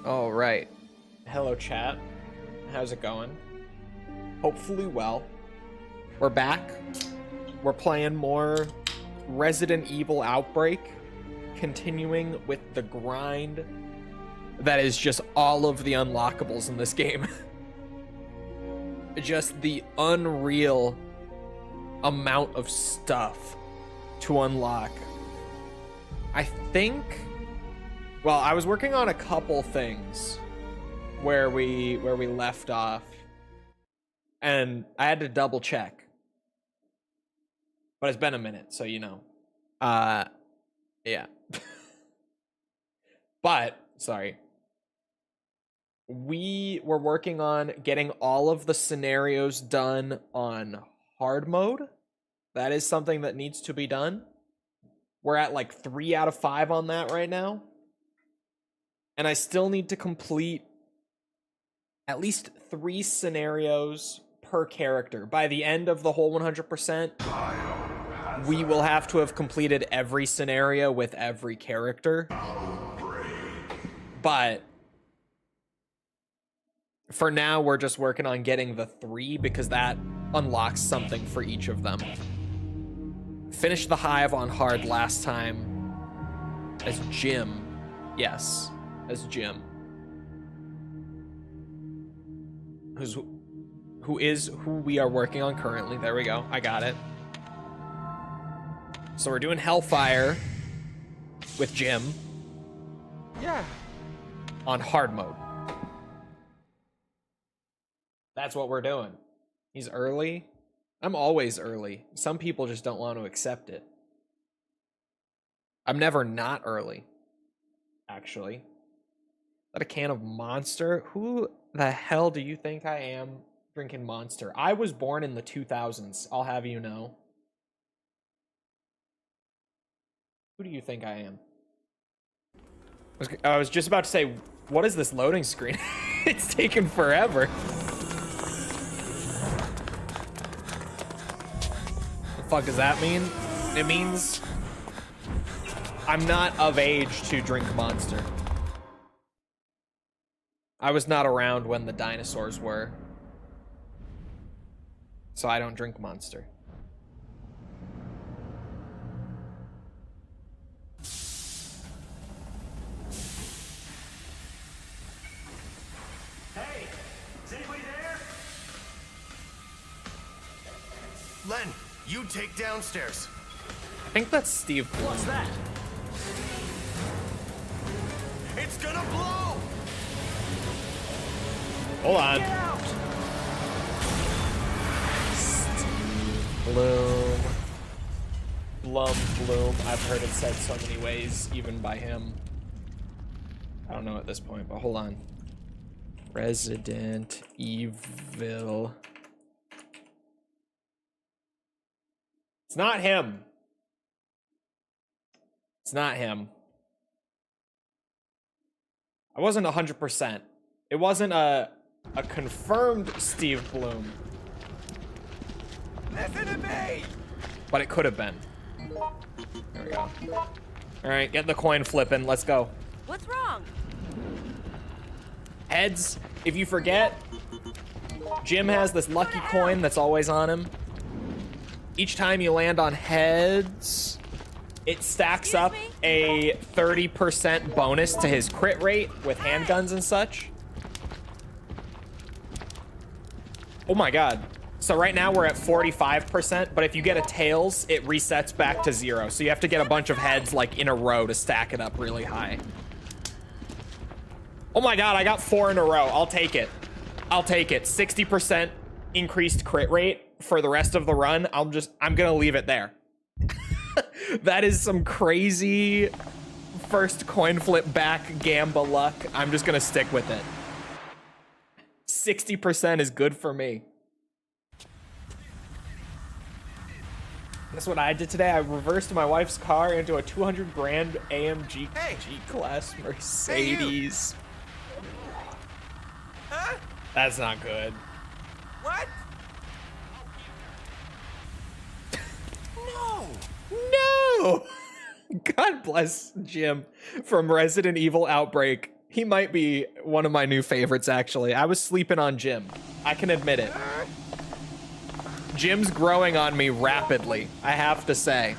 All right. Hello, chat. How's it going? Hopefully well. We're back. We're playing more Resident Evil Outbreak, continuing with the grind that is just all of the unlockables in this game. Just the unreal amount of stuff to unlock. I think, well, I was working on a couple things where we left off, and I had to double check. But it's been a minute, so you know. Yeah. But, sorry. We were working on getting all of the scenarios done on hard mode. That is something that needs to be done. We're at like 3 out of 5 on that right now. And I still need to complete at least 3 scenarios per character. By the end of the whole 100%, we will have to have completed every scenario with every character. But for now, we're just working on getting the 3 because that unlocks something for each of them. Finished the Hive on hard last time as Jim. Yes, as Jim. Who is who we are working on currently. There we go. I got it. So we're doing Hellfire with Jim. Yeah. On hard mode. That's what we're doing. He's early. I'm always early. Some people just don't want to accept it. I'm never not early, actually. Is that a can of Monster? Who the hell do you think I am drinking Monster? I was born in the 2000s, I'll have you know. Who do you think I am? I was just about to say, what is this loading screen? It's taken forever. The fuck does that mean? It means I'm not of age to drink Monster. I was not around when the dinosaurs were. So I don't drink Monster. Hey, is anybody there? Len, you take downstairs. I think that's Steve. What's that? It's gonna blow! Hold on. Get out! Bloom. Bloom. I've heard it said so many ways, even by him. I don't know at this point, but hold on. Resident Evil. It's not him. It's not him. I wasn't 100%. It wasn't a confirmed Steve Bloom. Listen to me! But it could have been. There we go. All right, get the coin flipping. Let's go. What's wrong? Heads. If you forget, Jim has this lucky coin that's always on him. Each time you land on heads, it stacks up a 30% bonus to his crit rate with handguns and such. Oh my god. So right now we're at 45%, but if you get a tails, it resets back to 0. So you have to get a bunch of heads like in a row to stack it up really high. Oh my god, I got 4 in a row. I'll take it. I'll take it. 60% increased crit rate for the rest of the run. I'm gonna leave it there. That is some crazy first coin flip back Gamba luck. I'm just gonna stick with it. 60% is good for me. That's what I did today. I reversed my wife's car into a 200 grand AMG G-Class Mercedes. Huh? That's not good. What? No! No! God bless Jim from Resident Evil Outbreak. He might be one of my new favorites, actually. I was sleeping on Jim. I can admit it. Jim's growing on me rapidly, I have to say.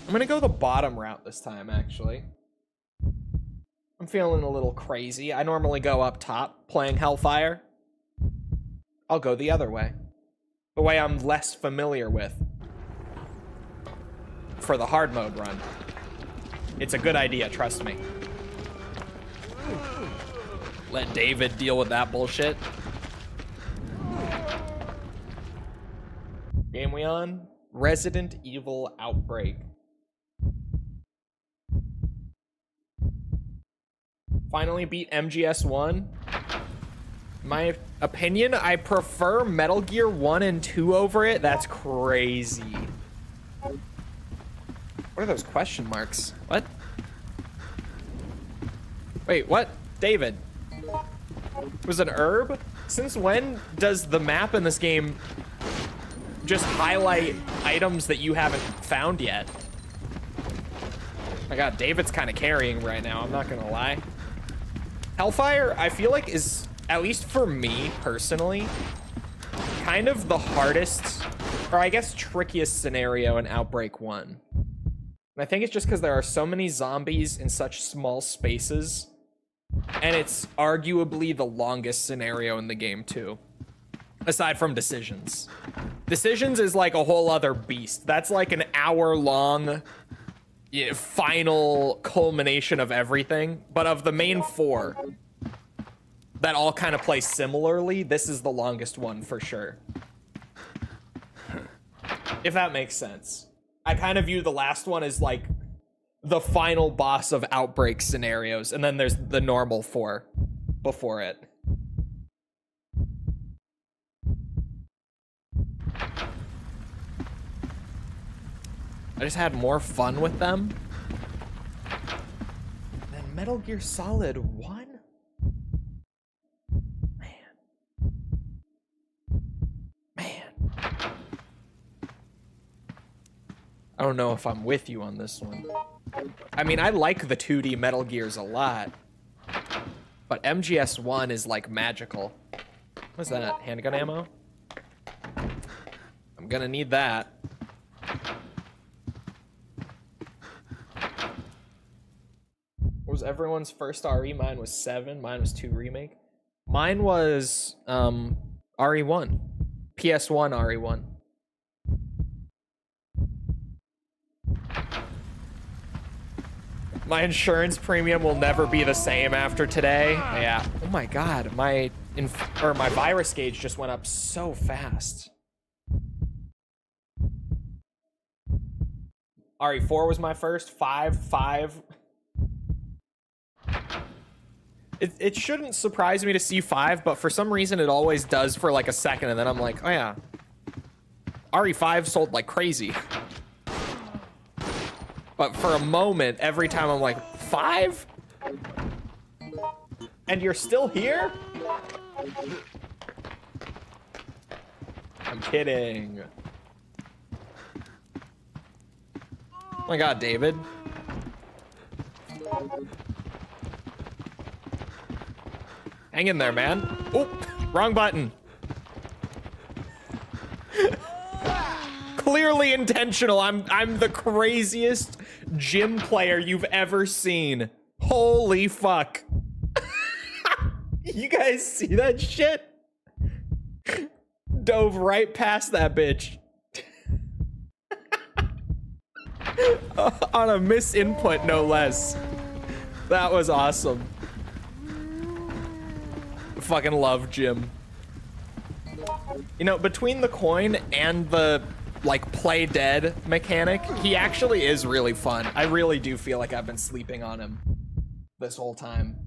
I'm gonna go the bottom route this time, actually. I'm feeling a little crazy. I normally go up top playing Hellfire. I'll go the other way. The way I'm less familiar with. For the hard mode run. It's a good idea, trust me. Let David deal with that bullshit. Game we on? Resident Evil Outbreak. Finally beat MGS1. My opinion, I prefer Metal Gear 1 and 2 over it. That's crazy. What are those question marks? What? Wait, what? David. Was an herb? Since when does the map in this game just highlight items that you haven't found yet? My god, David's kind of carrying right now, I'm not gonna lie. Hellfire, I feel like, is, at least for me personally, kind of the hardest, or I guess trickiest scenario in Outbreak 1. And I think it's just because there are so many zombies in such small spaces, and it's arguably the longest scenario in the game too. Aside from Decisions. Decisions is like a whole other beast. That's like an hour-long final culmination of everything. But of the main four that all kind of play similarly, this is the longest one for sure. If that makes sense. I kind of view the last one as like the final boss of Outbreak scenarios, and then there's the normal four before it. I just had more fun with them than Metal Gear Solid 1? Man. I don't know if I'm with you on this one. I mean, I like the 2D Metal Gears a lot, but MGS1 is like magical. What's that? Handgun ammo? I'm gonna need that. What was everyone's first RE? Mine was 7. Mine was 2 Remake. Mine was RE1. PS1 RE1. My insurance premium will never be the same after today. Yeah. Oh my god, my virus gauge just went up so fast. RE4 was my first. 5. It shouldn't surprise me to see 5, but for some reason it always does for like a second, and then I'm like, oh yeah. RE5 sold like crazy. But for a moment, every time I'm like, 5? And you're still here? I'm kidding. Oh my god, David. Hang in there, man. Oh, wrong button. Clearly intentional. I'm the craziest gym player you've ever seen. Holy fuck. You guys see that shit? Dove right past that bitch. On a misinput, no less. That was awesome. Fucking love Jim. You know, between the coin and the like play dead mechanic, he actually is really fun. I really do feel like I've been sleeping on him this whole time.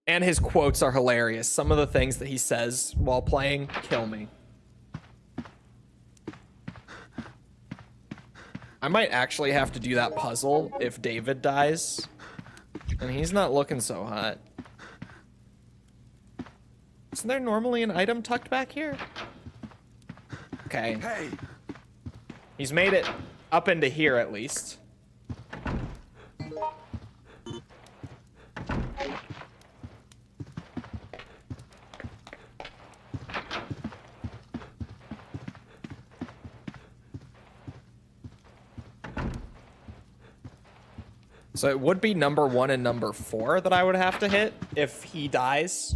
And his quotes are hilarious. Some of the things that he says while playing kill me. I might actually have to do that puzzle if David dies. And he's not looking so hot. Isn't there normally an item tucked back here? Okay. Hey. He's made it up into here at least. So it would be number 1 and number 4 that I would have to hit if he dies.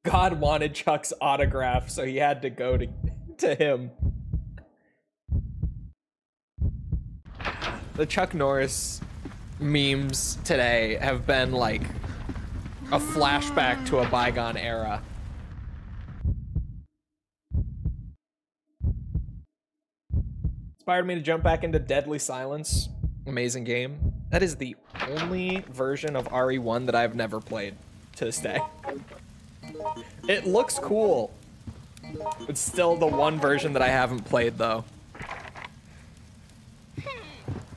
God wanted Chuck's autograph, so he had to go to him. The Chuck Norris memes today have been like a flashback to a bygone era. Inspired me to jump back into Deadly Silence. Amazing game. That is the only version of RE1 that I've never played to this day. It looks cool. It's still the one version that I haven't played, though.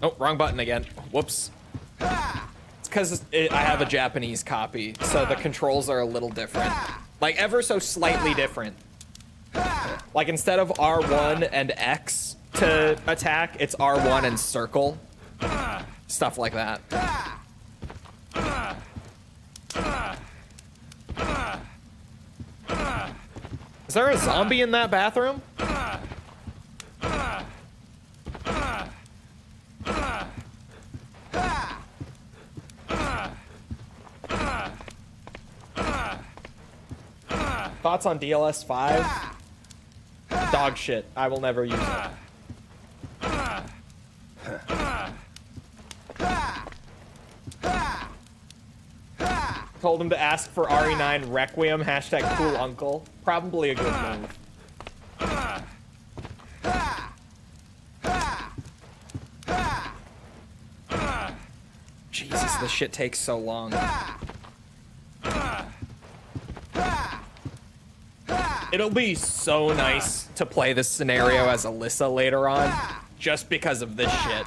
Oh, wrong button again. Whoops. It's because I have a Japanese copy, so the controls are a little different. Like, ever so slightly different. Like, instead of R1 and X to attack, it's R1 and circle. Stuff like that. Is there a zombie in that bathroom? Thoughts on DLS 5? Dog shit. I will never use it. Told him to ask for RE9 Requiem, hashtag cool uncle. Probably a good move. Jesus, this shit takes so long. It'll be so nice to play this scenario as Alyssa later on, just because of this shit.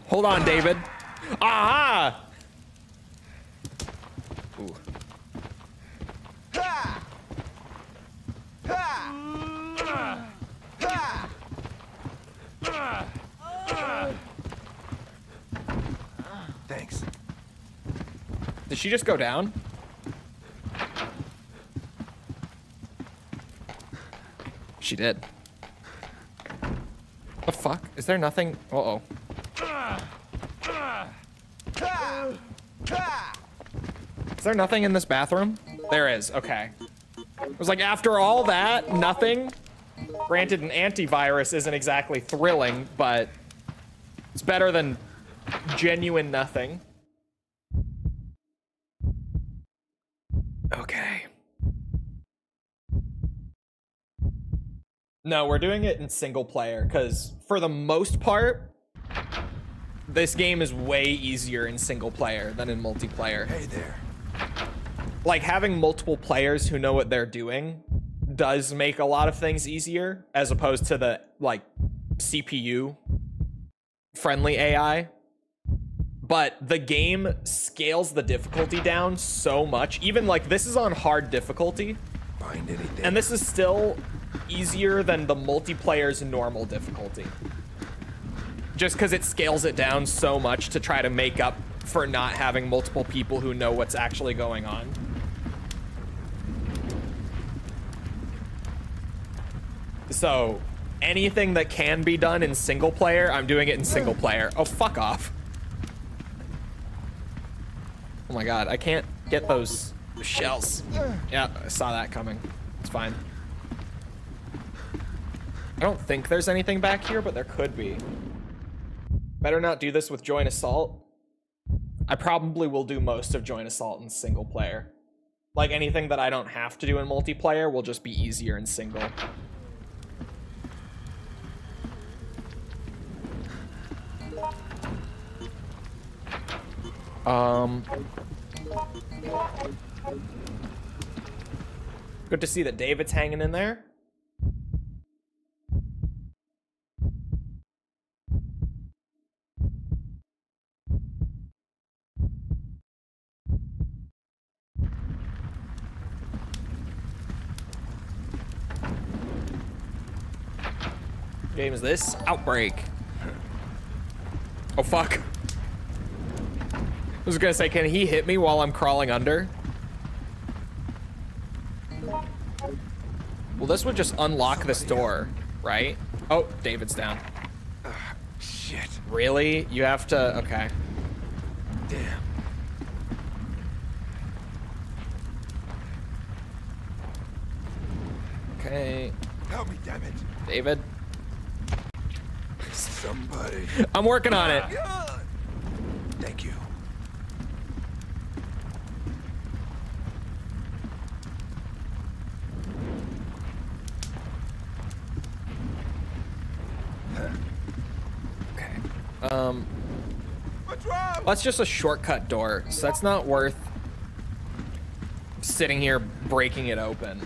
Hold on, David. Aha! Ooh. Thanks. Did she just go down? She did. The fuck? Is there nothing? Uh-oh. Is there nothing in this bathroom? There is, okay. It was like, after all that, nothing? Granted, an antivirus isn't exactly thrilling, but it's better than genuine nothing. Okay. No, we're doing it in single player, because for the most part, this game is way easier in single player than in multiplayer. Hey there. Like, having multiple players who know what they're doing does make a lot of things easier, as opposed to the, like, CPU-friendly AI. But the game scales the difficulty down so much. Even, like, this is on hard difficulty. Find anything. And this is still easier than the multiplayer's normal difficulty. Just because it scales it down so much to try to make up for not having multiple people who know what's actually going on. So, anything that can be done in single player, I'm doing it in single player. Oh, fuck off. Oh my god, I can't get those shells. Yeah, I saw that coming. It's fine. I don't think there's anything back here, but there could be. Better not do this with Joint Assault. I probably will do most of Joint Assault in single player. Like, anything that I don't have to do in multiplayer will just be easier in single. Good to see that David's hanging in there. game is this? Outbreak. Oh, fuck. I was gonna say, can he hit me while I'm crawling under? Well, this would just unlock this door, right? Oh, David's down. Shit. Really? You have to... Okay. Damn. Okay. Help me, damn it. David. Somebody. I'm working on it. Thank you. Okay. What's wrong? That's just a shortcut door, so that's not worth sitting here breaking it open.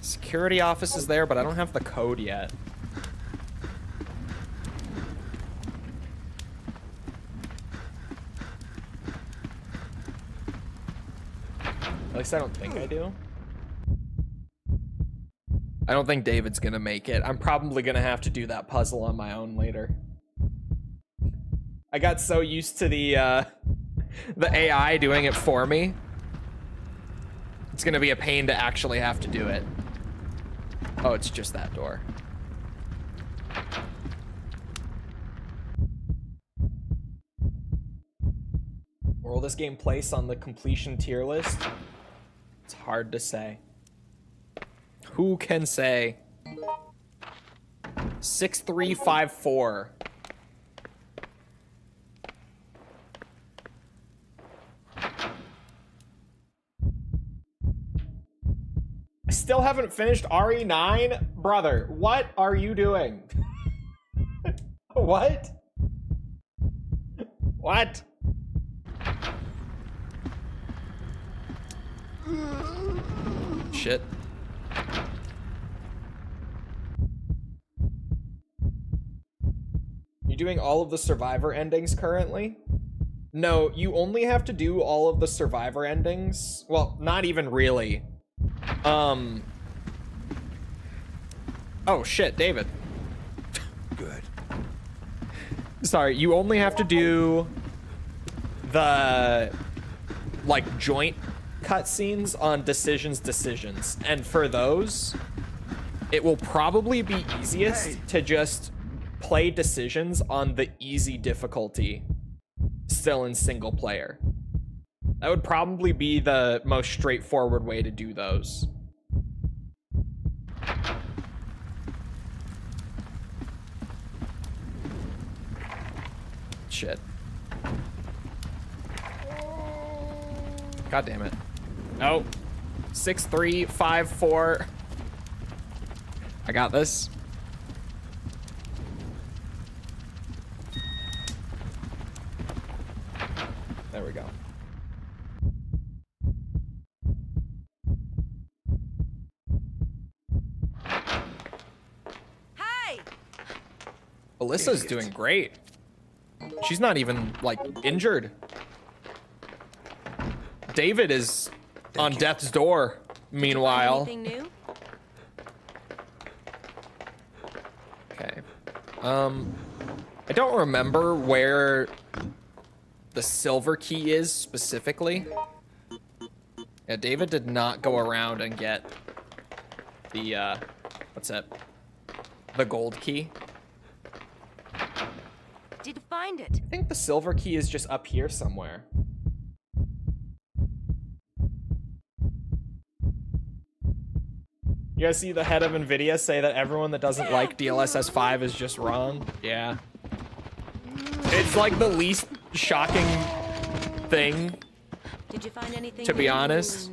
Security office is there, but I don't have the code yet. At least I don't think I do. I don't think David's gonna make it. I'm probably gonna have to do that puzzle on my own later. I got so used to the AI doing it for me. It's gonna be a pain to actually have to do it. Oh, it's just that door. Where will this game place on the completion tier list? It's hard to say. Who can say? 6354. I still haven't finished RE9? Brother, what are you doing? What? What? Shit. You doing all of the survivor endings currently? No, you only have to do all of the survivor endings. Well, not even really. Oh shit, David. Good. Sorry, you only have to do the like joint cutscenes on decisions, and for those, it will probably be easiest to just play decisions on the easy difficulty, still in single player. That would probably be the most straightforward way to do those. Shit. God damn it. Oh. 6354. I got this. There we go. Hey! Alyssa's doing great. She's not even, like, injured. David is on death's door, meanwhile. Anything new? Okay. I don't remember where the silver key is specifically. Yeah, David did not go around and get the, what's that? The gold key. Did you find it? I think the silver key is just up here somewhere. You guys see the head of NVIDIA say that everyone that doesn't like DLSS 5 is just wrong? Yeah. It's like the least shocking thing, Did you find anything to be new? honest.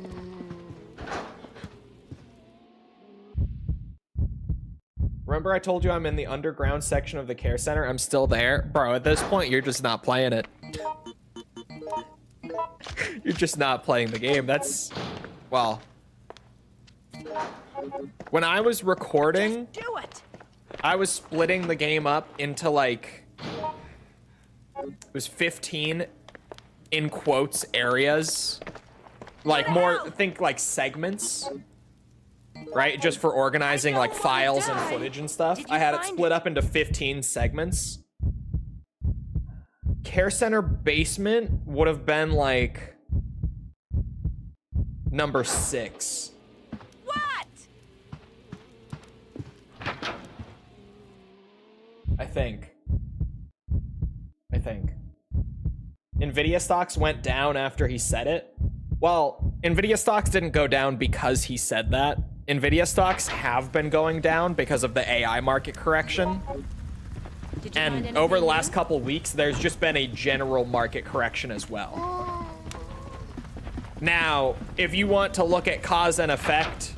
Remember I told you I'm in the underground section of the care center? I'm still there. Bro, at this point, you're just not playing it. You're just not playing the game. That's, well... When I was recording, Just do it. I was splitting the game up into like, it was 15 in quotes, areas. Like more, think like segments. Right? Just for organizing like files and footage and stuff. I had it split up into 15 segments. Care Center Basement would have been like number 6. What? I think. Nvidia stocks went down after he said it. Well, Nvidia stocks didn't go down because he said that. Nvidia stocks have been going down because of the AI market correction. And over the last couple weeks, there's just been a general market correction as well. Now, if you want to look at cause and effect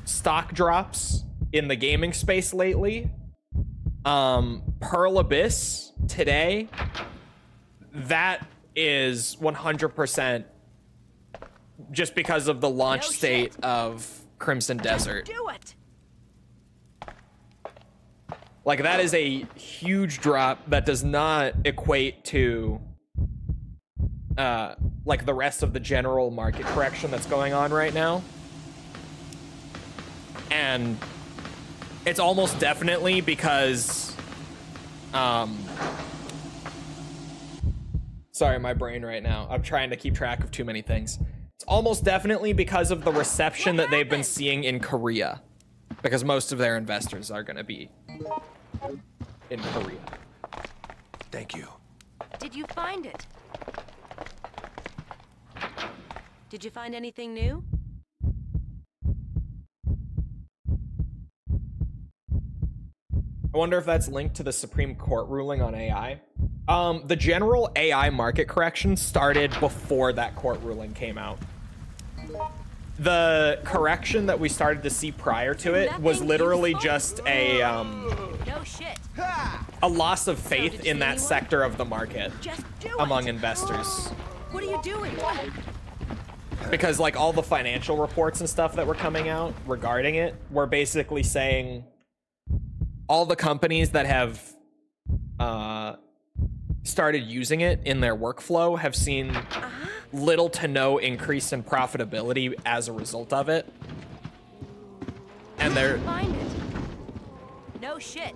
stock drops in the gaming space lately, Pearl Abyss today, that is 100% just because of the launch state of Crimson Desert. Do it. Like, that is a huge drop that does not equate to like the rest of the general market correction that's going on right now. And it's almost definitely because sorry, my brain right now. I'm trying to keep track of too many things. It's almost definitely because of the reception that they've been seeing in Korea. Because most of their investors are going to be in Korea. Thank you. Did you find it? Did you find anything new? I wonder if that's linked to the Supreme Court ruling on AI. The general AI market correction started before that court ruling came out. The correction that we started to see prior to it was literally just a No shit. loss of faith in that sector of the market Just do among it. investors. What are you doing? Because like all the financial reports and stuff that were coming out regarding it were basically saying all the companies that have started using it in their workflow have seen little to no increase in profitability as a result of it. And they're Find it. No shit.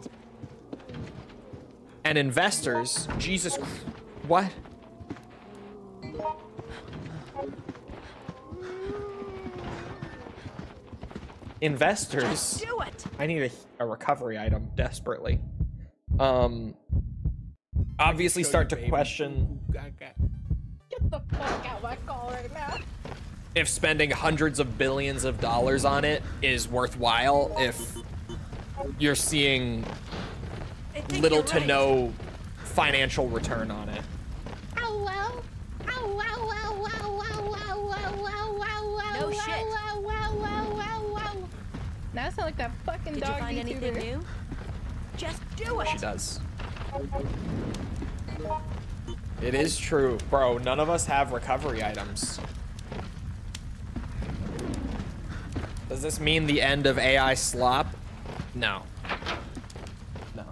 and investors, what? Investors, Do it. I need a recovery item desperately. Obviously start to question Get the fuck out of my car right now. if spending hundreds of billions of dollars on it is worthwhile if you're seeing I think little you're to right. no financial return on it. Ow, ow. Ow, ow, ow, ow, ow, ow, ow, ow, ow, ow, No ow, shit. ow, ow, ow, ow, ow. Now I sound like that fucking Did dog you find anything YouTuber. new? Just do She it. does. It is true. Bro, none of us have recovery items. Does this mean the end of AI slop? No. No.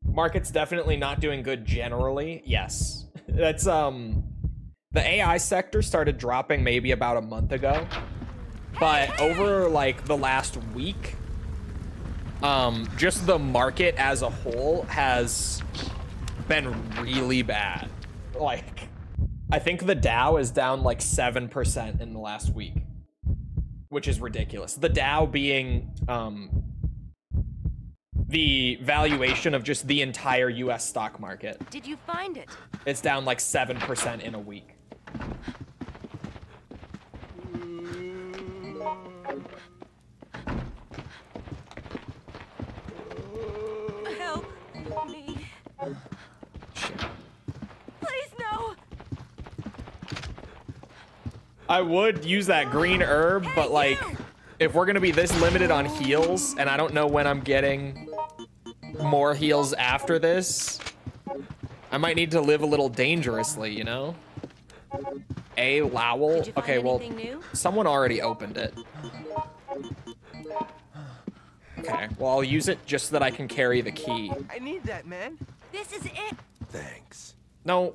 Market's definitely not doing good generally. Yes. That's the AI sector started dropping maybe about a month ago. But over like the last week, just the market as a whole has been really bad. Like, I think the Dow is down like 7% in the last week, which is ridiculous. The Dow being the valuation of just the entire US stock market. Did you find it? It's down like 7% in a week. Help me. Shit. Please no. I would use that green herb, but like, if we're gonna be this limited on heals, and I don't know when I'm getting more heals after this, I might need to live a little dangerously, you know? A Lowell? Did you find Okay, well, anything new? someone already opened it. Okay, well, I'll use it just so that I can carry the key. I need that, man. This is it. Thanks. No.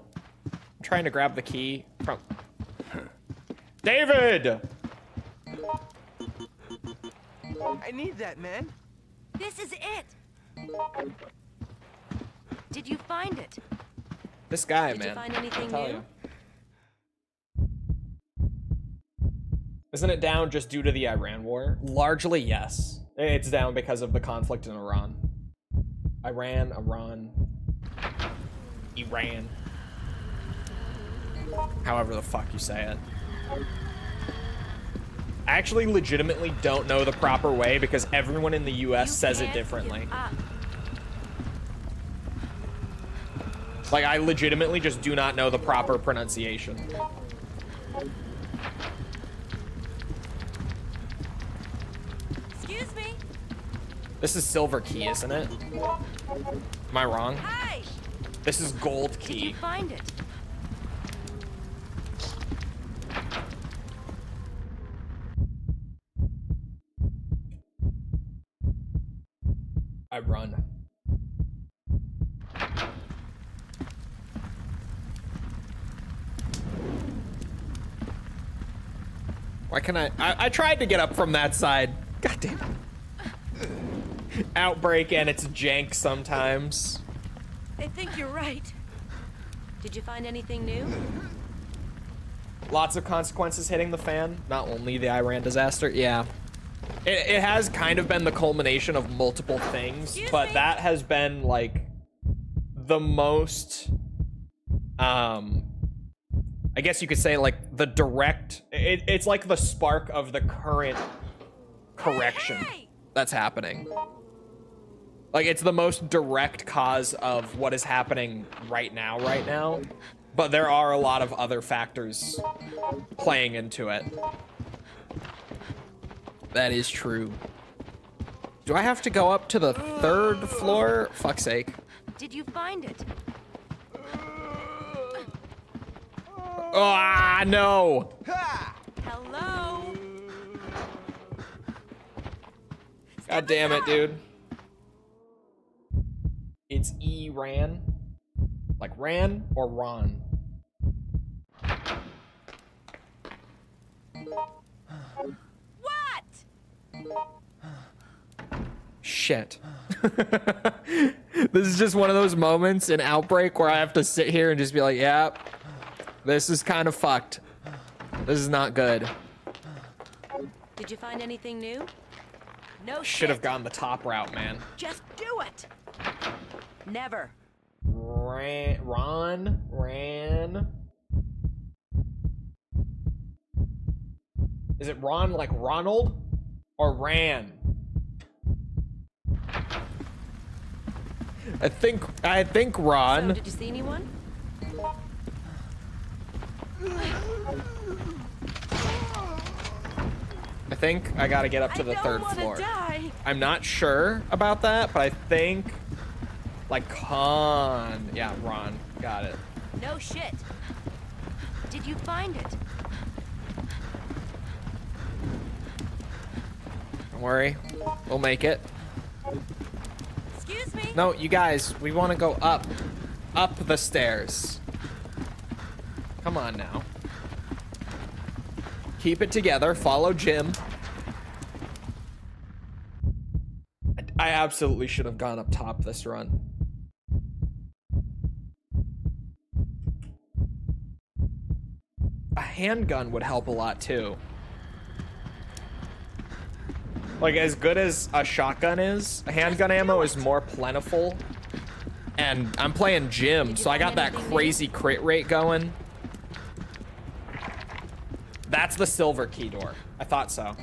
I'm trying to grab the key from... David! I need that, man. This is it. Did you find it? This guy, Did man. you find anything I'll tell new? you. Isn't it down just due to the Iran war? Largely, yes. It's down because of the conflict in Iran. Iran. However the fuck you say it. I actually legitimately don't know the proper way because everyone in the US says it can't differently. give up. Like, I legitimately just do not know the proper pronunciation. Excuse me. This is silver key, isn't it? Am I wrong? Hey, This is gold did key. you find it? I run. Why can I tried to get up from that side. God damn it. Outbreak and it's jank sometimes. I think you're right. Did you find anything new? Lots of consequences hitting the fan. Not only the Iran disaster. Yeah. It has kind of been the culmination of multiple things, Excuse but me? that has been like the most I guess you could say like the direct it's like the spark of the current correction Hey! that's happening. Like it's the most direct cause of what is happening right now. But there are a lot of other factors playing into it. That is true. Do I have to go up to the 3rd floor? Fuck's sake. Did you find it? Ah, no. Hello? God damn it, dude. It's E-Ran. Like Ran or Ron? What? Shit. This is just one of those moments in Outbreak where I have to sit here and just be like, yeah, this is kind of fucked. This is not good. Did you find anything new? No Should have shit. gone the top route, man. Just do it. Never. Ran. Is it Ron like Ronald or Ran? I think Ron. So, did you see anyone? I think I gotta get up to the 3rd floor. Die. I'm not sure about that, but I think like yeah, Ron. Got it. No shit. Did you find it? Don't worry. We'll make it. Excuse me. No, you guys, we want to go up the stairs. Come on now. Keep it together. Follow Jim. I absolutely should have gone up top this run. A handgun would help a lot too. Like, as good as a shotgun is, a handgun ammo is more plentiful. And I'm playing Jim, so I got that crazy crit rate going. That's the silver key door. I thought so.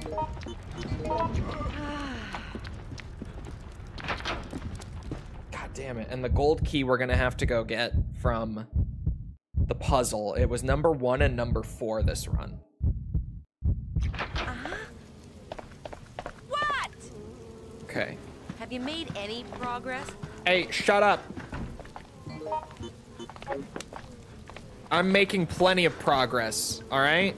God damn it. And the gold key we're gonna have to go get from the puzzle. It was number 1 and number 4 this run. What? Okay. Have you made any progress? Hey, shut up. I'm making plenty of progress, all right?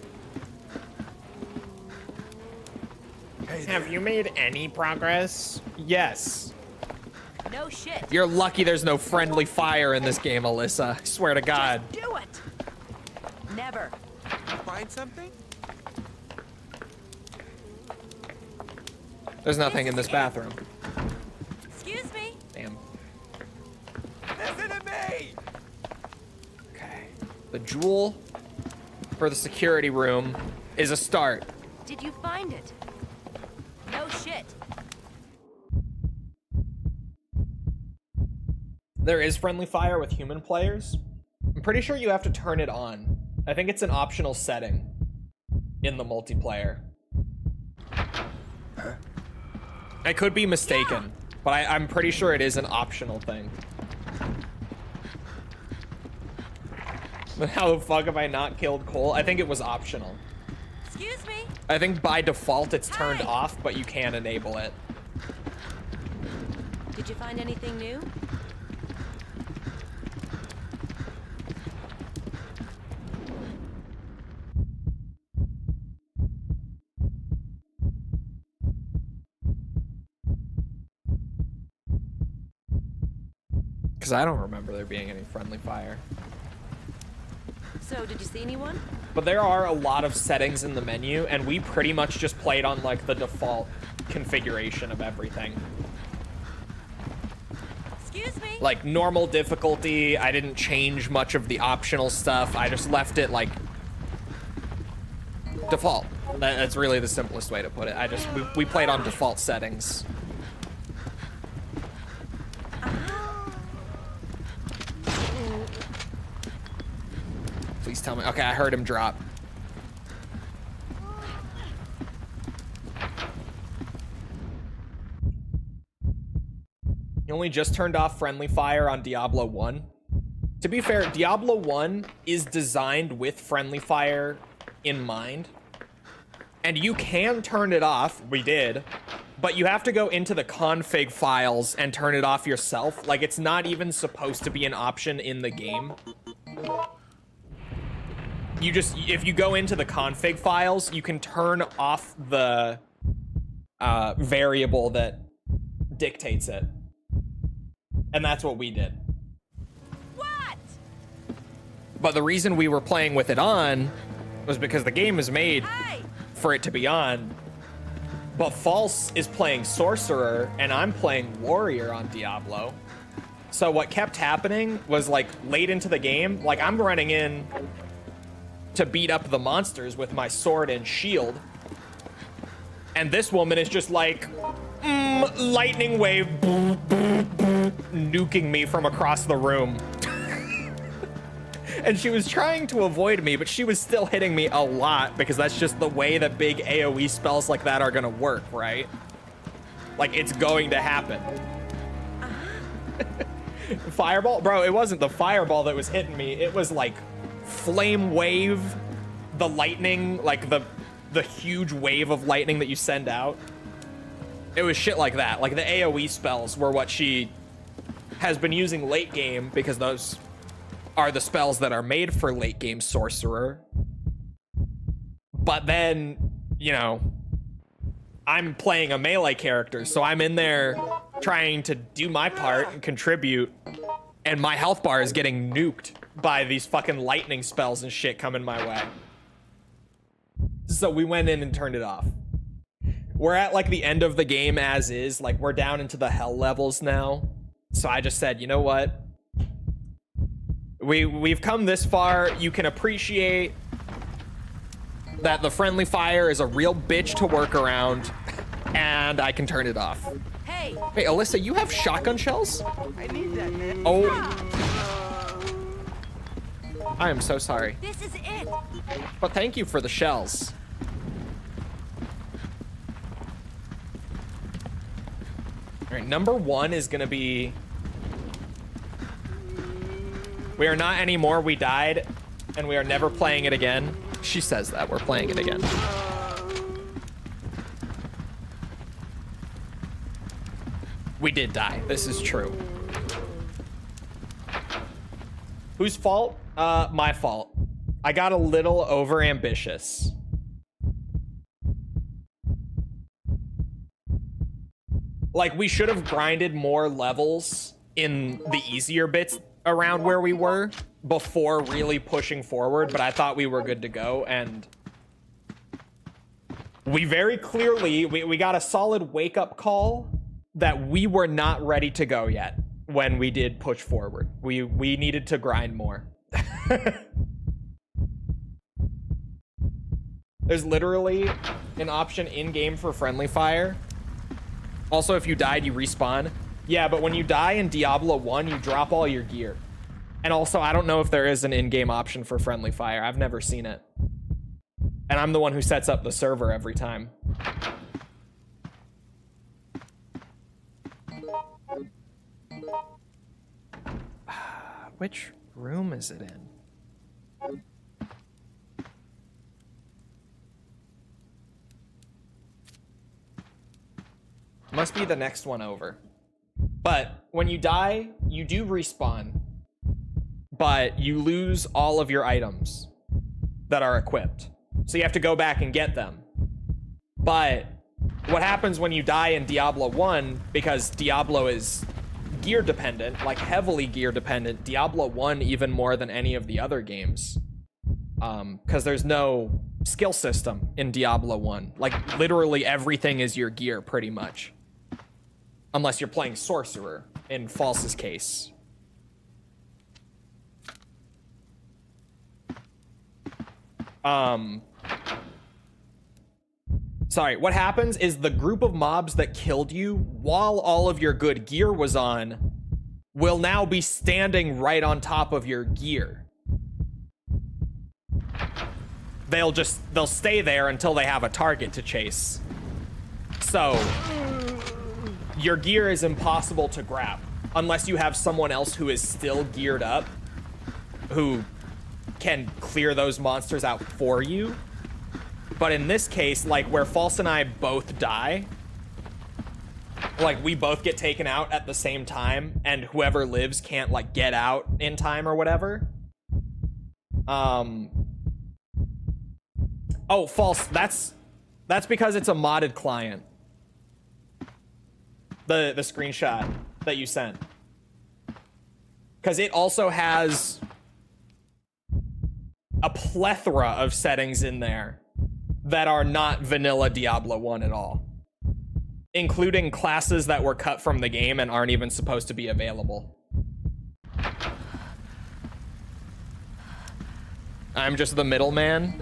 Hey Have there. you made any progress? Yes. No shit. You're lucky there's no friendly fire in this game, Alyssa. I swear to God. Just do it. Never. Find something? There's nothing in this bathroom. Excuse me. Damn. Listen to me! Okay. The jewel for the security room is a start. Did you find it? No shit. There is friendly fire with human players. I'm pretty sure you have to turn it on. I think it's an optional setting in the multiplayer. I could be mistaken, but I'm pretty sure it is an optional thing. But how the fuck have I not killed Cole? I think it was optional. Excuse me. I think by default it's turned Hey! off, but you can enable it. Did you find anything new? Because I don't remember there being any friendly fire. So, did you see anyone? But there are a lot of settings in the menu, and we pretty much just played on like the default configuration of everything. Excuse me. Like normal difficulty, I didn't change much of the optional stuff. I just left it like default. That's really the simplest way to put it. We played on default settings. Please tell me. Okay, I heard him drop. You only just turned off friendly fire on Diablo 1. To be fair, Diablo 1 is designed with friendly fire in mind. And you can turn it off, we did, but you have to go into the config files and turn it off yourself. Like, it's not even supposed to be an option in the game. You just, if you go into the config files, you can turn off the variable that dictates it. And that's what we did. What? But the reason we were playing with it on was because the game is made Hey. for it to be on. But False is playing Sorcerer, and I'm playing Warrior on Diablo. So what kept happening was, like, late into the game, like, I'm running in to beat up the monsters with my sword and shield. And this woman is just like, lightning wave, nuking me from across the room. And she was trying to avoid me, but she was still hitting me a lot because that's just the way that big AoE spells like that are gonna work, right? Like, it's going to happen. Fireball? Bro, it wasn't the fireball that was hitting me. It was like flame wave, the lightning, like the huge wave of lightning that you send out. It was shit like that. Like, the AoE spells were what she has been using late game because those are the spells that are made for late game Sorcerer. But then, you know, I'm playing a melee character, so I'm in there trying to do my part and contribute, and my health bar is getting nuked by these fucking lightning spells and shit coming my way. So we went in and turned it off. We're at like the end of the game as is, like we're down into the hell levels now. So I just said, you know what? We've come this far. You can appreciate that the friendly fire is a real bitch to work around, and I can turn it off. Hey. Hey, Alyssa, you have shotgun shells? I need that, man. Oh. I am so sorry. This is it. But thank you for the shells. All right, number 1 is gonna be... We are not anymore, we died, and we are never playing it again. She says that, we're playing it again. We did die, this is true. Whose fault? My fault. I got a little over ambitious. Like, we should have grinded more levels in the easier bits around where we were before really pushing forward, but I thought we were good to go, and we very clearly, we got a solid wake-up call that we were not ready to go yet when we did push forward. We needed to grind more. There's literally an option in-game for friendly fire. Also, if you died, you respawn. Yeah, but when you die in Diablo 1, you drop all your gear. And also, I don't know if there is an in-game option for friendly fire. I've never seen it. And I'm the one who sets up the server every time. Which room is it in? Must be the next one over. But when you die, you do respawn. But you lose all of your items that are equipped. So you have to go back and get them. But what happens when you die in Diablo 1, because Diablo is gear dependent, like heavily gear dependent, Diablo 1 even more than any of the other games. Because there's no skill system in Diablo 1. Like, literally everything is your gear, pretty much. Unless you're playing Sorcerer, in False's case. Sorry, what happens is the group of mobs that killed you while all of your good gear was on will now be standing right on top of your gear. They'll stay there until they have a target to chase. So your gear is impossible to grab unless you have someone else who is still geared up, who can clear those monsters out for you. But in this case, like where False and I both die, like we both get taken out at the same time, and whoever lives can't like get out in time or whatever. Oh, False, that's because it's a modded client. The screenshot that you sent. Because it also has a plethora of settings in there that are not vanilla Diablo 1 at all. Including classes that were cut from the game and aren't even supposed to be available. I'm just the middleman.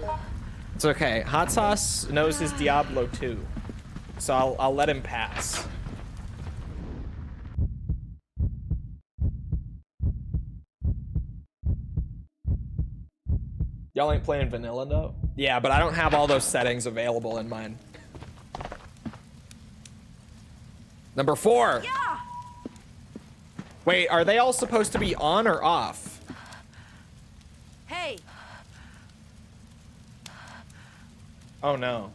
It's okay. Hot Sauce knows his Diablo 2. So I'll let him pass. Y'all ain't playing vanilla though? Yeah, but I don't have all those settings available in mine. Number 4. Yeah. Wait, are they all supposed to be on or off? Hey. Oh no.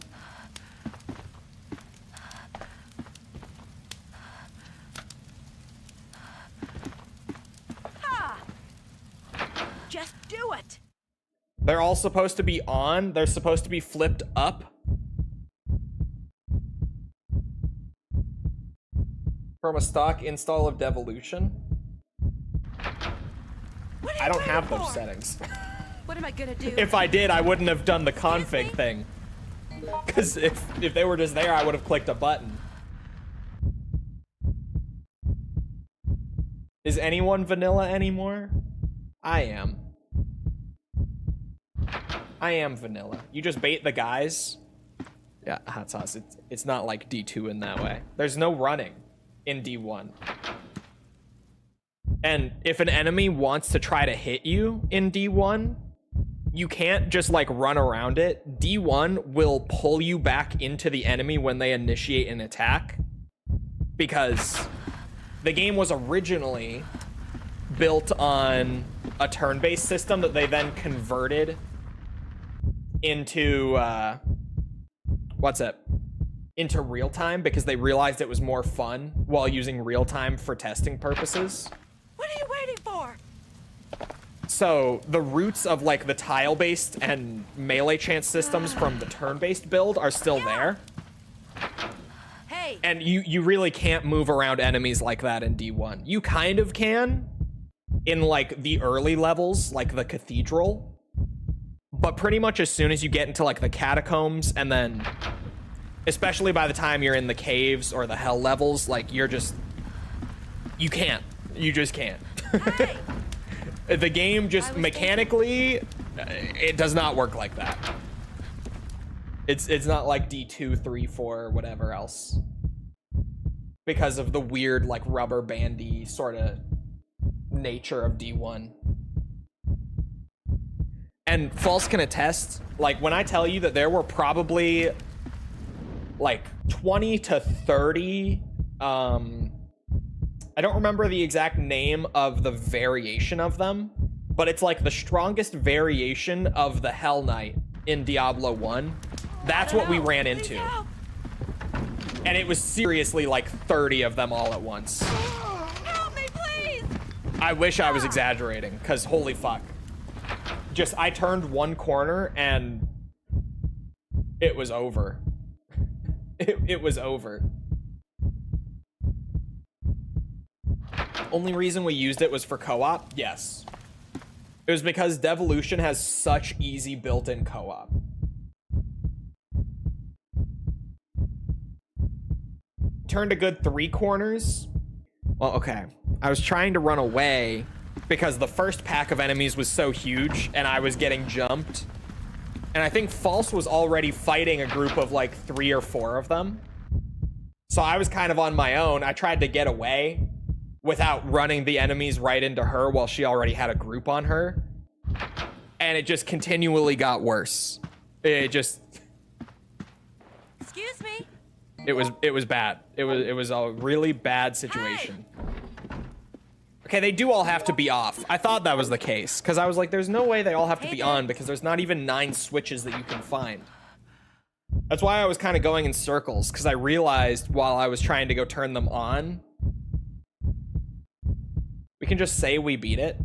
Ha. Just do it. They're all supposed to be on. They're supposed to be flipped up. From a stock install of Devolution. I don't have those settings. What am I gonna do? If I did, I wouldn't have done the config thing. Because if they were just there, I would have clicked a button. Is anyone vanilla anymore? I am. I am vanilla. You just bait the guys. Yeah, Hot Sauce, it's not like D2 in that way. There's no running in D1. And if an enemy wants to try to hit you in D1, you can't just like run around it. D1 will pull you back into the enemy when they initiate an attack. Because the game was originally built on a turn-based system that they then converted into into real time because they realized it was more fun while using real time for testing purposes. What are you waiting for? So the roots of like the tile-based and melee chance systems from the turn-based build are still there. Hey. And you really can't move around enemies like that in D1. You kind of can in like the early levels, like the cathedral. But pretty much as soon as you get into like the catacombs, and then especially by the time you're in the caves or the hell levels, like you just can't. You just can't. Hey! The game just mechanically, it does not work like that. It's not like D2, 3, 4, or whatever else. Because of the weird, like, rubber bandy sort of nature of D1. And False can attest, like, when I tell you that there were probably, like, 20 to 30, I don't remember the exact name of the variation of them, but it's, like, the strongest variation of the Hell Knight in Diablo 1. That's what we ran into. And it was seriously like 30 of them all at once. Help me, please! I wish I was exaggerating, because holy fuck. Just, I turned one corner and it was over. It was over. Only reason we used it was for co-op? Yes. It was because Devolution has such easy built-in co-op. Turned a good 3 corners. Well, okay. I was trying to run away because the first pack of enemies was so huge and I was getting jumped. And I think False was already fighting a group of like 3 or 4 of them. So I was kind of on my own. I tried to get away without running the enemies right into her while she already had a group on her. And it just continually got worse. It just... Excuse me? It was bad. It was a really bad situation. Okay, they do all have to be off. I thought that was the case, because I was like, there's no way they all have to be on, because there's not even 9 switches that you can find. That's why I was kind of going in circles, because I realized while I was trying to go turn them on, we can just say we beat it.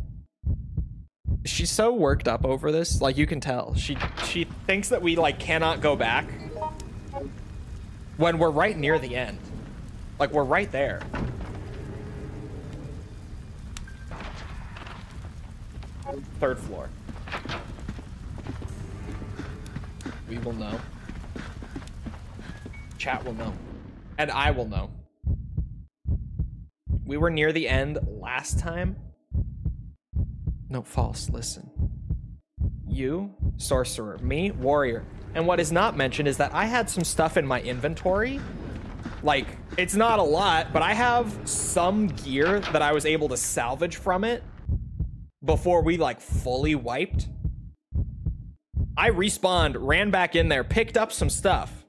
She's so worked up over this, like you can tell. She thinks that we like cannot go back when we're right near the end. Like we're right there. Third floor. We will know. Chat will know. And I will know. We were near the end last time. No, False, listen. You, Sorcerer, me, Warrior. And what is not mentioned is that I had some stuff in my inventory. Like, it's not a lot, but I have some gear that I was able to salvage from it before we, like, fully wiped. I respawned, ran back in there, picked up some stuff.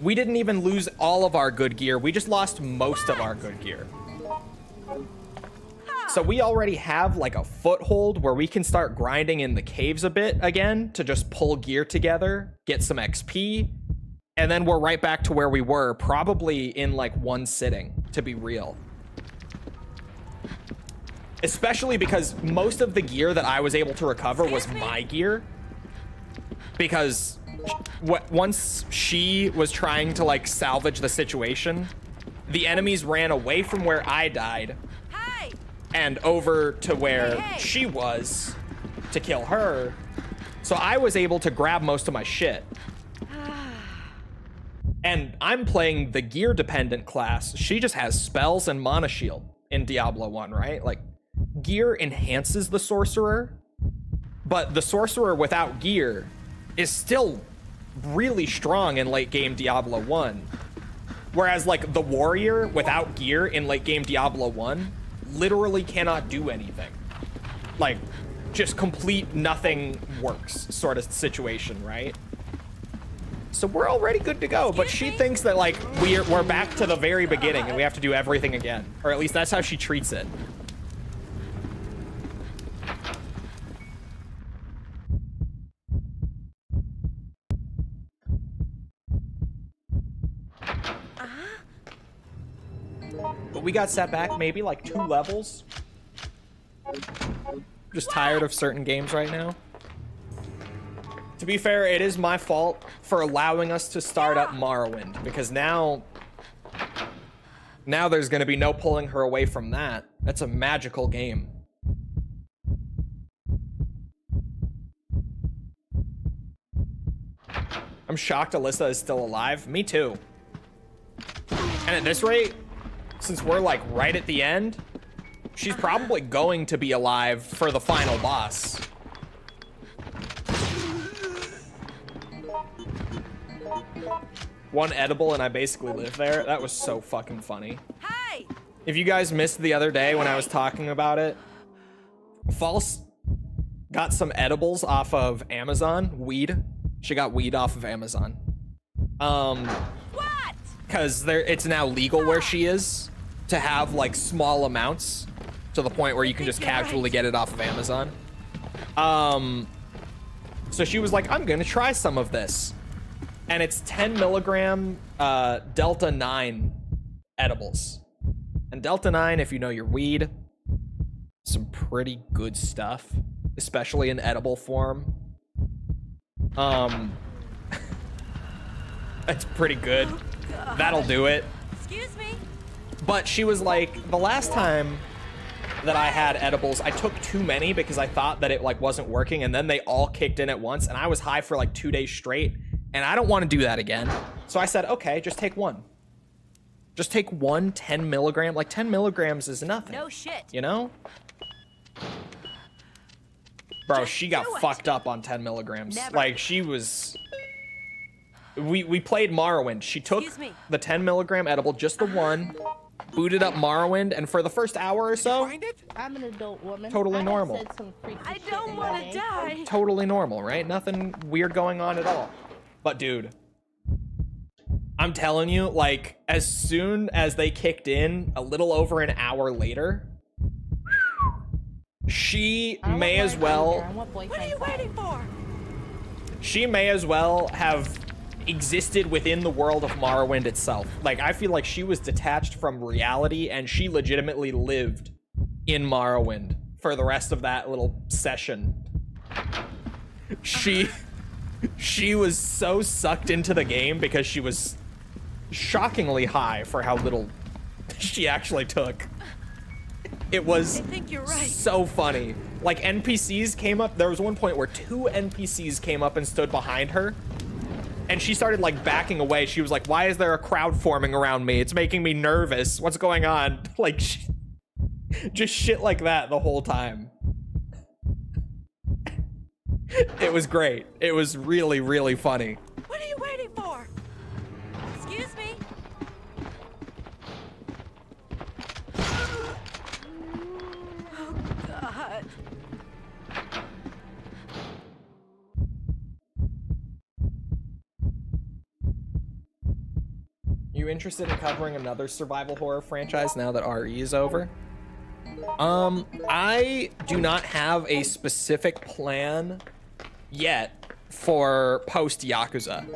We didn't even lose all of our good gear. We just lost most of our good gear. So we already have like a foothold where we can start grinding in the caves a bit again to just pull gear together, get some XP, and then we're right back to where we were, probably in like one sitting, to be real. Especially because most of the gear that I was able to recover was my gear. Because once she was trying to like salvage the situation, the enemies ran away from where I died and over to where she was to kill her. So I was able to grab most of my shit. And I'm playing the gear dependent class. She just has spells and mana shield in Diablo 1, right? Like, gear enhances the sorcerer, but the sorcerer without gear is still really strong in late game Diablo 1. Whereas like the warrior without gear in late game Diablo 1 literally cannot do anything. Like, just complete nothing works sort of situation, right? So we're already good to go, but she thinks that like we're back to the very beginning and we have to do everything again. Or at least that's how she treats it. But we got set back maybe like 2 levels. Just tired of certain games right now. To be fair, it is my fault for allowing us to start up Morrowind, because now Now there's gonna be no pulling her away from that. That's a magical game. I'm shocked Alyssa is still alive. Me too. And at this rate, since we're like right at the end, she's probably going to be alive for the final boss. One edible and I basically live there. That was so fucking funny. Hey! If you guys missed the other day when I was talking about it, False got some edibles off of Amazon. Weed. She got weed off of Amazon. What? Because it's now legal where she is to have like small amounts to the point where you can just casually get it off of Amazon. So she was like, I'm gonna try some of this. And it's 10 milligram Delta 9 edibles. And Delta 9, if you know your weed, some pretty good stuff, especially in edible form. That's pretty good. That'll do it. Excuse me. But she was like, the last time that I had edibles, I took too many because I thought that it like wasn't working, and then they all kicked in at once, and I was high for like 2 days straight, and I don't want to do that again. So I said, okay, just take one. Just take one 10 milligram. Like 10 milligrams is nothing. No shit. You know? Bro, Just she got do it. fucked up on 10 milligrams. Never. Like she was... We played Morrowind. She took Excuse me. the 10 milligram edible, just the one, booted up Morrowind, and for the first hour or so, Find it? I'm an adult woman. Totally I have normal. said some freaky I shit don't in want my to day. die. totally normal, right? Nothing weird going on at all. But dude, I'm telling you, like, as soon as they kicked in, a little over an hour later, she I want may as boyfriend well... here. I want What are boyfriend you time. waiting for? She may as well have existed within the world of Morrowind itself. Like, I feel like she was detached from reality, and she legitimately lived in Morrowind for the rest of that little session. She was so sucked into the game because she was shockingly high for how little she actually took. It was I think you're right. so funny. Like, NPCs came up. There was one point where 2 NPCs came up and stood behind her, and she started like backing away. She was like, why is there a crowd forming around me? It's making me nervous. What's going on? Like, just shit like that the whole time. It was great. It was really, really funny. What are you waiting for? Excuse me. Oh, God. You interested in covering another survival horror franchise now that RE is over? I do not have a specific plan yet for post Yakuza,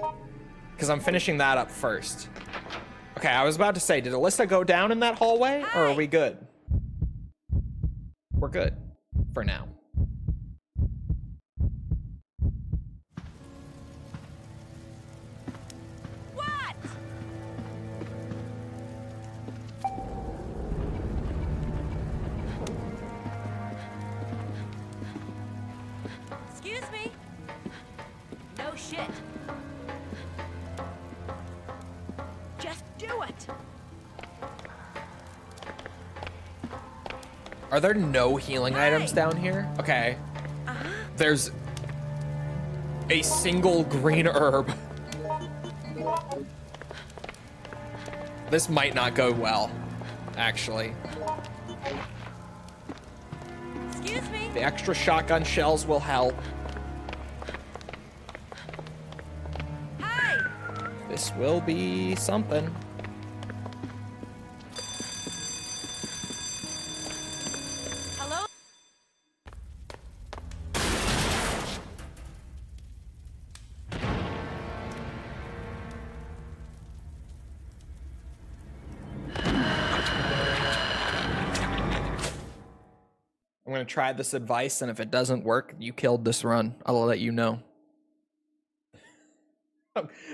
because I'm finishing that up first. Okay, I was about to say, did Alyssa go down in that hallway, or are we good? We're good for now. What? Excuse me. No shit. Just do it. Are there no healing items down here? Okay. There's a single green herb. This might not go well, actually. Excuse me. The extra shotgun shells will help. Hey. This will be something. Hello. I'm gonna try this advice, and if it doesn't work, you killed this run. I'll let you know.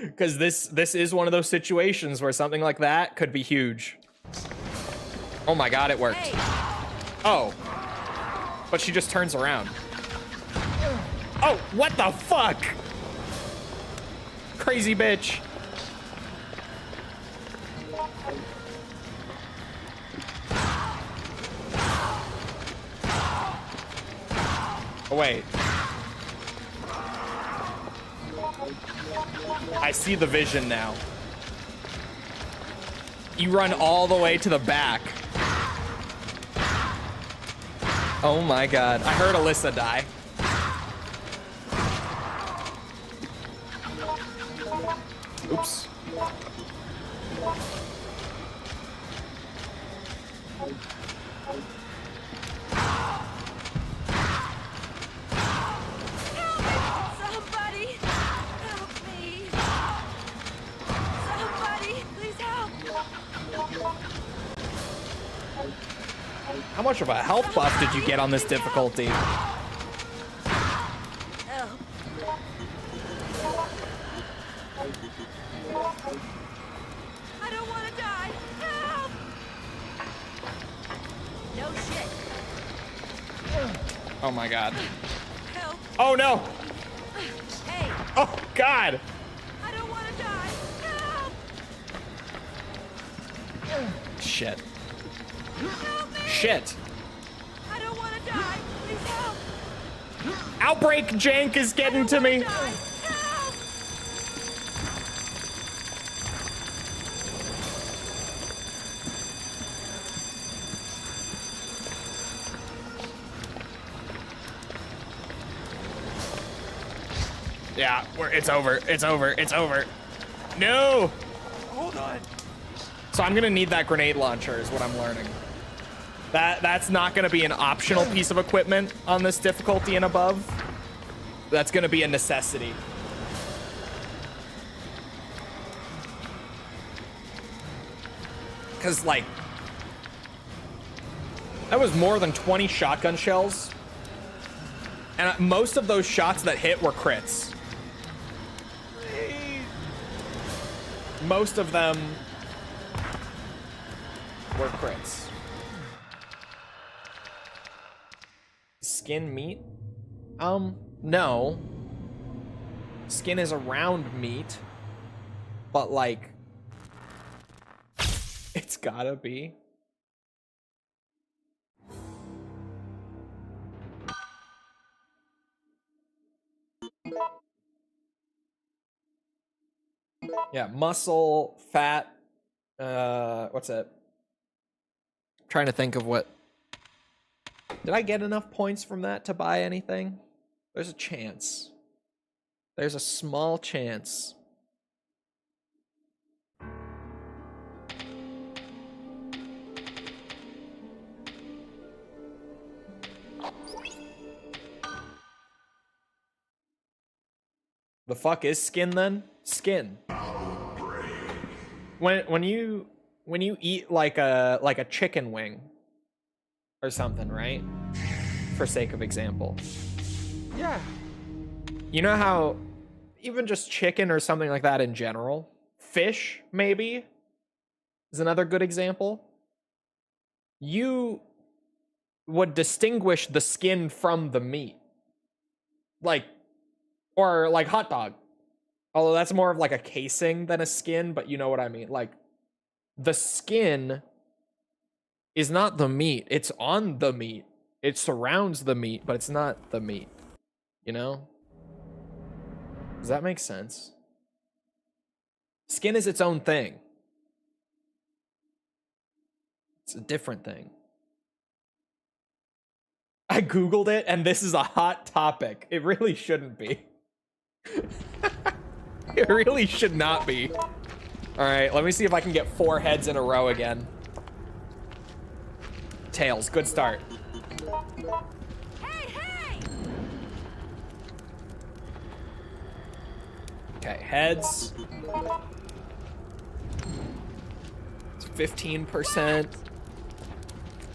Because this is one of those situations where something like that could be huge. Oh my god, it worked. Hey, Oh. But she just turns around. Oh, what the fuck? Crazy bitch. Oh, wait. I see the vision now. You run all the way to the back. Oh my god. I heard Alyssa die. Oops. somebody, help me. Somebody, please help. How much of a health buff did you get on this difficulty? Help. I don't want to die. Help. No shit. Oh my god. Help. Oh no! Hey, Oh god! I don't want to die. Help. Shit. Help me. Shit. I don't want to die. Please help. Outbreak jank is getting to me. Die. Help. Yeah, it's over. It's over. It's over. No! Hold on. So I'm gonna need that grenade launcher is what I'm learning. That's not gonna be an optional piece of equipment on this difficulty and above. That's gonna be a necessity. Cause like, that was more than 20 shotgun shells. And most of those shots that hit were crits. Most of them were crits. Skin meat? No. Skin is around meat, but like, it's gotta be. Yeah, muscle, fat, what's it? I'm trying to think of what. Did I get enough points from that to buy anything? There's a chance. There's a small chance. The fuck is skin then? Skin. When you eat like a chicken wing or something, right? For sake of example. Yeah. You know how even just chicken or something like that in general, fish maybe is another good example. You would distinguish the skin from the meat. Like, or like hot dog. Although that's more of like a casing than a skin, but you know what I mean. Like, the skin is not the meat. It's on the meat. It surrounds the meat, but it's not the meat. You know? Does that make sense? Skin is its own thing. It's a different thing. I Googled it, and this is a hot topic. It really shouldn't be. It really should not be. All right, let me see if I can get 4 heads in a row again. Tails, good start. Hey, hey! Okay, heads. It's 15%.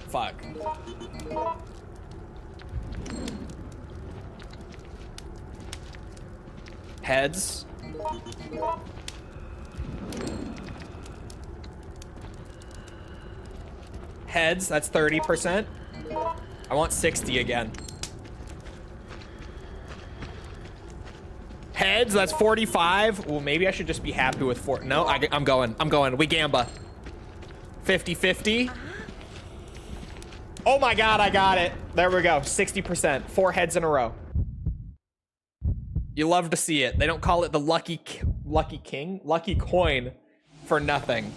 Fuck. Heads. Heads, that's 30%. I want 60 again. Heads, that's 45. Well, maybe I should just be happy with 4. No, I'm going. We gamba. 50-50. Oh my God, I got it. There we go. 60%. 4 heads in a row. You love to see it. They don't call it the lucky coin for nothing.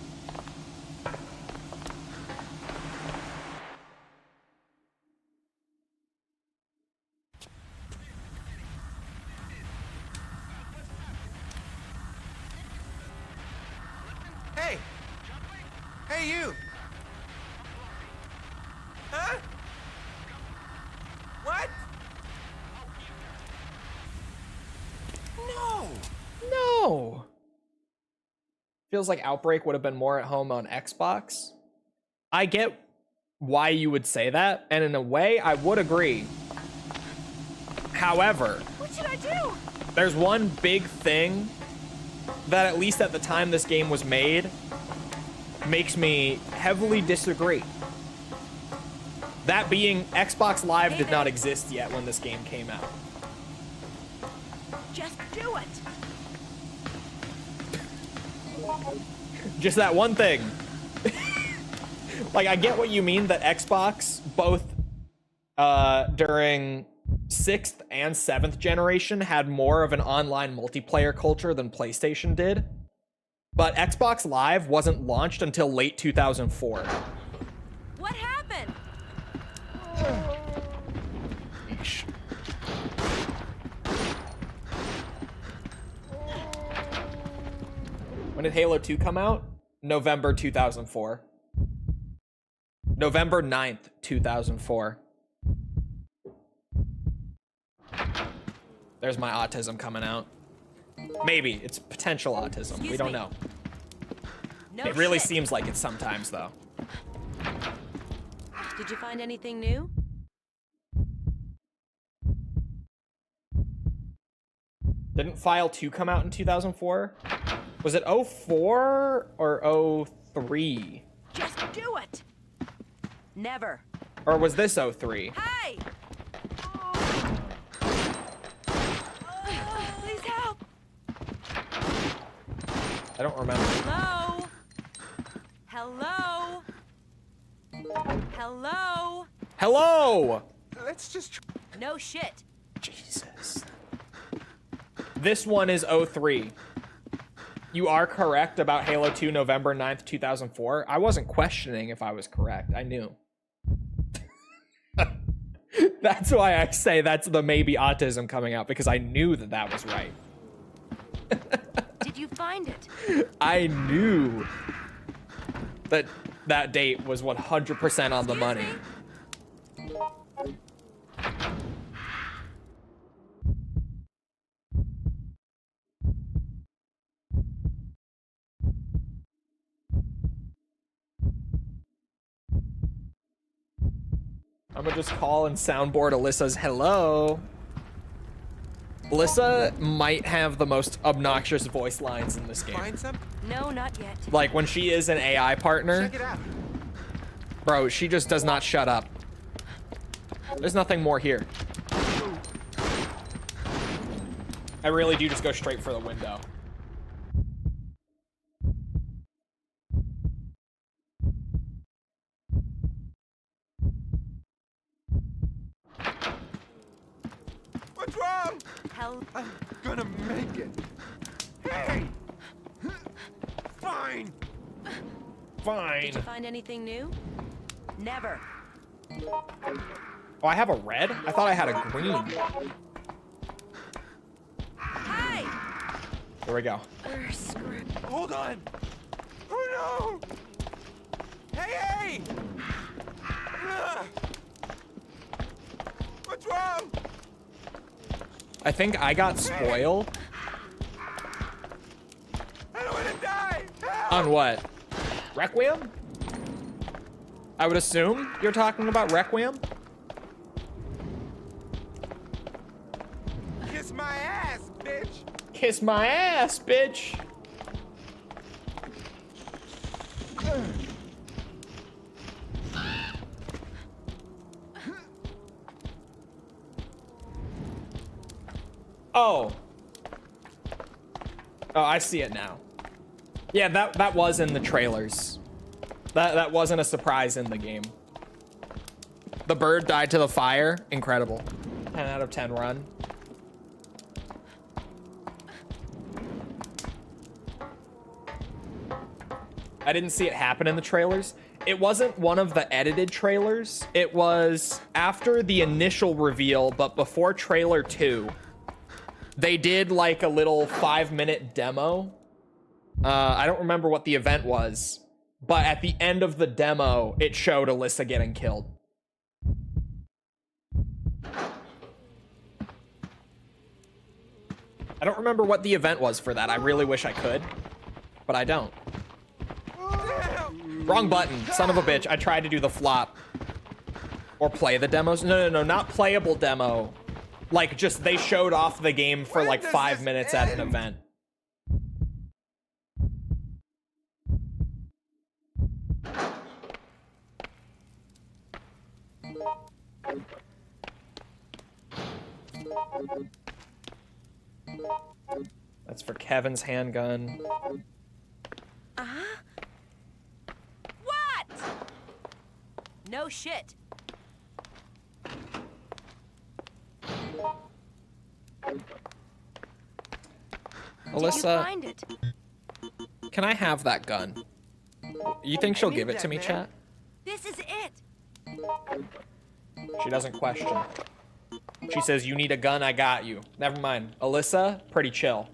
Hey! Hey, you! Huh? What? No! No. Feels like Outbreak would have been more at home on Xbox. I get why you would say that, and in a way, I would agree. However, What should I do? there's one big thing that, at least at the time this game was made, makes me heavily disagree. That being, Xbox Live did not exist yet when this game came out. Just do it. Just that one thing. Like, I get what you mean that Xbox, both during 6th and 7th generation, had more of an online multiplayer culture than PlayStation did. But Xbox Live wasn't launched until late 2004. What happened? Yeesh. When did Halo 2 come out? November 2004. November 9th, 2004. There's my autism coming out. Maybe. It's potential autism. We don't know. No It really shit. seems like it sometimes, though. Did you find anything new? Didn't File 2 come out in 2004? Was it 04 or 03? Just do it. Never. Or was this 03? Hey! Please help. I don't remember. Hello? Hello? Hello? Hello! Let's just... No shit. Jesus. This one is 03. You are correct about Halo 2 November 9th, 2004. I wasn't questioning if I was correct. I knew. That's why I say that's the maybe autism coming out, because I knew that that was right. Did you find it? I knew that that date was 100% on the money. I'm gonna just call and soundboard Alyssa's hello. Alyssa might have the most obnoxious voice lines in this game. Find some? No, not yet. Like when she is an AI partner, Check it out. bro, she just does not shut up. There's nothing more here. I really do just go straight for the window. What's wrong? Hell. I'm gonna make it. Hey! Fine. Fine. Did you find anything new? Never. Oh, I have a red? I thought I had a green. Hey! Here we go. We're screwed. Hold on. Oh no! Hey, hey! Ugh. What's wrong? I think I got spoiled. I don't want to die. Help! On what? Requiem? I would assume you're talking about Requiem? Kiss my ass, bitch. Kiss my ass, bitch. Oh. Oh, I see it now. Yeah, that was in the trailers. That wasn't a surprise in the game. The bird died to the fire. Incredible. 10 out of 10 run. I didn't see it happen in the trailers. It wasn't one of the edited trailers. It was after the initial reveal, but before trailer 2. They did like a little 5-minute demo. I don't remember what the event was, but at the end of the demo, it showed Alyssa getting killed. I don't remember what the event was for that. I really wish I could, but I don't. Wrong button, son of a bitch. I tried to do the flop. Or play the demos. No, not playable demo. Like, just they showed off the game for like 5 minutes at an event. That's for Kevin's handgun. What? No shit. Did you Alyssa, find it? can I have that gun? You think she'll give it to me, man. chat? This is it. She doesn't question. She says, you need a gun, I got you. Never mind. Alyssa, pretty chill.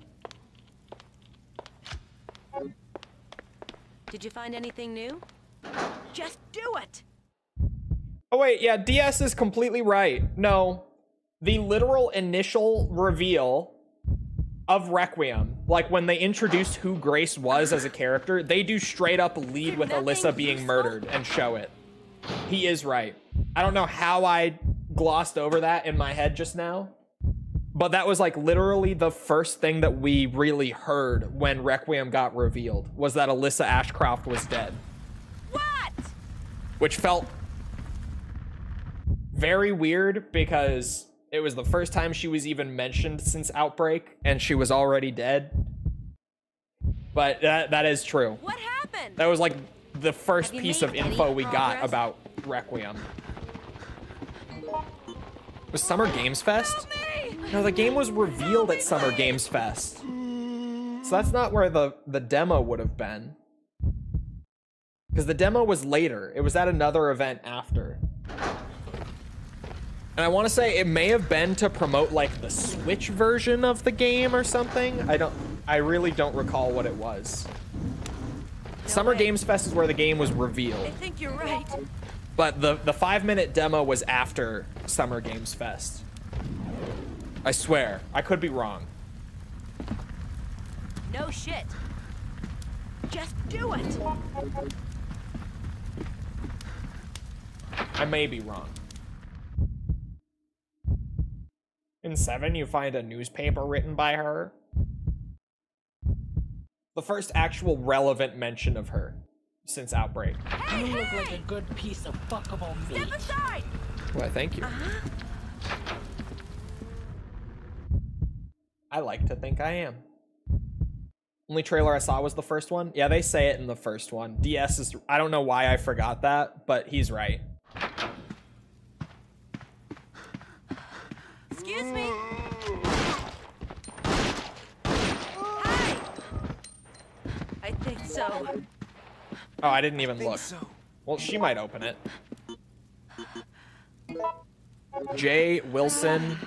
Did you find anything new? Just do it. Oh wait, yeah, DS is completely right. No, the literal initial reveal of Requiem, like when they introduced who Grace was as a character, they do straight up lead with Alyssa being murdered and show it. He is right. I don't know how I glossed over that in my head just now, but that was like literally the first thing that we really heard when Requiem got revealed, was that Alyssa Ashcroft was dead. What? Which felt very weird because it was the first time she was even mentioned since Outbreak and she was already dead. But that is true. What happened? That was like the first Have you piece made of any info we got progress? about Requiem. Was Summer Games Fest? No, the game was revealed at Summer Games Fest. So that's not where the demo would have been. Because the demo was later. It was at another event after. And I want to say it may have been to promote like the Switch version of the game or something. I really don't recall what it was. Summer way. Games Fest is where the game was I revealed. think you're right. But the 5-minute demo was after Summer Games Fest. I swear. I could be wrong. No shit. Just do it. I may be wrong. In 7, you find a newspaper written by her. The first actual relevant mention of her since Outbreak. Hey, You look hey! like a good piece of fuckable meat. Step aside! Why, thank you. I like to think I am. Only trailer I saw was the first one. Yeah, they say it in the first one. DS is... I don't know why I forgot that, but he's right. Excuse me. Hi. I think so. Oh, I didn't even look. So. Well, she might open it. J. Wilson.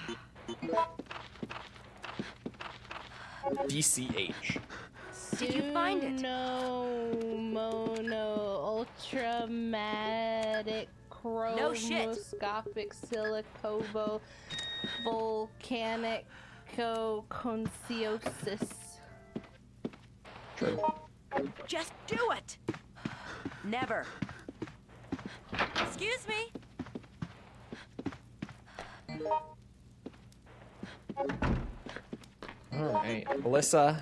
DCH. Did you find it? No, mono, ultramatic, No shit. chromoscopic, silicovo, volcanic, consiosis. True. Just do it. Never. Excuse me. All right, Alyssa.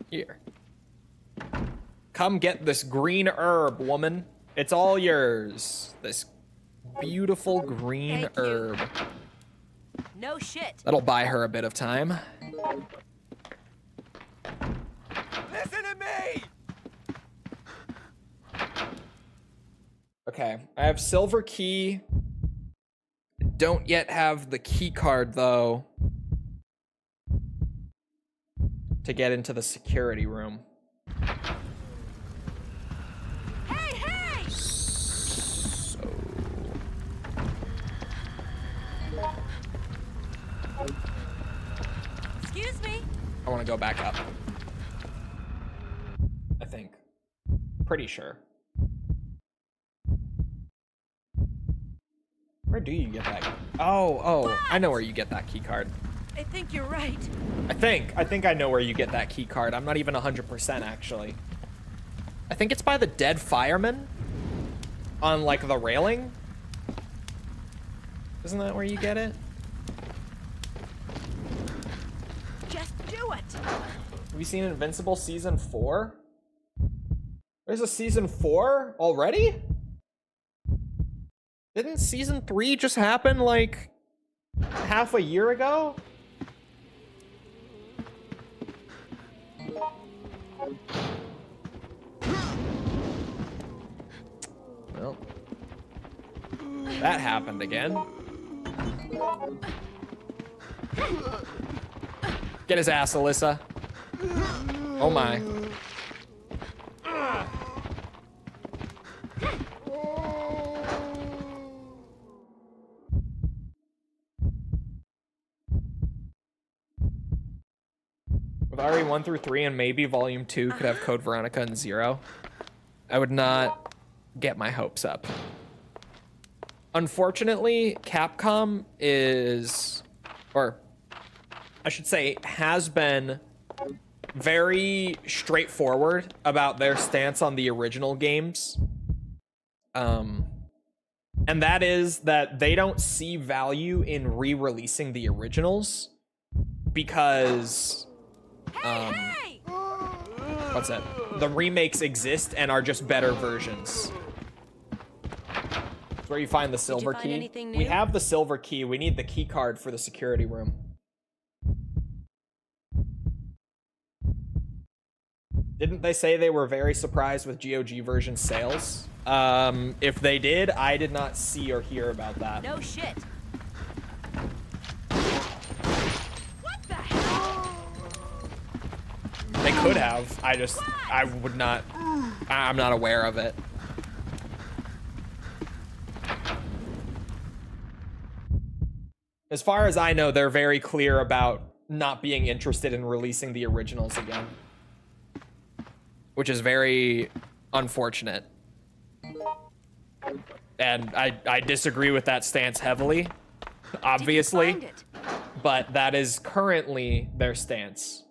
Here. Come get this green herb, woman. It's all yours. This beautiful green Thank you. herb. No shit. That'll buy her a bit of time. Listen to me! Okay, I have silver key. Don't yet have the key card though to get into the security room. Hey, hey! So Excuse me. I want to go back up. I think. Pretty sure. Where do you get that? Oh, I know where you get that key card. I think you're right. I think I know where you get that key card. I'm not even 100% actually. I think it's by the dead fireman on like the railing. Isn't that where you get it? Just do it. Have you seen Invincible season 4? There's a season 4 already? Didn't season 3 just happen like half a year ago? Well, that happened again. Get his ass, Alyssa. Oh my. With RE 1 through 3 and maybe Volume 2 could have Code Veronica and 0, I would not get my hopes up. Unfortunately, Capcom is, or I should say, has been very straightforward about their stance on the original games. And that is that they don't see value in re-releasing the originals because Hey! what's that? The remakes exist and are just better versions. That's where you find the silver find key. anything We new? have the silver key. We need the key card for the security room. Didn't they say they were very surprised with GOG version sales? If they did, I did not see or hear about that. No shit. What the hell? They could have. I would not. I'm not aware of it. As far as I know, they're very clear about not being interested in releasing the originals again, which is very unfortunate. And I disagree with that stance heavily, obviously, Did you find it? but that is currently their stance.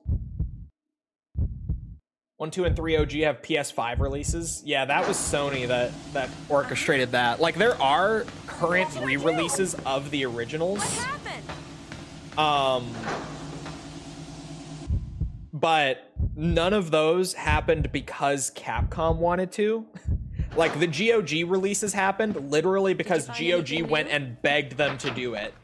1, 2, and 3 OG have PS5 releases. Yeah, that was Sony that orchestrated that. Like, there are current re-releases of the originals. What happened? But none of those happened because Capcom wanted to. Like, the GOG releases happened literally because find GOG anything went new? and begged them to do it.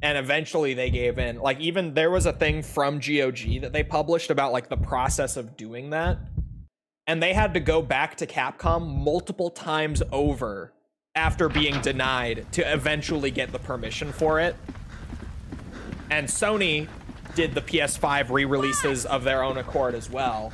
And eventually they gave in. Like, even there was a thing from GOG that they published about, like, the process of doing that. And they had to go back to Capcom multiple times over after being denied to eventually get the permission for it. And Sony did the PS5 re-releases of their own accord as well.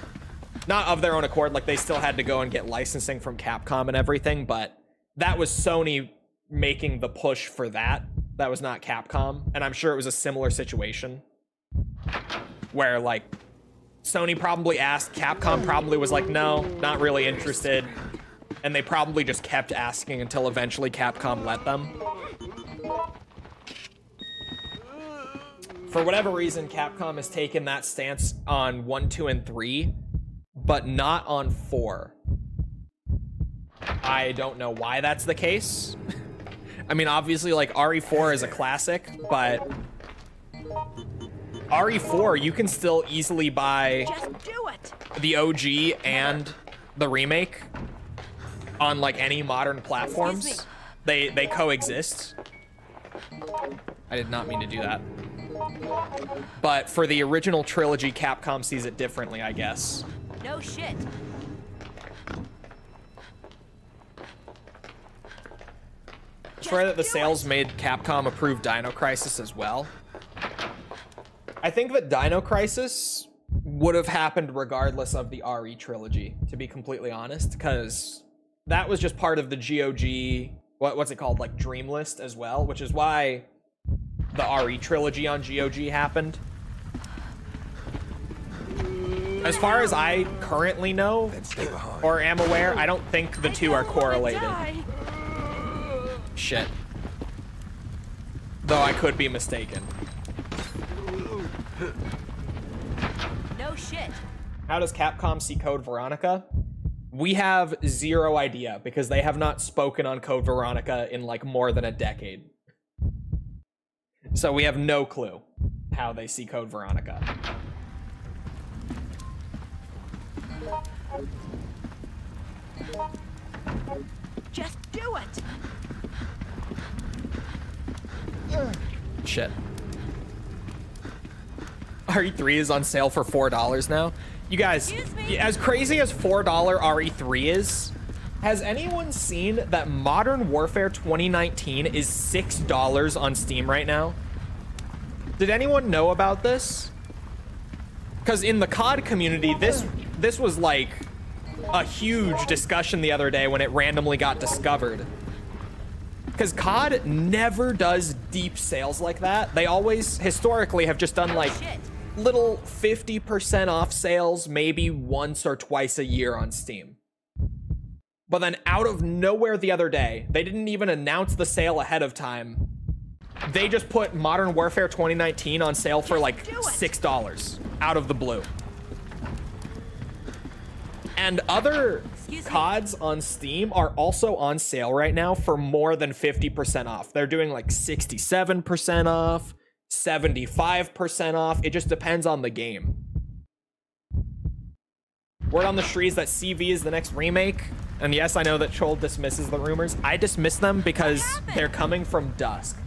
Not of their own accord, like they still had to go and get licensing from Capcom and everything, but that was Sony making the push for that. That was not Capcom, and I'm sure it was a similar situation where, like, Sony probably asked, Capcom probably was like, no, not really interested, and they probably just kept asking until eventually Capcom let them. For whatever reason, Capcom has taken that stance on 1, 2, and 3, but not on 4. I don't know why that's the case. I mean, obviously, like, RE4 is a classic, but RE4, you can still easily buy Just do it. the OG and the remake on, like, any modern Excuse platforms. me. They coexist. I did not mean to do that. But for the original trilogy, Capcom sees it differently, I guess. No shit. It's rare that the sales made Capcom approve Dino Crisis as well. I think that Dino Crisis would have happened regardless of the RE trilogy, to be completely honest, because that was just part of the GOG, what's it called, like Dream List as well, which is why the RE trilogy on GOG happened. As far as I currently know, Then stay behind. or am aware, I don't think the two are correlated. Shit. Though I could be mistaken. No shit. How does Capcom see Code Veronica? We have zero idea because they have not spoken on Code Veronica in like more than a decade. So we have no clue how they see Code Veronica. Just do it. Shit. RE3 is on sale for $4 now. You guys, Excuse me? as crazy as $4 RE3 is, has anyone seen that Modern Warfare 2019 is $6 on Steam right now? Did anyone know about this? Because in the COD community, this was like a huge discussion the other day when it randomly got discovered. Because COD never does deep sales like that. They always, historically, have just done like Shit. little 50% off sales maybe once or twice a year on Steam. But then out of nowhere the other day, they didn't even announce the sale ahead of time. They just put Modern Warfare 2019 on sale for like $6 out of the blue. And other Excuse me? CODs on Steam are also on sale right now for more than 50% off. They're doing like 67% off, 75% off. It just depends on the game. Word on the streets that CV is the next remake. And yes, I know that Chole dismisses the rumors. I dismiss them because happened? they're coming from Dusk.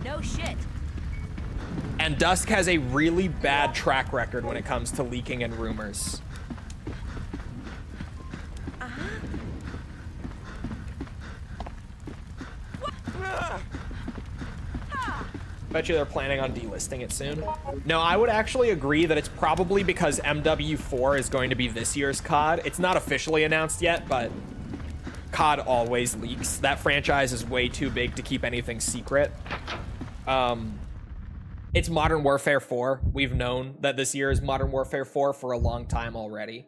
No shit. And Dusk has a really bad track record when it comes to leaking and rumors. Bet you they're planning on delisting it soon. No, I would actually agree that it's probably because MW4 is going to be this year's COD. It's not officially announced yet, but COD always leaks. That franchise is way too big to keep anything secret. It's Modern Warfare 4. We've known that this year is Modern Warfare 4 for a long time already.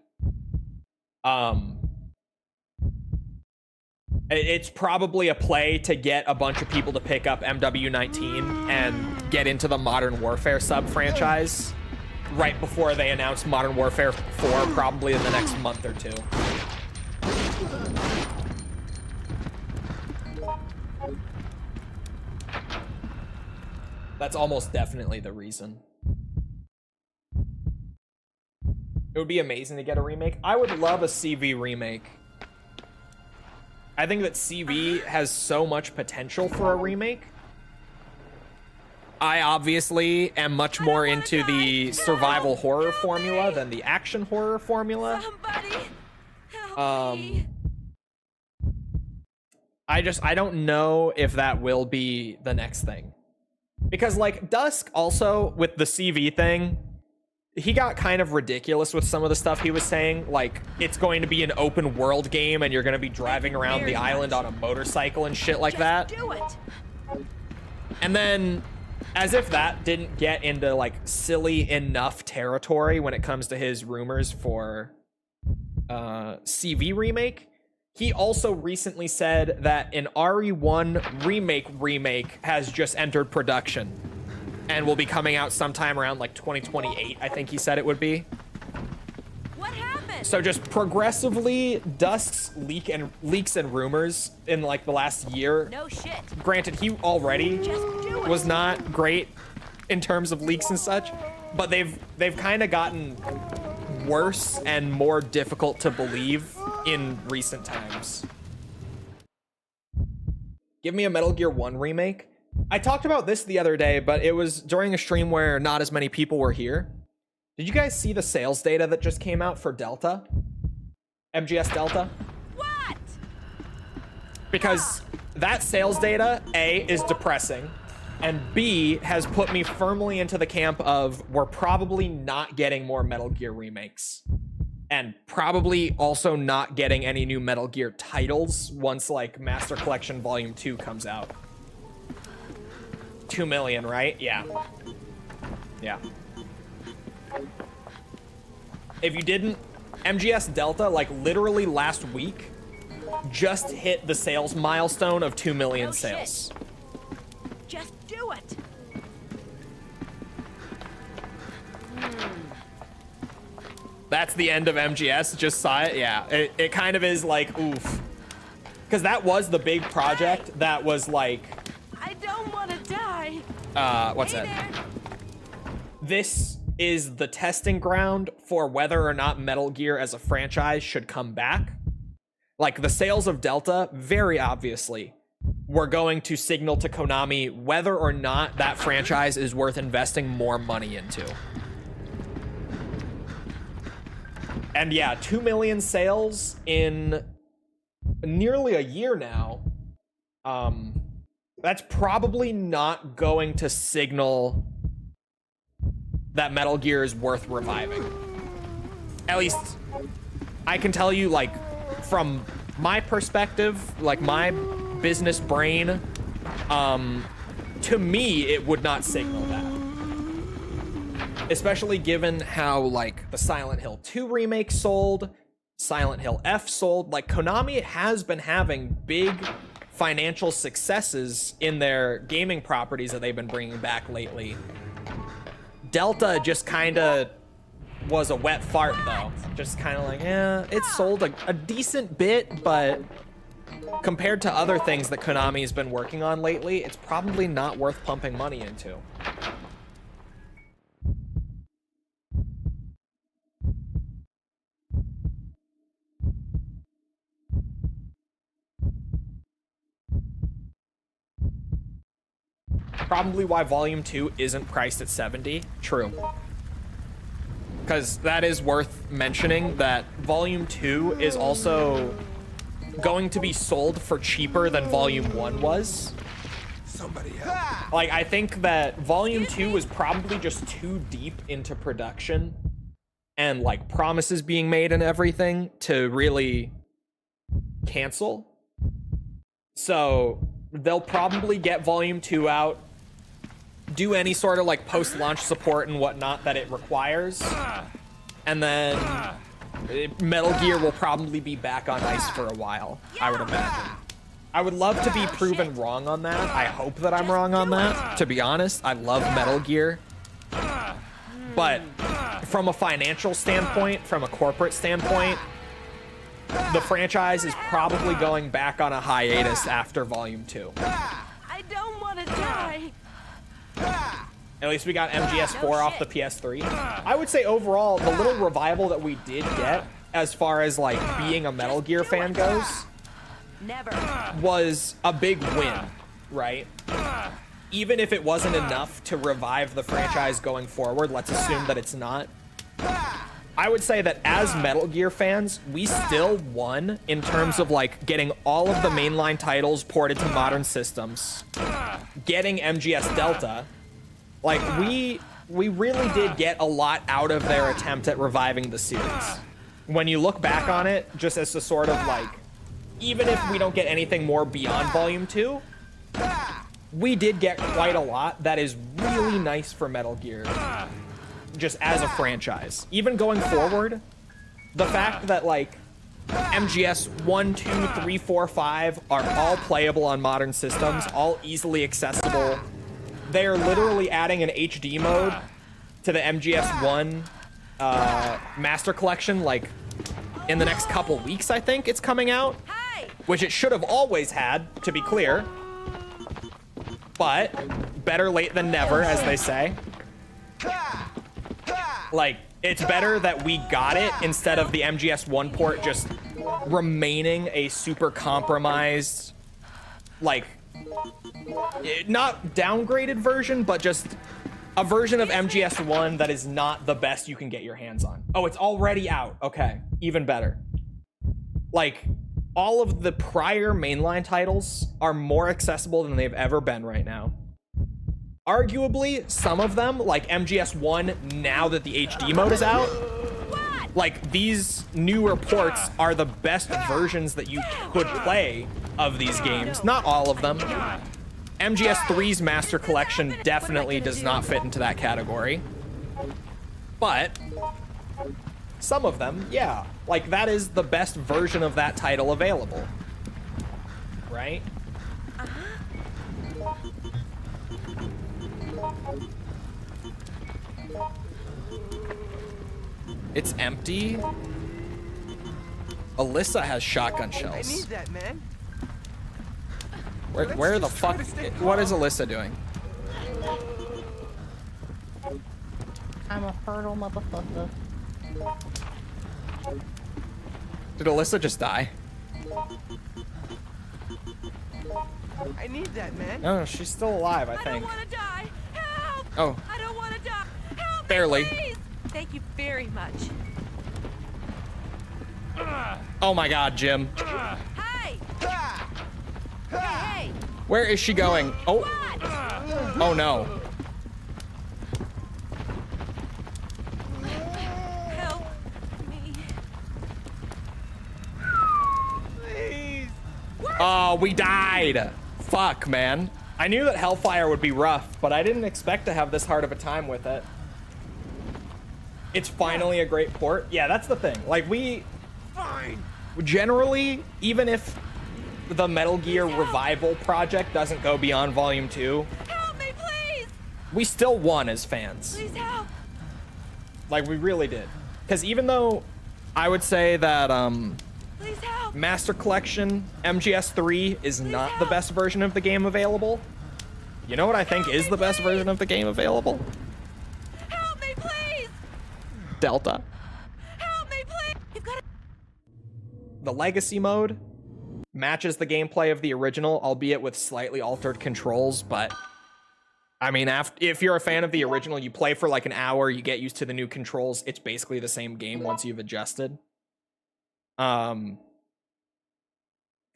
It's probably a play to get a bunch of people to pick up MW19 and get into the Modern Warfare sub-franchise right before they announce Modern Warfare 4, probably in the next month or two. That's almost definitely the reason. It would be amazing to get a remake. I would love a CV remake. I think that CV has so much potential for a remake. I obviously am much more into the survival horror formula than the action horror formula. Somebody help me. I don't know if that will be the next thing. Because like Dusk also with the CV thing, he got kind of ridiculous with some of the stuff he was saying. Like, it's going to be an open world game and you're going to be driving around the island on a motorcycle and shit like that. Do it. And then, as if that didn't get into like silly enough territory when it comes to his rumors for CV remake, he also recently said that an RE1 remake has just entered production and will be coming out sometime around like 2028, I think he said it would be. What happened? So just progressively, Dusk's leaks and rumors in like the last year. No shit. Granted, he already Just do it. was not great in terms of leaks and such, but they've kind of gotten worse and more difficult to believe in recent times. Give me a Metal Gear 1 remake. I talked about this the other day, but it was during a stream where not as many people were here. Did you guys see the sales data that just came out for Delta? MGS Delta? What? Because that sales data, A, is depressing, and B, has put me firmly into the camp of we're probably not getting more Metal Gear remakes. And probably also not getting any new Metal Gear titles once, like, Master Collection Volume 2 comes out. 2 million, right? Yeah. Yeah. If you didn't, MGS Delta, like, literally last week, just hit the sales milestone of 2 million No sales. Shit. Just do it. That's the end of MGS. Just saw it. Yeah, it kind of is like, oof. Because that was the big project that was like... I don't want to die. What's Hey that? there. This is the testing ground for whether or not Metal Gear as a franchise should come back. Like, the sales of Delta, very obviously, were going to signal to Konami whether or not that franchise is worth investing more money into. And yeah, 2 million sales in nearly a year now. That's probably not going to signal that Metal Gear is worth reviving. At least, I can tell you, like, from my perspective, like my business brain, to me, it would not signal that. Especially given how, like, the Silent Hill 2 remake sold, Silent Hill F sold. Like, Konami has been having big financial successes in their gaming properties that they've been bringing back lately. Delta just kind of was a wet fart, though. Just kind of like, yeah, it sold a decent bit, but compared to other things that Konami's been working on lately, it's probably not worth pumping money into. Probably why Volume 2 isn't priced at 70. True. Because that is worth mentioning, that Volume 2 is also going to be sold for cheaper than Volume 1 was. Somebody help. Like, I think that Volume 2 was probably just too deep into production and, like, promises being made and everything to really cancel. So they'll probably get Volume 2 out, do any sort of, like, post-launch support and whatnot that it requires, and then Metal Gear will probably be back on ice for a while, I would imagine. I would love to be proven wrong on that. I hope that I'm wrong on that, to be honest. I love Metal Gear. But from a financial standpoint, from a corporate standpoint, the franchise is probably going back on a hiatus after Volume 2. I don't want to die. At least we got MGS4 off the PS3. I would say overall, the little revival that we did get, as far as, like, being a Metal Gear fan goes, Never. was a big win, right? Even if it wasn't enough to revive the franchise going forward, let's assume that it's not. I would say that as Metal Gear fans, we still won in terms of, like, getting all of the mainline titles ported to modern systems, getting MGS Delta. Like, we really did get a lot out of their attempt at reviving the series. When you look back on it, just as a sort of, like, even if we don't get anything more beyond Volume 2, we did get quite a lot that is really nice for Metal Gear, just as a franchise. Even going forward, the fact that, like, MGS 1, 2, 3, 4, 5 are all playable on modern systems, all easily accessible. They are literally adding an HD mode to the MGS1 Master Collection, like, in the next couple weeks, I think it's coming out. Hey! Which it should have always had, to be clear. But better late than never, as they say. Like, it's better that we got it instead of the MGS1 port just remaining a super compromised, like, not downgraded version, but just a version of MGS1 that is not the best you can get your hands on. Oh, it's already out. Okay, even better. Like, all of the prior mainline titles are more accessible than they've ever been right now. Arguably, some of them, like MGS1, now that the HD mode is out, like, these newer ports are the best versions that you could play of these games. Not all of them. MGS3's Master Collection definitely does not fit into that category. But some of them, yeah. Like, that is the best version of that title available. Right? It's empty. Alyssa has shotgun I shells. need that, man. Where the fuck? What is Alyssa doing? I'm a fertile motherfucker. Did Alyssa just die? I need that, man. No, she's still alive, I I don't think. want to die. Help! Oh, I don't want to die. Help me, barely. please. Thank you very much. Oh my God, Jim. Hey! Hey! Where is she going? Oh, What? oh no. Help me. Please. Oh, we died. Fuck, man. I knew that Hellfire would be rough, but I didn't expect to have this hard of a time with it. It's finally a great port. Yeah, that's the thing. Like, we Fine. generally, even if the Metal Gear Revival project doesn't go beyond Volume 2, Help me, please. we still won as fans. Please help. Like, we really did. Because even though I would say that Please help. Master Collection MGS3 is not the best version of the game available, you know what I think is the best version of the game available? Help me, please. Delta. Help me, please. You've got to. The Legacy mode matches the gameplay of the original, albeit with slightly altered controls, but I mean, if you're a fan of the original, you play for like an hour, you get used to the new controls, it's basically the same game once you've adjusted.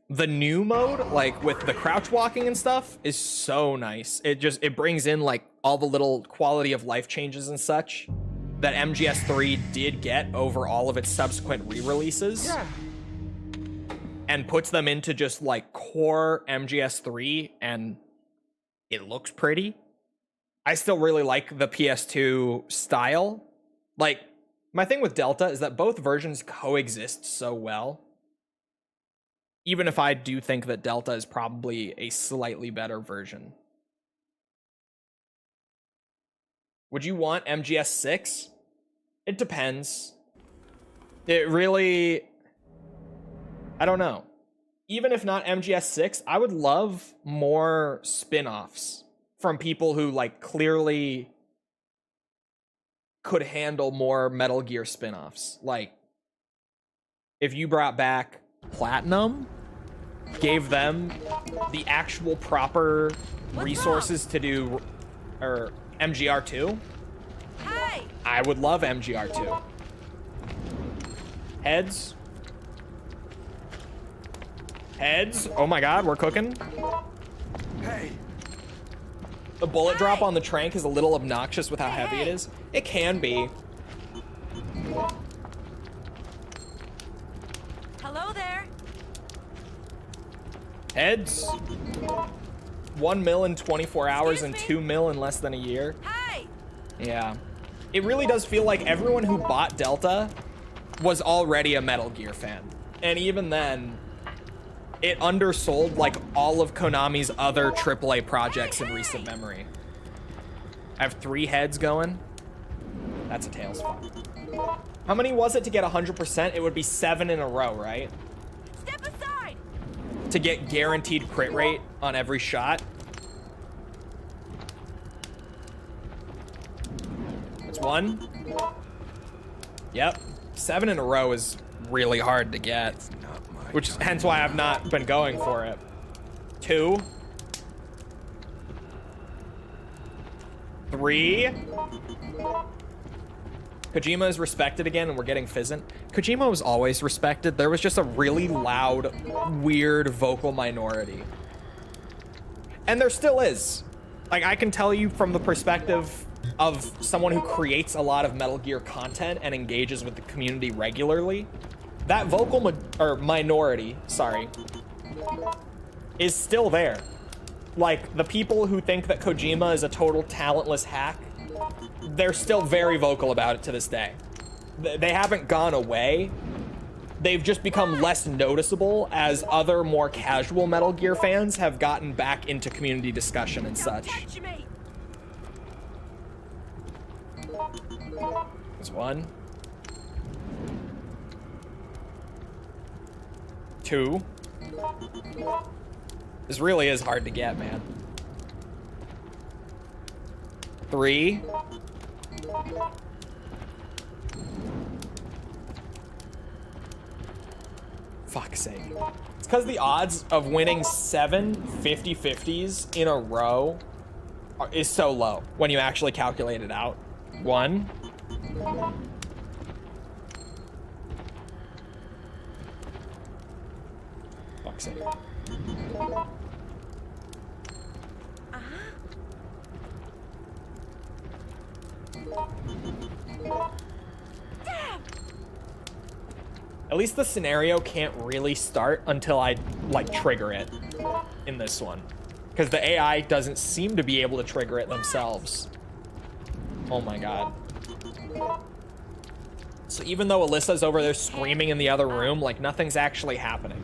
The new mode, like with the crouch walking and stuff, is so nice. It brings in like all the little quality of life changes and such that MGS3 did get over all of its subsequent re-releases. Yeah. And puts them into just like core MGS3, and it looks pretty. I still really like the PS2 style. Like, my thing with Delta is that both versions coexist so well. Even if I do think that Delta is probably a slightly better version. Would you want MGS6? It depends. It really... I don't know. Even if not MGS6, I would love more spin-offs from people who like clearly could handle more Metal Gear spin-offs. Like, if you brought back Platinum, gave them the actual proper resources to do or MGR2, Hey! I would love MGR2. Heads. Heads. Oh my God, we're cooking. Hey, The bullet drop on the trank is a little obnoxious with how heavy it is. It can be. Hello there. Heads. 1 mil in 24 hours and Excuse 2 mil in less than a year. Hey! Yeah. It really does feel like everyone who bought Delta was already a Metal Gear fan. And even then, it undersold like all of Konami's other AAA projects in recent memory. I have 3 heads going. That's a tails fuck. How many was it to get 100%? It would be 7 in a row, right? Step aside. To get guaranteed crit rate on every shot. It's 1. Yep. 7 in a row is really hard to get. not my Which is hence why I've not been going for it. 2. 3. Kojima is respected again, and we're getting Fizzant. Kojima was always respected. There was just a really loud, weird vocal minority. And there still is. Like, I can tell you from the perspective of someone who creates a lot of Metal Gear content and engages with the community regularly, that vocal minority, sorry, is still there. Like, the people who think that Kojima is a total talentless hack, they're still very vocal about it to this day. They haven't gone away. They've just become less noticeable as other more casual Metal Gear fans have gotten back into community discussion and such. There's 1. 2. This really is hard to get, man. 3. Fuck's sake. It's because the odds of winning 7 50-50s in a row is so low when you actually calculate it out. 1. Fuck's sake. At least the scenario can't really start until I, like, trigger it in this one. Because the AI doesn't seem to be able to trigger it themselves. Oh my god. So even though Alyssa's over there screaming in the other room, like, nothing's actually happening.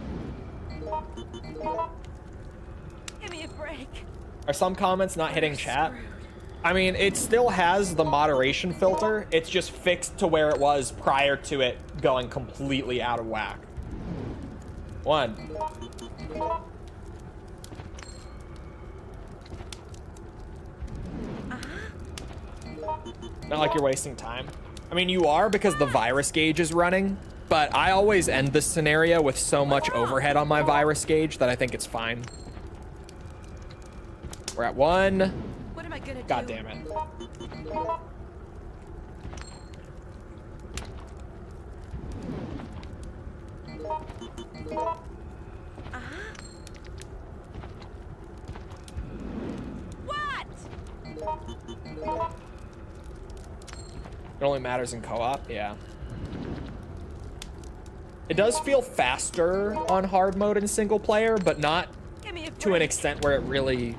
Give me a break. Are some comments not hitting chat? I mean, it still has the moderation filter. It's just fixed to where it was prior to it going completely out of whack. 1. Not like you're wasting time. I mean, you are because the virus gauge is running, but I always end this scenario with so much overhead on my virus gauge that I think it's fine. We're at 1. What am I gonna do? God damn it. What? It only matters in co-op, yeah. It does feel faster on hard mode in single player, but not Give me a break. to an extent where it really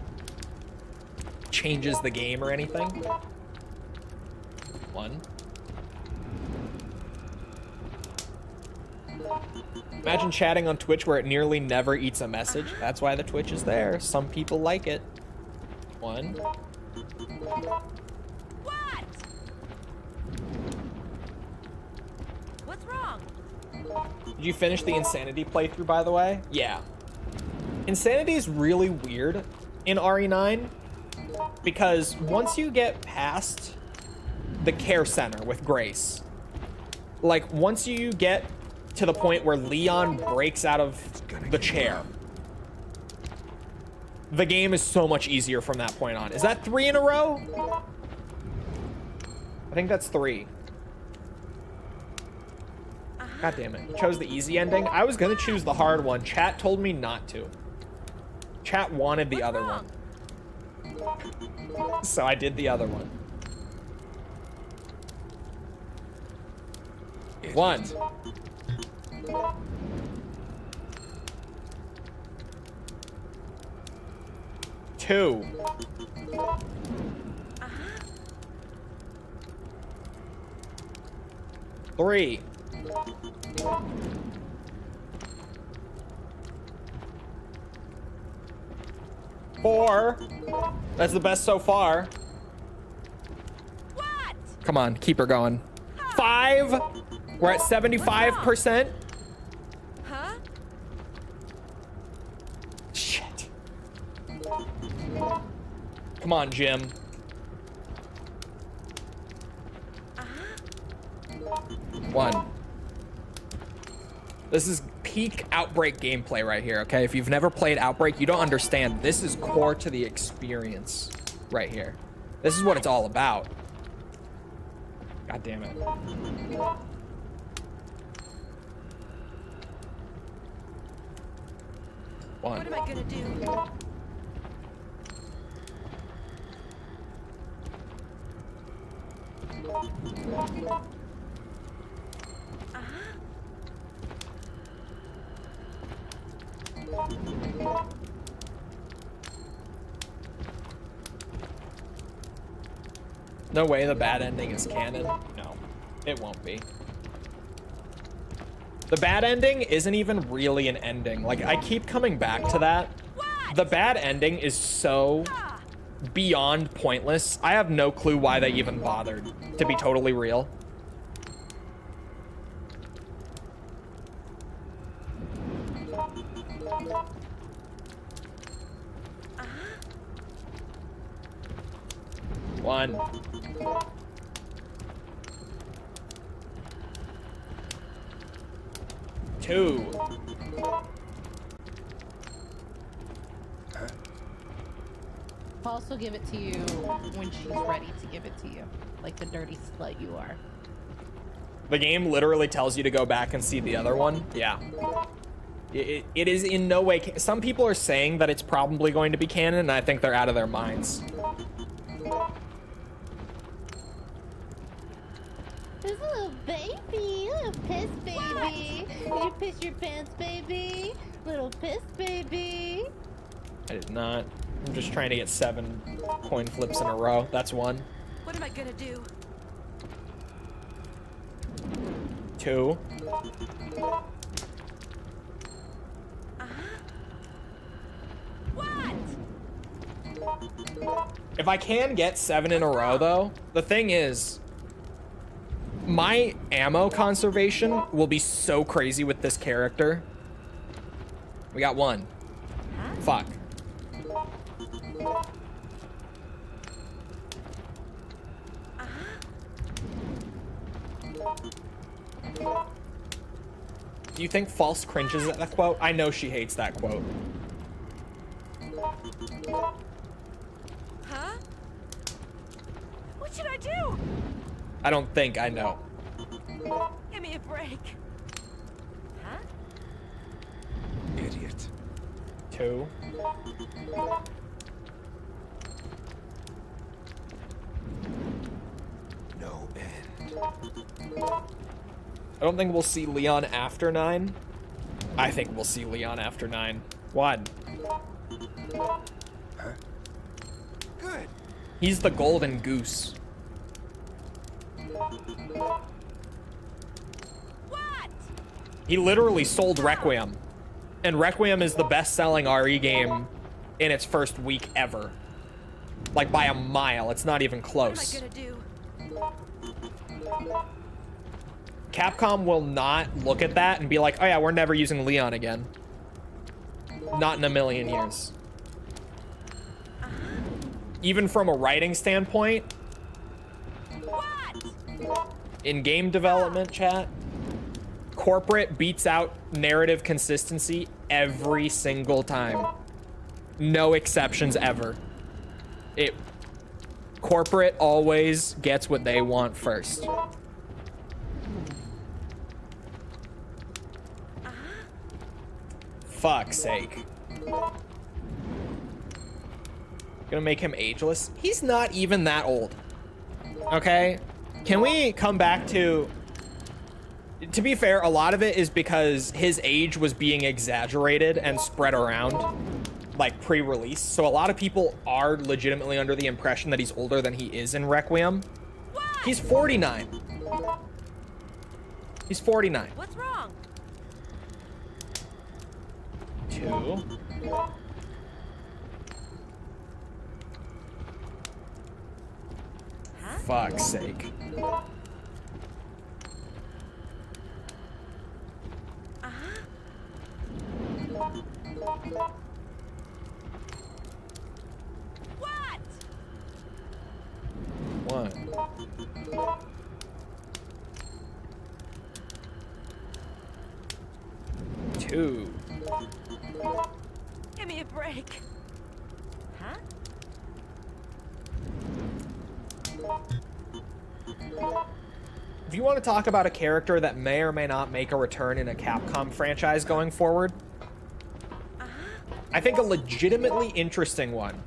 changes the game or anything. 1. Imagine chatting on Twitch where it nearly never eats a message. That's why the Twitch is there. Some people like it. 1. What? What's wrong? Did you finish the Insanity playthrough, by the way? Yeah. Insanity is really weird in RE9 because once you get past the care center with Grace, like once you get to the point where Leon breaks out of the chair, the game is so much easier from that point on. Is that 3 in a row? I think that's 3. God damn it. You chose the easy ending. I was gonna choose the hard one. Chat told me not to. Chat wanted the other one. So I did the other one. 1. 2. 3. 4. That's the best so far. What? Come on, keep her going. 5. We're at 75%. Huh? Shit. Come on, Jim. 1. This is peak Outbreak gameplay right here, okay? If you've never played Outbreak, you don't understand. This is core to the experience right here. This is what it's all about. God damn it. What One. am I gonna do? No way the bad ending is canon. No, it won't be. The bad ending isn't even really an ending. Like, I keep coming back to that. The bad ending is so beyond pointless. I have no clue why they even bothered, to be totally real. One. Two. False will give it to you when she's ready to give it to you. Like the dirty slut you are. The game literally tells you to go back and see the other one. Yeah. It is in no way... Some people are saying that it's probably going to be canon, and I think they're out of their minds. This little baby, little piss baby. Did you piss your pants, baby? Little piss baby. I did not. I'm just trying to get 7 coin flips in a row. That's one. What am I gonna do? 2. What? If I can get 7 in a row, though, the thing is, my ammo conservation will be so crazy with this character. We got 1. Fuck. Do you think False cringes at that quote? I know she hates that quote. Huh? What should I do? I don't think I know. Give me a break. Huh? Idiot. 2. No end. I don't think we'll see Leon after 9. I think we'll see Leon after 9. 1. Good. He's the golden goose. What? He literally sold Requiem. And Requiem is the best-selling RE game in its first week ever. Like, by a mile. It's not even What am I close. gonna do? Capcom will not look at that and be like, oh yeah, we're never using Leon again. Not in a million years. Even from a writing standpoint, What? in game development, chat, corporate beats out narrative consistency every single time. No exceptions ever. Corporate always gets what they want first. Fuck's sake. Gonna make him ageless? He's not even that old. Okay? Can we come back to be fair, a lot of it is because his age was being exaggerated and spread around, like, pre-release. So a lot of people are legitimately under the impression that he's older than he is in Requiem. He's 49. He's 49. What's wrong? 2. Huh? Fuck's sake. What? 1. 2. Give me a break. Huh? If you want to talk about a character that may or may not make a return in a Capcom franchise going forward, I think a legitimately interesting one.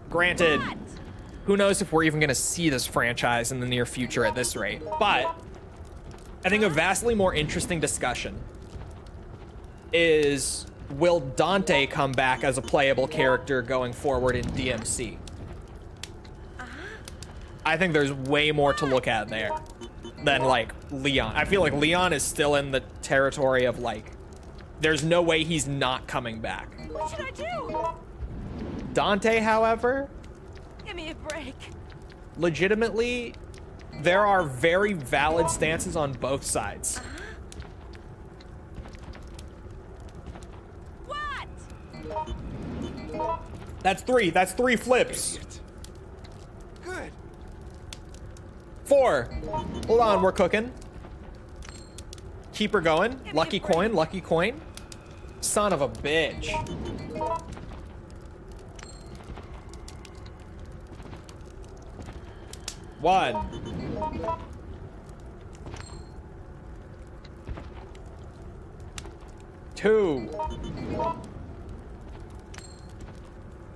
Granted, who knows if we're even going to see this franchise in the near future at this rate, but I think a vastly more interesting discussion is, will Dante come back as a playable character going forward in DMC? I think there's way more to look at there than, like, Leon. I feel like Leon is still in the territory of, like, there's no way he's not coming back. What should I do? Dante, however, Give me a break. legitimately, there are very valid stances on both sides. What? That's three. That's 3 flips. Idiot. Good. 4. Hold on, we're cooking. Keep her going. me Lucky a break. coin, lucky coin. Son of a bitch. One. Two.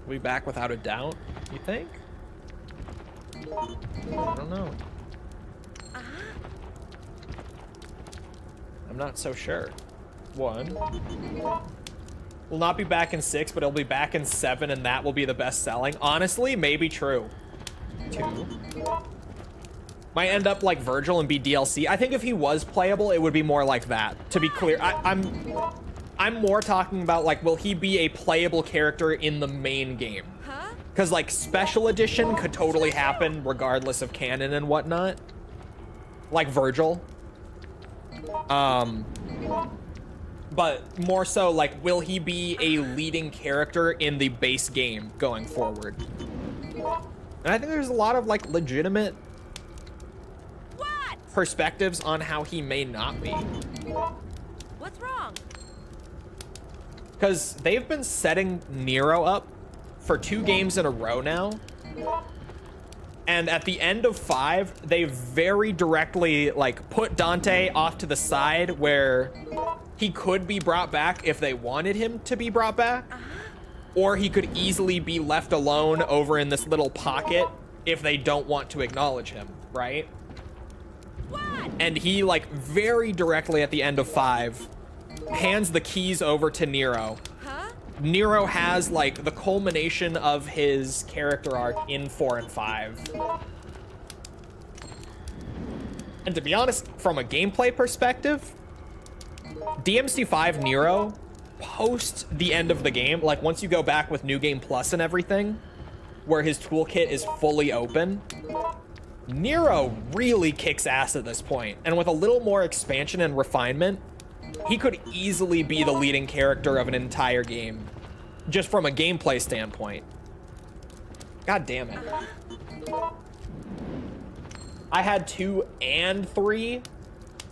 We back without a doubt, you think? I don't know. I'm not so sure. 1. Will not be back in 6, but it'll be back in 7, and that will be the best selling. Honestly, maybe true. 2. Might end up like Virgil and be DLC. I think if he was playable, it would be more like that. To be clear, I'm more talking about, like, will he be a playable character in the main game? Huh? Because, like, special edition could totally happen regardless of canon and whatnot. Like Virgil. But more so, like, will he be a leading character in the base game going forward? And I think there's a lot of, like, legitimate What? perspectives on how he may not be. What's wrong? Because they've been setting Nero up for 2 games in a row now. And at the end of 5, they very directly, like, put Dante off to the side where he could be brought back if they wanted him to be brought back. Or he could easily be left alone over in this little pocket if they don't want to acknowledge him, right? What? And he, like, very directly at the end of 5 hands the keys over to Nero. Huh? Nero has, like, the culmination of his character arc in 4 and 5. And to be honest, from a gameplay perspective, DMC5 Nero, post the end of the game, like, once you go back with New Game Plus and everything, where his toolkit is fully open, Nero really kicks ass at this point. And with a little more expansion and refinement, he could easily be the leading character of an entire game, just from a gameplay standpoint. God damn it. I had 2 and 3.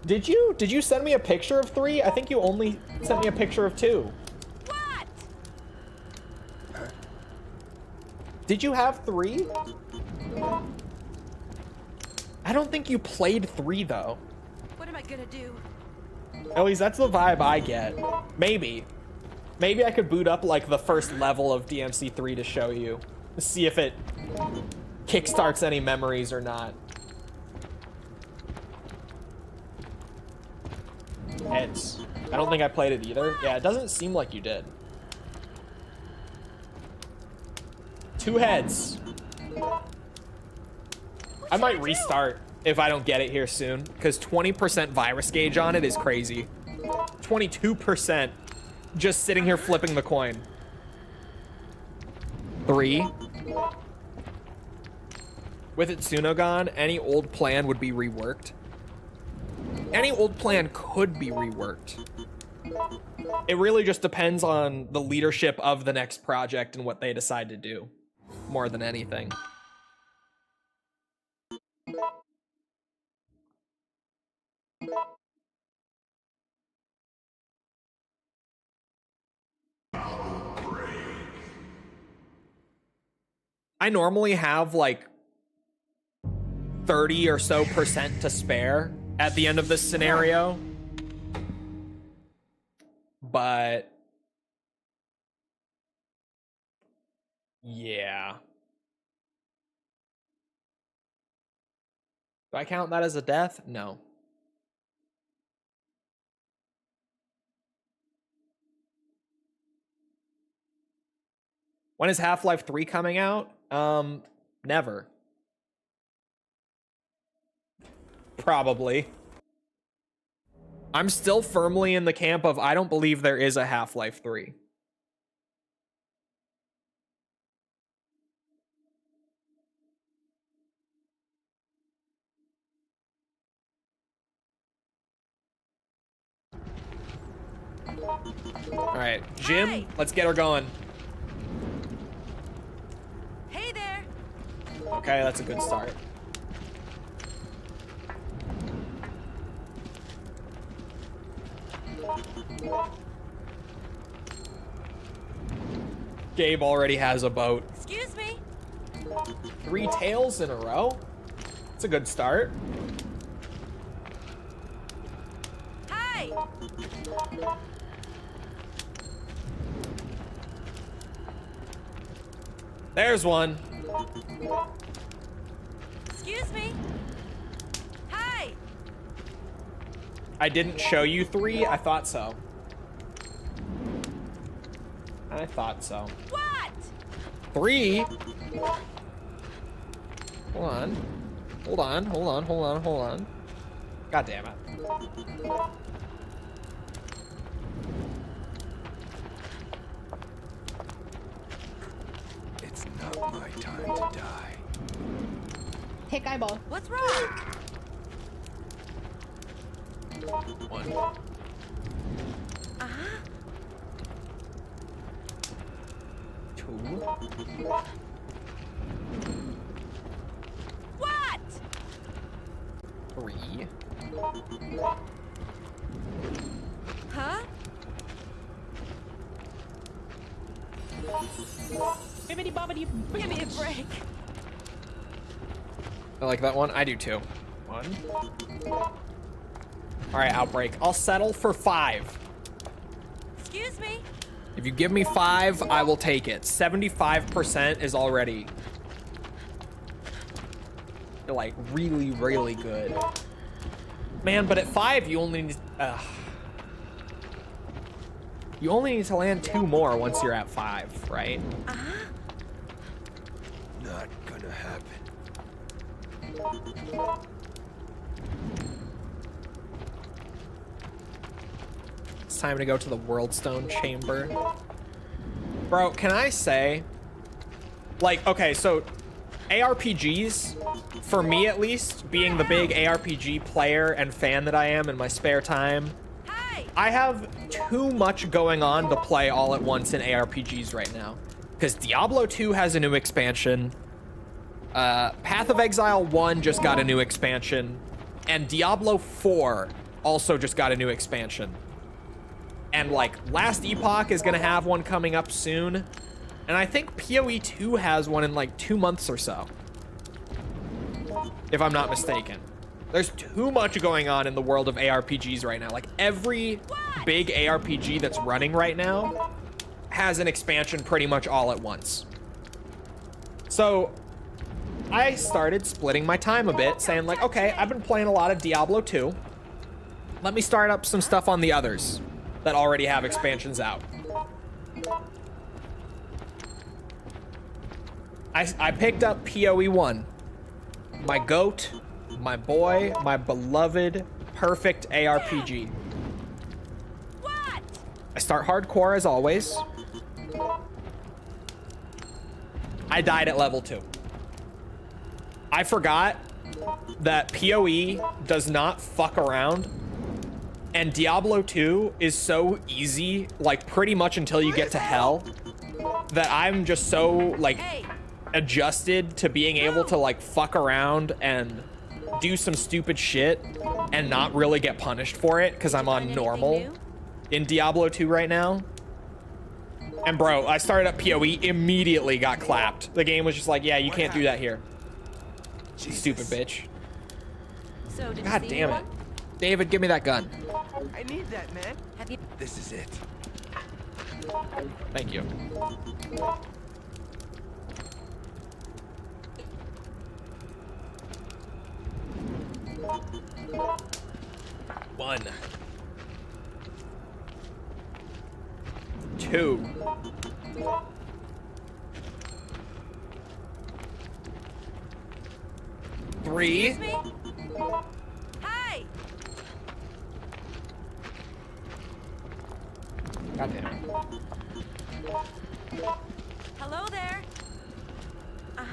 Did you send me a picture of 3? I think you only sent me a picture of 2. What? Did you have 3? I don't think you played 3 though. What am I gonna do? At least that's the vibe I get. Maybe. Maybe I could boot up, like, the first level of DMC3 to show you. See if it kickstarts any memories or not. Heads. I don't think I played it either. Yeah, it doesn't seem like you did. 2 heads. I might restart if I don't get it here soon, because 20% virus gauge on it is crazy. 22% just sitting here flipping the coin. 3. With Itsuno gone, any old plan would be reworked. Any old plan could be reworked. It really just depends on the leadership of the next project and what they decide to do, more than anything. I normally have, like, 30 or so % to spare at the end of this scenario. But yeah. Do I count that as a death? No. When is Half-Life 3 coming out? Never. Probably. I'm still firmly in the camp of I don't believe there is a Half-Life 3. All right, Jim, Hi. let's get her going. Hey there. Okay, that's a good start. Gabe already has a boat. Excuse me. 3 tails in a row. It's a good start. Hi. There's one. Excuse me. Hi. I didn't show you 3. I thought so. I thought so. What? 3? Hold on. Hold on, hold on, hold on, hold on. God damn it. It's not my time to die. Pick eyeball. What's wrong? 1. Uh-huh. 2. What? 3. Huh? Bibbidi bobbidi. Give me a break. I like that one. I do too. 1. All right, Outbreak. I'll settle for 5. Excuse me. If you give me 5, I will take it. 75% is already like really, really good. Man, but at 5, you only need, you only need to land 2 more once you're at 5, right? Uh-huh. Not gonna happen. It's time to go to the Worldstone Chamber. Bro, can I say, like, okay, so ARPGs, for me at least, being the big ARPG player and fan that I am in my spare time, Hi. I have too much going on to play all at once in ARPGs right now. Because Diablo 2 has a new expansion. Path of Exile 1 just got a new expansion. And Diablo 4 also just got a new expansion. And like, Last Epoch is gonna have one coming up soon. And I think PoE 2 has one in like 2 months or so. If I'm not mistaken. There's too much going on in the world of ARPGs right now. Like every big ARPG that's running right now has an expansion pretty much all at once. So I started splitting my time a bit, saying like, okay, I've been playing a lot of Diablo 2. Let me start up some stuff on the others that already have expansions out. I picked up PoE 1. My goat, my boy, my beloved, perfect ARPG. What? I start hardcore as always. I died at level 2. I forgot that PoE does not fuck around. And Diablo 2 is so easy, like pretty much until you get to hell, that I'm just so like Hey. adjusted to being able to like fuck around and do some stupid shit and not really get punished for it because I'm Find on anything normal new? in Diablo 2 right now. And bro, I started up PoE, immediately got clapped. The game was just like, yeah, you can't do that here. You stupid bitch. So did you God see damn it. anyone? David, give me that gun. I need that, man. Have you? This is it. Thank you. One. Two. Three. Excuse me? Hi! God damn it. Hello there.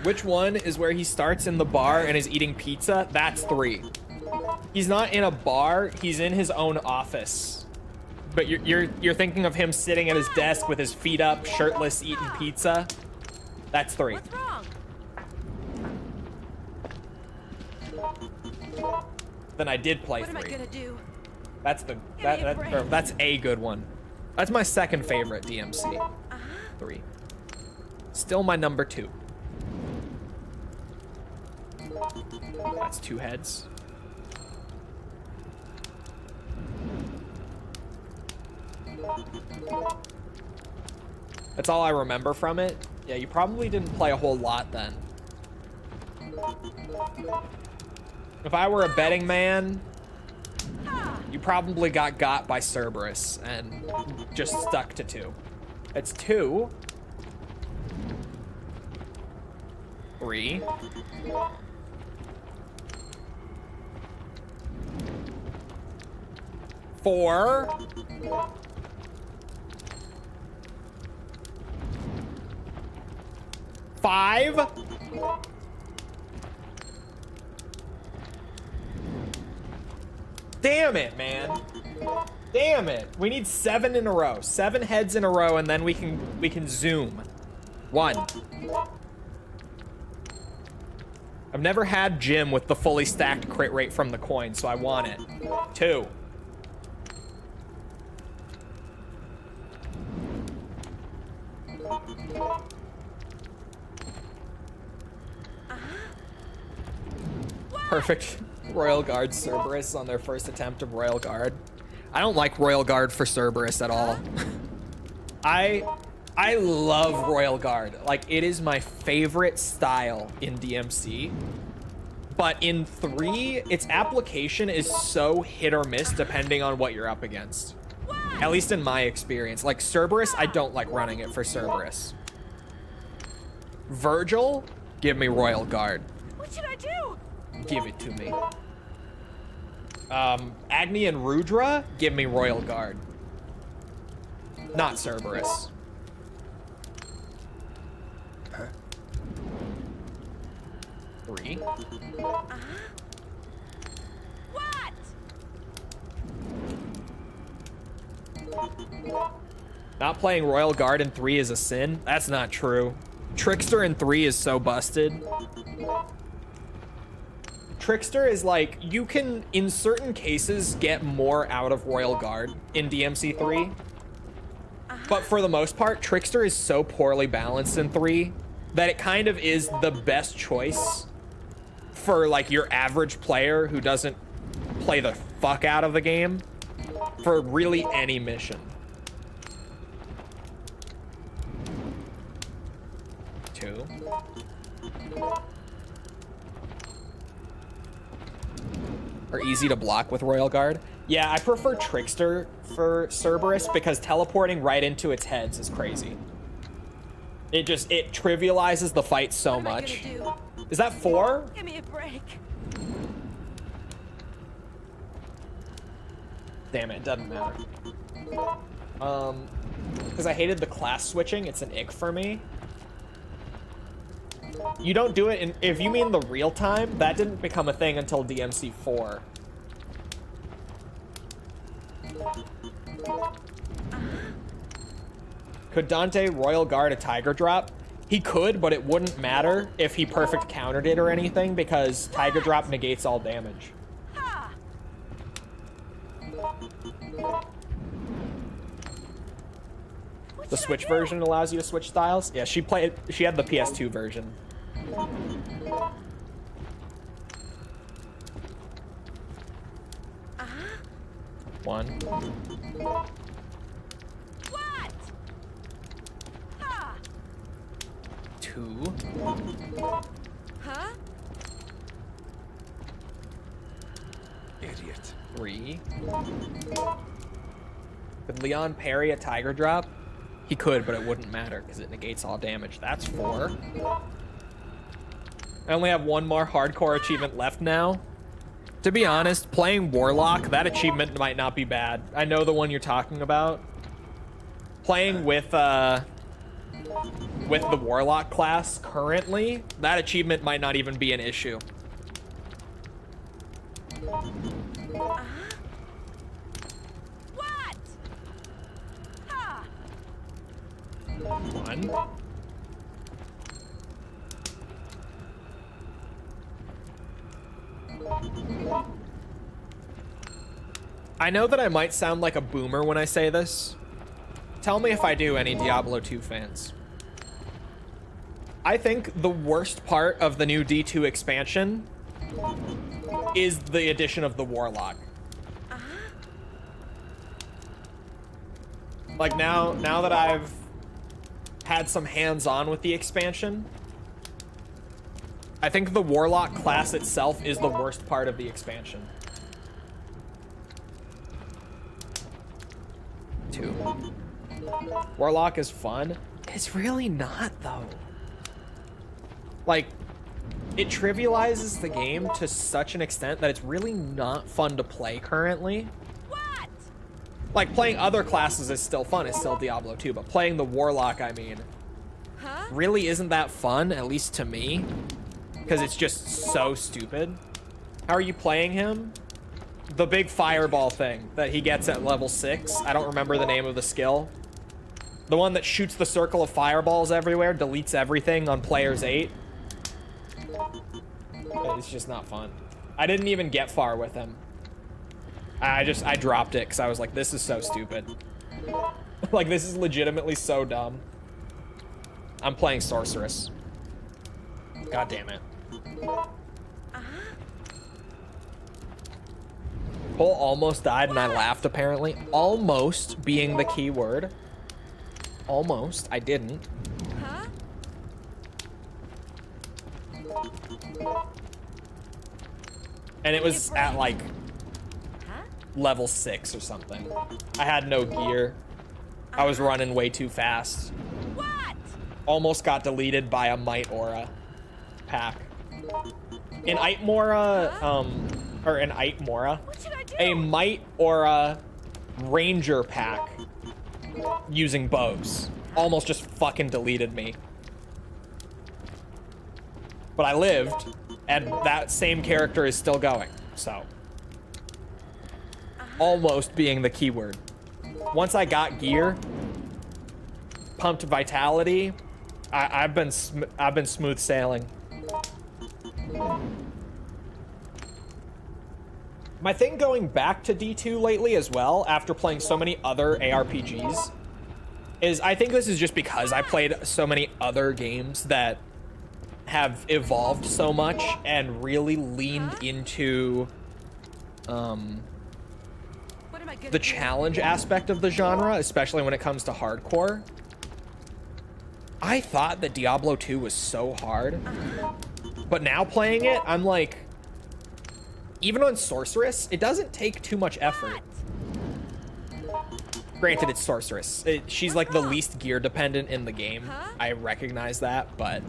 Which one is where he starts in the bar and is eating pizza? That's 3. He's not in a bar, he's in his own office. But you're thinking of him sitting at his desk with his feet up, shirtless, eating pizza. That's 3. What's wrong? Then I did play What am I 3. gonna do? That's the me a break. that's a good one. That's my second favorite DMC. 3. Still my number 2. That's 2 heads. That's all I remember from it. Yeah, you probably didn't play a whole lot then. If I were a betting man, you probably got by Cerberus and just stuck to 2. It's 2. 3. 4. 5. 'Damn it, man. Damn it. We need 7 in a row. 7 heads in a row, and then we can zoom. 1. I've never had Jim with the fully stacked crit rate from the coin, so I want it. 2. 'Perfect. Royal Guard Cerberus on their first attempt of Royal Guard. I don't like Royal Guard for Cerberus at all. I love Royal Guard. Like, it is my favorite style in DMC. But in 3, its application is so hit or miss depending on what you're up against. At least in my experience. Like, Cerberus, I don't like running it for Cerberus. Virgil, give me Royal Guard. What should I do? Give it to me. Agni and Rudra, give me Royal Guard. Not Cerberus. Huh? 3. What? Not playing Royal Guard in 3 is a sin? That's not true. Trickster in 3 is so busted. Trickster is like, you can, in certain cases, get more out of Royal Guard in DMC 3. But for the most part, Trickster is so poorly balanced in 3 that it kind of is the best choice for like your average player who doesn't play the fuck out of the game for really any mission. 2. Are easy to block with Royal Guard. Yeah, I prefer Trickster for Cerberus because teleporting right into its heads is crazy. It trivializes the fight so What am I much. gonna do? Is that 4? Give me a break. Damn it, it doesn't matter. Because I hated the class switching, it's an ick for me. You don't do it in, if you mean the real time, that didn't become a thing until DMC 4. Could Dante Royal Guard a Tiger Drop? He could, but it wouldn't matter if he perfect countered it or anything because Tiger Drop negates all damage. Ha! The Switch version allows you to switch styles? Yeah, she had the PS2 version. 1. What? Ha! 2. Huh? Idiot. 3. Could Leon parry a tiger drop? He could, but it wouldn't matter because it negates all damage. That's 4. I only have one more hardcore achievement left now. To be honest, playing Warlock, that achievement might not be bad. I know the one you're talking about. Playing with the Warlock class currently, that achievement might not even be an issue. What? Ha! 1. I know that I might sound like a boomer when I say this. Tell me if I do, any Diablo 2 fans. I think the worst part of the new D2 expansion is the addition of the Warlock. Like now that I've had some hands-on with the expansion, I think the Warlock class itself is the worst part of the expansion. 2. Warlock is fun. It's really not, though. Like, it trivializes the game to such an extent that it's really not fun to play currently. What? Like, playing other classes is still fun. It's still Diablo 2, but playing the Warlock, I mean, Huh? really isn't that fun, at least to me, because it's just so stupid. How are you playing him? The big fireball thing that he gets at level 6. I don't remember the name of the skill. The one that shoots the circle of fireballs everywhere, deletes everything on players 8. It's just not fun. I didn't even get far with him. I dropped it because I was like, this is so stupid. Like, this is legitimately so dumb. I'm playing Sorceress. God damn it. Cole almost died and I laughed, apparently. Almost being the key word. Almost. I didn't. Huh? And it was at like Huh? level 6 or something. I had no gear. I was running way too fast. What? Almost got deleted by a Might Aura pack. An Itmora, or an Itmora. What should I do? A Might Aura Ranger pack using bows. Almost just fucking deleted me. But I lived, and that same character is still going, so. Almost being the keyword. Once I got gear, pumped vitality, I've been smooth sailing. My thing going back to D2 lately as well, after playing so many other ARPGs, is I think this is just because I played so many other games that have evolved so much and really leaned into What am I gonna the do? challenge aspect of the genre, especially when it comes to hardcore. I thought that Diablo 2 was so hard, but now playing it, I'm like, even on Sorceress, it doesn't take too much effort. Granted, it's Sorceress. She's like the least gear dependent in the game. Huh? I recognize that, but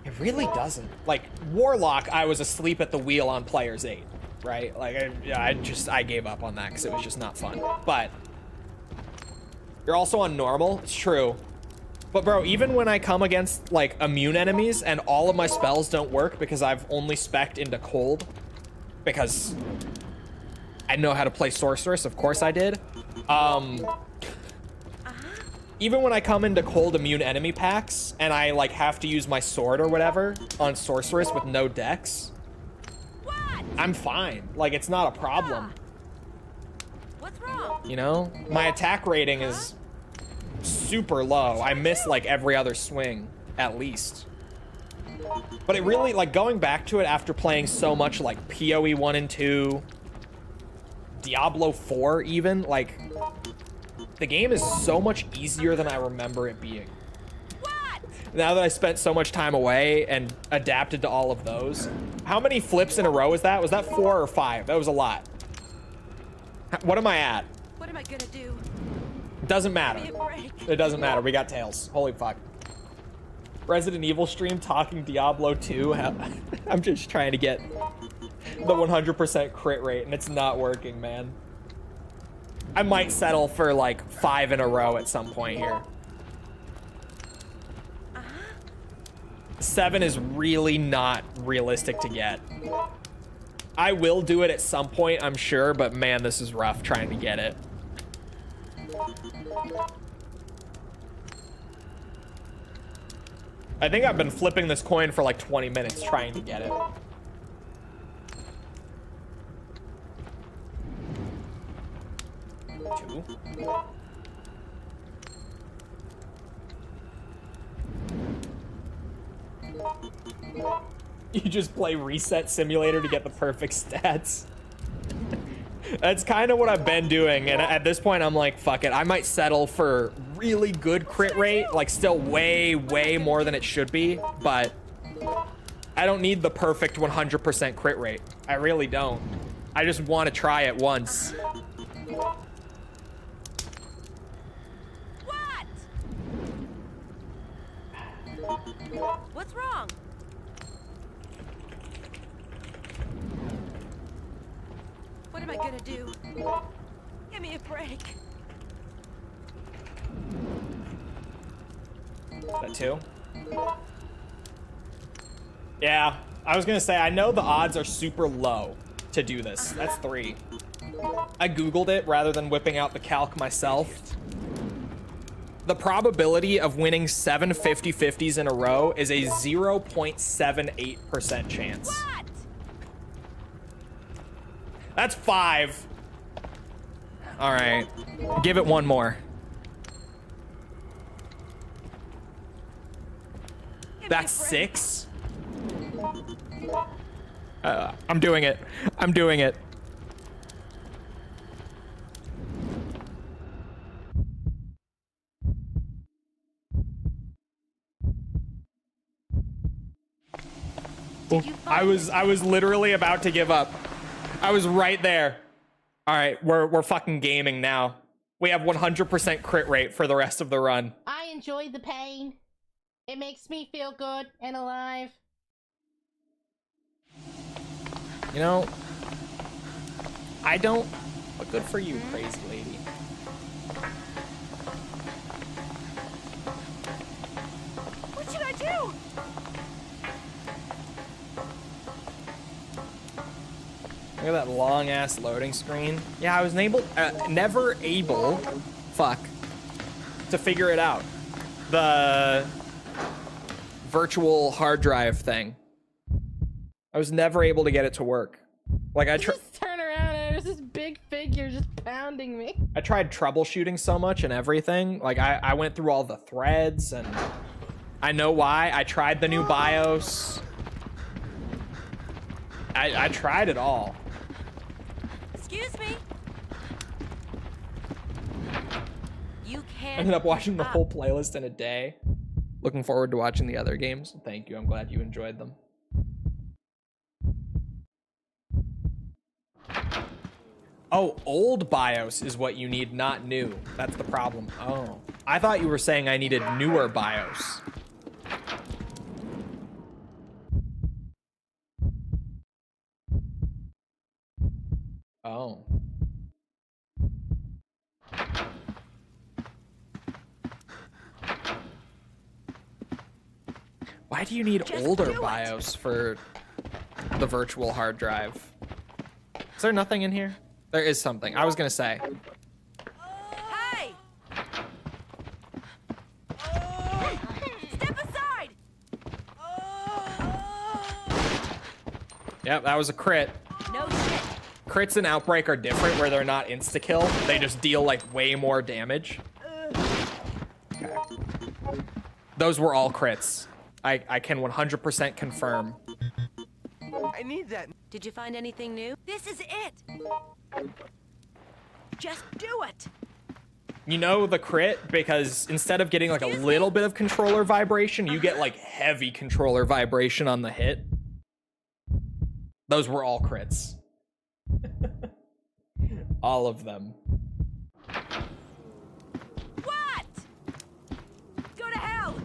it really doesn't. Like, Warlock, I was asleep at the wheel on players 8, right? Like, I gave up on that because it was just not fun. But you're also on normal. It's true. But bro, even when I come against like immune enemies and all of my spells don't work because I've only spec'd into cold because I know how to play Sorceress, of course I did. Even when I come into cold immune enemy packs and I like have to use my sword or whatever on Sorceress with no dex, I'm fine. Like, it's not a problem. What's wrong? You know? My attack rating is super low. I miss like every other swing, at least. But it really, like, going back to it after playing so much like PoE 1 and 2, Diablo 4 even, like, the game is so much easier than I remember it being. What? Now that I spent so much time away and adapted to all of those. How many flips in a row was that? Was that 4 or 5? That was a lot. What am I at? What am I gonna do? Doesn't matter. Give me a break. It doesn't matter. We got tails. Holy fuck. Resident Evil stream talking Diablo 2. I'm just trying to get the 100% crit rate, and it's not working, man. I might settle for like 5 in a row at some point here. 7 is really not realistic to get. I will do it at some point, I'm sure, but man, this is rough trying to get it. I think I've been flipping this coin for like 20 minutes trying to get it. Two. You just play Reset Simulator to get the perfect stats. That's kind of what I've been doing, and at this point I'm like, fuck it, I might settle for really good crit rate, like still way more than it should be, but I don't need the perfect 100% crit rate. I really don't. I just want to try it once. What? What's wrong? What am I gonna do? Give me a break. That 2? Yeah, I was gonna say, I know the odds are super low to do this. That's 3. I Googled it rather than whipping out the calc myself. The probability of winning 7 50-50s in a row is a 0.78% chance. What? That's 5. All right, give it one more. That's 6. I'm doing it. I'm doing it. I was literally about to give up. I was right there. All right, we're fucking gaming now. We have 100% crit rate for the rest of the run. I enjoy the pain. It makes me feel good and alive. You know, I don't, but good for you, crazy lady. What should I do? Look at that long ass loading screen. Yeah, I was never able, fuck, to figure it out. The virtual hard drive thing. I was never able to get it to work. Like I Just turn around and there's this big figure just pounding me. I tried troubleshooting so much and everything. Like I went through all the threads and I know why. I tried the new BIOS. I tried it all. Excuse me. You can't. Ended up watching the whole playlist in a day. Looking forward to watching the other games. Thank you. I'm glad you enjoyed them. Oh, old BIOS is what you need, not new. That's the problem. Oh, I thought you were saying I needed newer BIOS. Oh. Why do you need older BIOS for the virtual hard drive? Is there nothing in here? There is something. I was gonna say. Hey! Step aside! Yep, that was a crit. No shit. Crits in Outbreak are different where they're not insta-kill. They just deal like way more damage. Okay. Those were all crits. I can 100% confirm. I need that. Did you find anything new? This is it. Just do it. You know the crit, because instead of getting like a little bit of controller vibration, you get like heavy controller vibration on the hit. Those were all crits. All of them. What? Go to hell.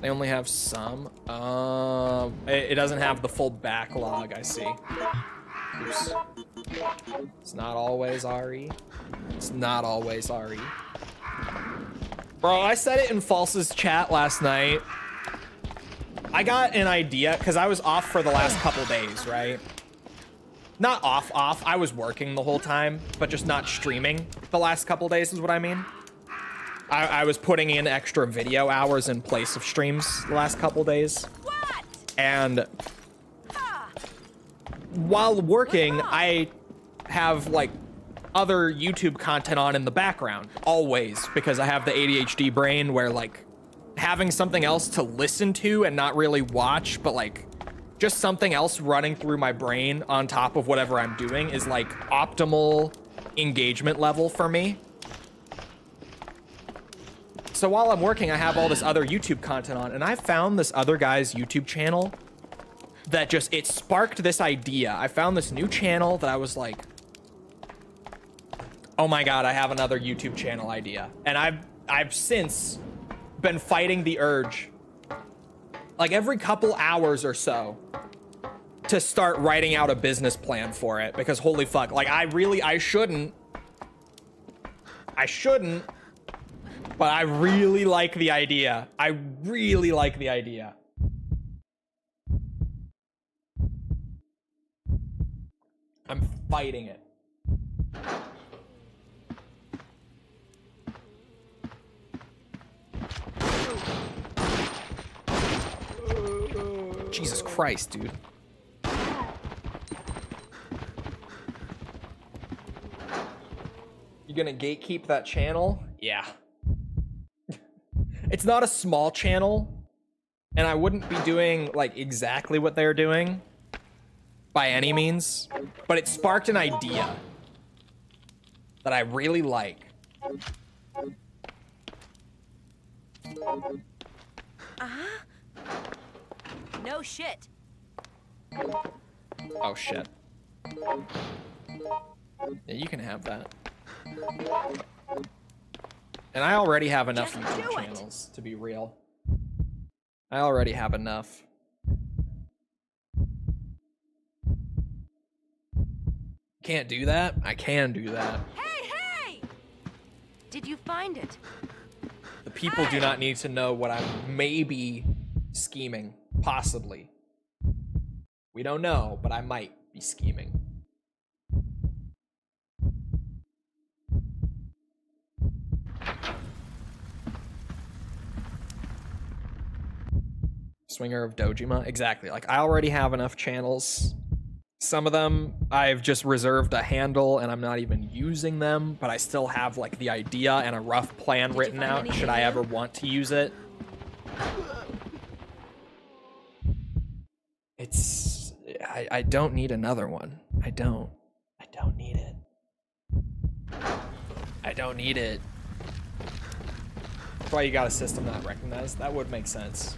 They only have some. It doesn't have the full backlog, I see. Oops. It's not always RE. It's not always RE. Bro, I said it in False's chat last night. I got an idea, because I was off for the last couple days, right? Not off. I was working the whole time, but just not streaming the last couple days is what I mean. I was putting in extra video hours in place of streams the last couple days. What? And while working, I have like other YouTube content on in the background, always, because I have the ADHD brain where like having something else to listen to and not really watch, but like just something else running through my brain on top of whatever I'm doing is like optimal engagement level for me. So while I'm working, I have all this other YouTube content on, and I found this other guy's YouTube channel that just, it sparked this idea. I found this new channel that I was like, oh my God, I have another YouTube channel idea. And I've since been fighting the urge, like every couple hours or so, to start writing out a business plan for it, because holy fuck, like I shouldn't, but I really like the idea. I really like the idea. I'm fighting it. Jesus Christ, dude. You gonna gatekeep that channel? Yeah. It's not a small channel, and I wouldn't be doing like exactly what they're doing by any means, but it sparked an idea that I really like. No shit. Oh shit. Yeah, you can have that. And I already have enough Just YouTube do it. channels, to be real. I already have enough. Can't do that? I can do that. Hey, hey! Did you find it? The people do not need to know what I'm maybe scheming. Possibly. We don't know, but I might be scheming. Swinger of Dojima? Exactly. Like, I already have enough channels. Some of them I've just reserved a handle and I'm not even using them, but I still have like the idea and a rough plan written out should I ever want to use it. It's... I don't need another one. I don't need it. I don't need it. That's why you got a system not recognized. That would make sense.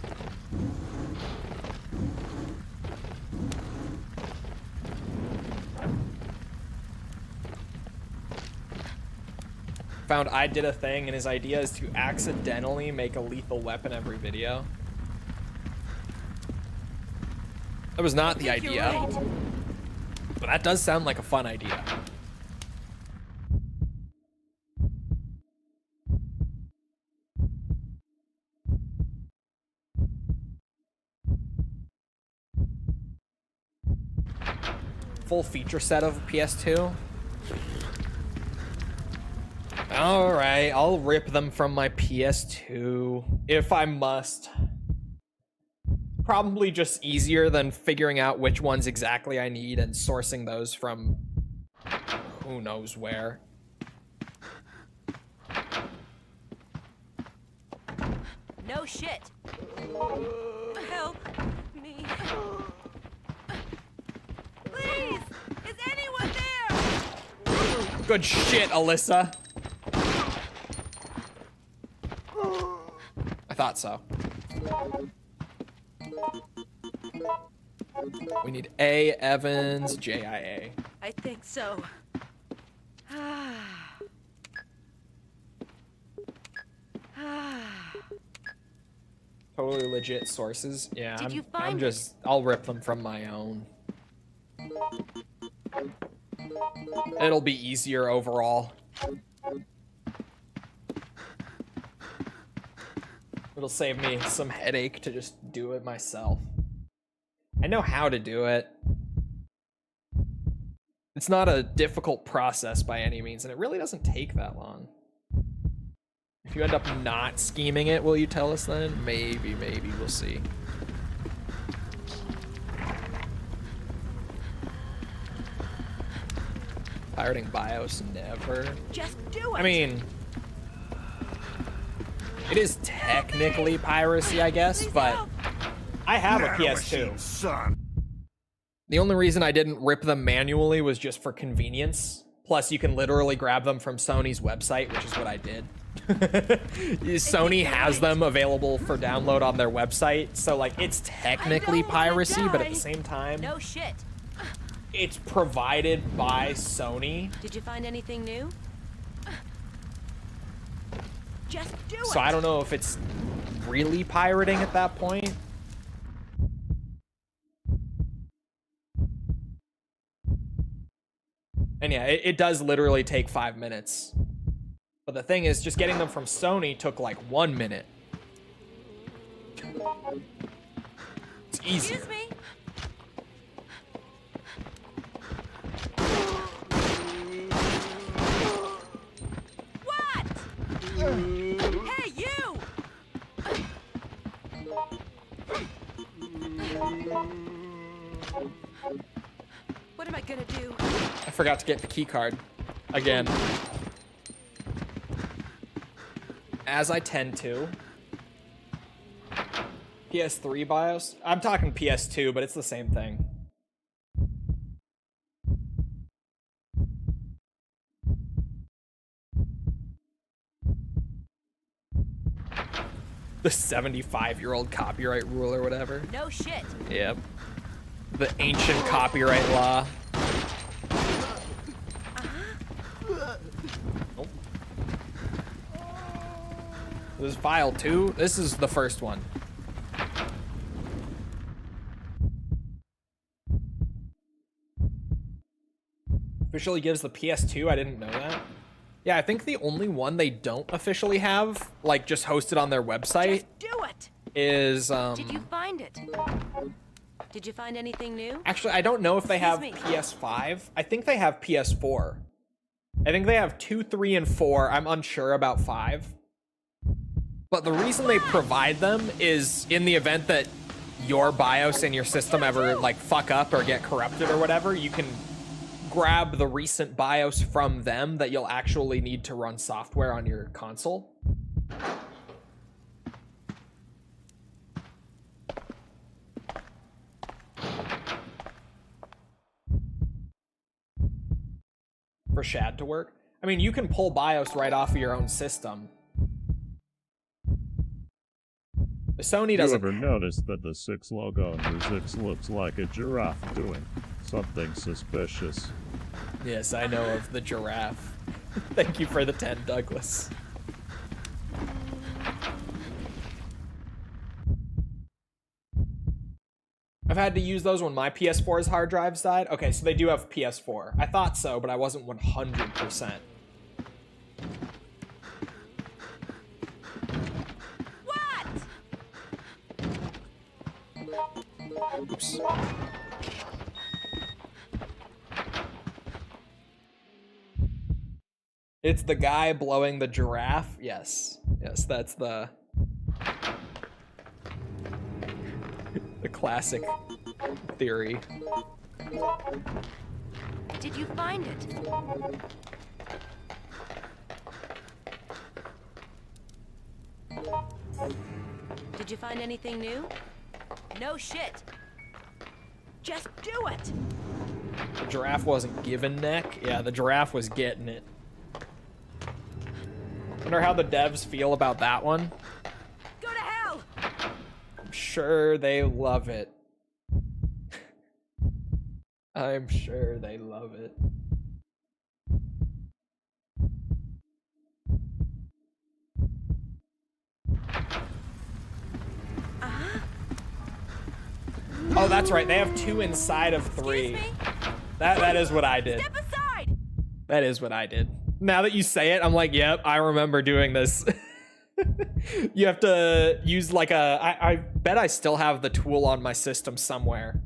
Found I did a thing, and his idea is to accidentally make a lethal weapon every video. That was not the idea. Right. But that does sound like a fun idea. Full feature set of PS2. Alright, I'll rip them from my PS2 if I must. Probably just easier than figuring out which ones exactly I need and sourcing those from who knows where. No shit. Help me. Please. Good shit, Alyssa. I thought so. We need A, Evans, JIA. I think so. Totally legit sources. Yeah, Did you I'm find just, I'll rip them from my own. It'll be easier overall. It'll save me some headache to just do it myself. I know how to do it. It's not a difficult process by any means, and it really doesn't take that long. If you end up not scheming it, will you tell us then? Maybe, we'll see. Pirating BIOS, never. Just do it. I mean, it is technically piracy, I guess, but I have a PS2. Son. The only reason I didn't rip them manually was just for convenience. Plus, you can literally grab them from Sony's website, which is what I did. Sony has them available for download on their website, so like it's technically piracy, but at the same time, No shit. it's provided by Sony. Did you find anything new? Just do it. So I don't know if it's really pirating at that point. And yeah, it does literally take 5 minutes. But the thing is, just getting them from Sony took like 1 minute. It's easier. Excuse me. What? Hey, you! What am I gonna do? I forgot to get the key card again. As I tend to. PS3 BIOS? I'm talking PS2, but it's the same thing. The 75-year-old copyright rule or whatever. No shit. Yep. The ancient copyright law. Nope. This is file 2. This is the first one. Officially gives the PS2. I didn't know that. Yeah, I think the only one they don't officially have, like just hosted on their website, Just do it. is Did you find it? Did you find anything new? actually, I don't know if they have Excuse me. PS5. I think they have PS4. I think they have 2, 3, and 4. I'm unsure about 5. But the reason they provide them is in the event that your BIOS and your system ever like fuck up or get corrupted or whatever, you can grab the recent BIOS from them that you'll actually need to run software on your console. For Shad to work. I mean, you can pull BIOS right off of your own system. The Sony You doesn't. ever notice that the 6 logo on your 6 looks like a giraffe doing something suspicious? Yes, I know of the giraffe. Thank you for the 10, Douglas. I've had to use those when my PS4's hard drives died. Okay, so they do have PS4. I thought so, but I wasn't 100%. What? Oops. It's the guy blowing the giraffe. Yes. Yes, that's the classic theory. Did you find it? Did you find anything new? No shit. Just do it. The giraffe wasn't given neck. Yeah, the giraffe was getting it. Wonder how the devs feel about that one. Go to hell! I'm sure they love it. I'm sure they love it. Oh, that's right. They have 2 inside of 3. Excuse me? That is what I did. Step aside! That is what I did. Now that you say it, I'm like, yep, I remember doing this. You have to use like I bet I still have the tool on my system somewhere.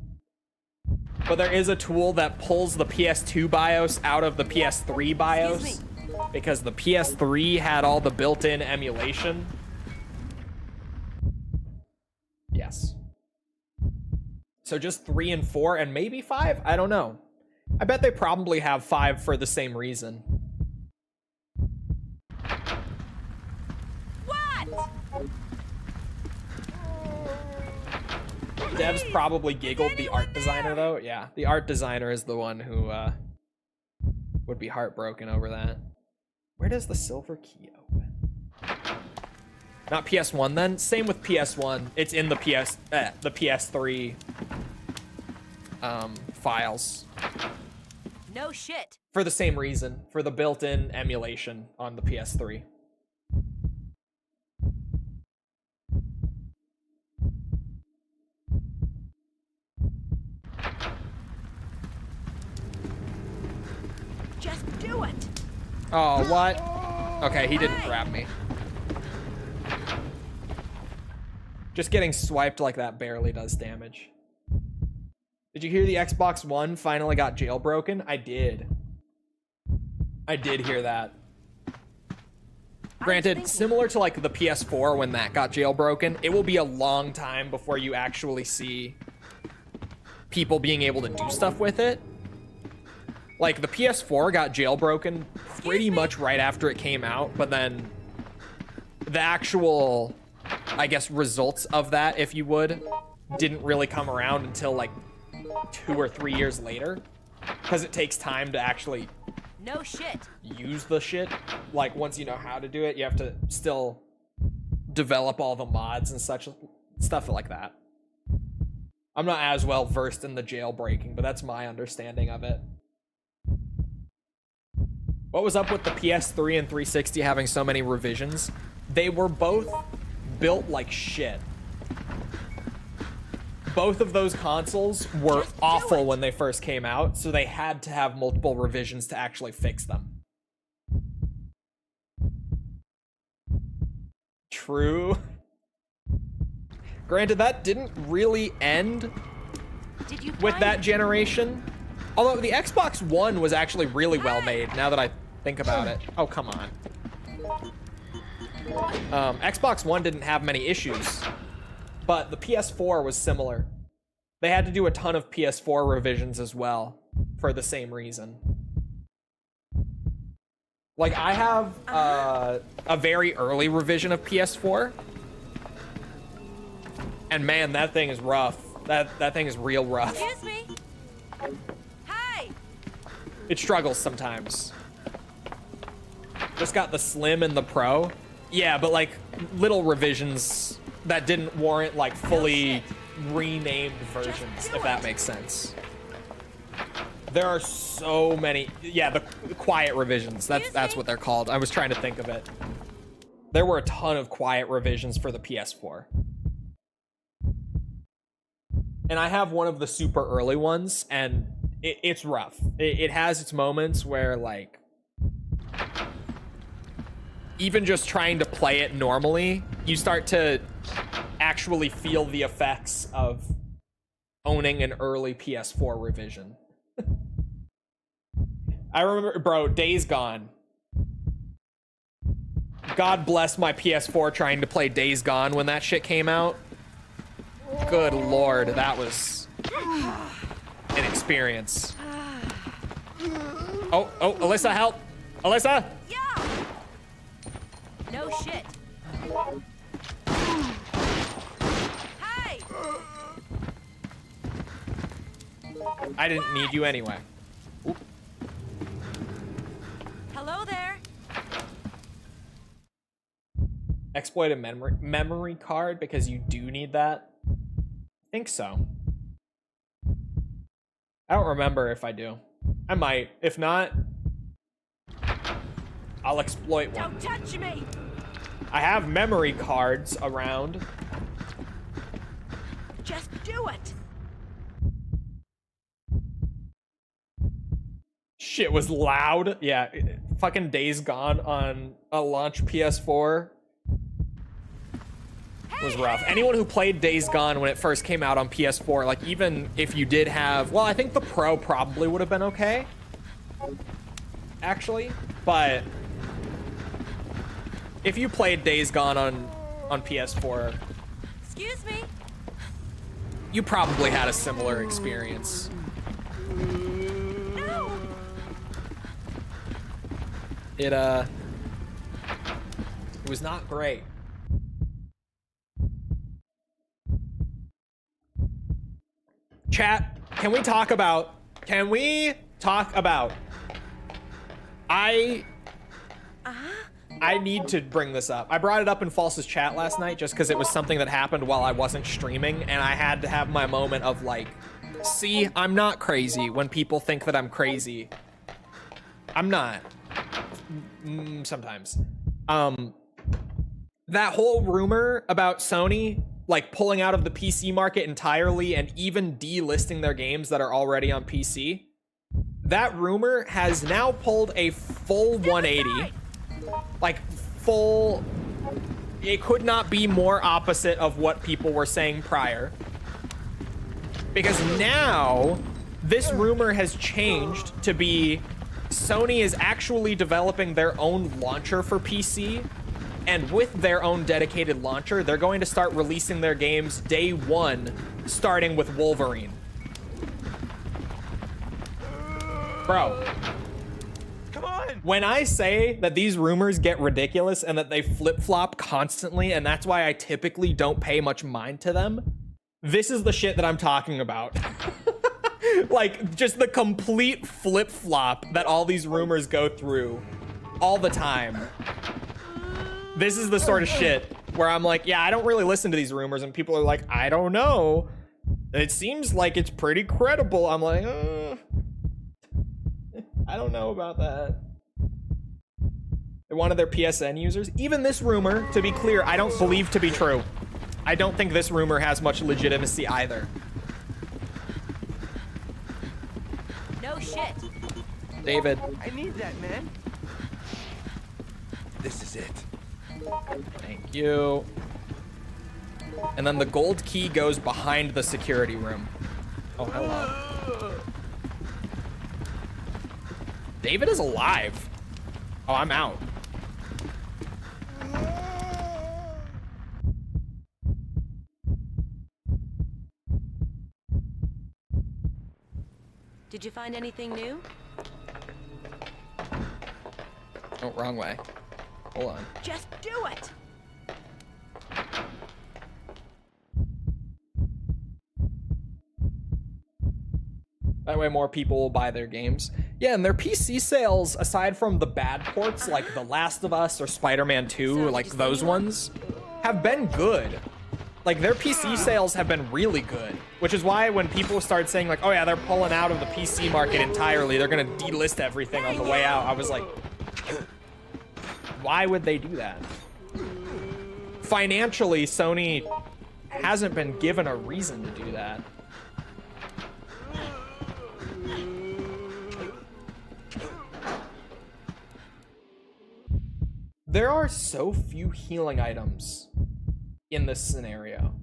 But there is a tool that pulls the PS2 BIOS out of the PS3 BIOS. Because the PS3 had all the built-in emulation. Yes. So just 3 and 4 and maybe 5? I don't know. I bet they probably have 5 for the same reason. What? Devs probably giggled the art designer though. Yeah, the art designer is the one who would be heartbroken over that. Where does the silver key open? Not PS1 then? Same with PS1. It's in the PS3 files. No shit. For the same reason, for the built-in emulation on the PS3. Just do it. Oh, what? Okay, he didn't grab me. Just getting swiped like that barely does damage. Did you hear the Xbox One finally got jailbroken? I did. I did hear that. Granted, similar to like the PS4 when that got jailbroken, it will be a long time before you actually see people being able to do stuff with it. Like the PS4 got jailbroken pretty much right after it came out, but then the actual, I guess, results of that, if you would, didn't really come around until like 2 or 3 years later, because it takes time to actually No shit. use the shit. Like once you know how to do it, you have to still develop all the mods and such stuff like that. I'm not as well versed in the jailbreaking, but that's my understanding of it. What was up with the PS3 and 360 having so many revisions? They were both built like shit. Both of those consoles were awful when they first came out, so they had to have multiple revisions to actually fix them. True. Granted, that didn't really end Did you with find that generation. Although the Xbox One was actually really well made, now that I think about it. Oh, come on. Xbox One didn't have many issues, but the PS4 was similar. They had to do a ton of PS4 revisions as well for the same reason. Like, I have a very early revision of PS4, and man, that thing is rough. That thing is real rough. Excuse me. Hi. It struggles sometimes. Just got the Slim and the Pro. Yeah, but like little revisions that didn't warrant like fully renamed versions, if that makes sense. There are so many. Yeah, the quiet revisions. That's what they're called. I was trying to think of it. There were a ton of quiet revisions for the PS4. And I have one of the super early ones, and it's rough. It has its moments where, like, even just trying to play it normally, you start to actually feel the effects of owning an early PS4 revision. I remember, bro, Days Gone. God bless my PS4 trying to play Days Gone when that shit came out. Good lord, that was an experience. Oh, Alyssa, help! Alyssa! Yeah. No shit. Hi. I didn't need you anyway. Hello there. Exploit a memory card because you do need that? I think so. I don't remember if I do. I might. If not, I'll exploit one. Don't touch me. I have memory cards around. Just do it. Shit was loud. Yeah, fucking Days Gone on a launch PS4 was rough. Anyone who played Days Gone when it first came out on PS4, like even if you did have, well, I think the Pro probably would have been okay, actually, but if you played Days Gone on PS4, Excuse me. you probably had a similar experience. No. It was not great. Chat, can we talk about I need to bring this up. I brought it up in False's chat last night just because it was something that happened while I wasn't streaming, and I had to have my moment of like, see, I'm not crazy when people think that I'm crazy. I'm not. Sometimes. That whole rumor about Sony like pulling out of the PC market entirely and even delisting their games that are already on PC, that rumor has now pulled a full 180. Like full, it could not be more opposite of what people were saying prior. Because now this rumor has changed to be Sony is actually developing their own launcher for PC, and with their own dedicated launcher, they're going to start releasing their games day one, starting with Wolverine. Bro. Come on! When I say that these rumors get ridiculous and that they flip-flop constantly, and that's why I typically don't pay much mind to them, this is the shit that I'm talking about. Like, just the complete flip-flop that all these rumors go through all the time. This is the sort of shit where I'm like, yeah, I don't really listen to these rumors, and people are like, I don't know. It seems like it's pretty credible. I'm like, I don't know about that. They're one of their PSN users. Even this rumor, to be clear, I don't believe to be true. I don't think this rumor has much legitimacy either. No shit. David. I need that, man. This is it. Thank you. And then the gold key goes behind the security room. Oh, hello. David is alive. Oh, I'm out. Did you find anything new? Oh, wrong way. Hold on. Just do it. That way more people will buy their games. Yeah, and their PC sales, aside from the bad ports like The Last of Us or Spider-Man 2, So, like did you those find one? ones, have been good. Like, their PC sales have been really good, which is why when people start saying like, oh yeah, they're pulling out of the PC market entirely, they're gonna delist everything on the way out, I was like, why would they do that? Financially, Sony hasn't been given a reason to do that. There are so few healing items in this scenario.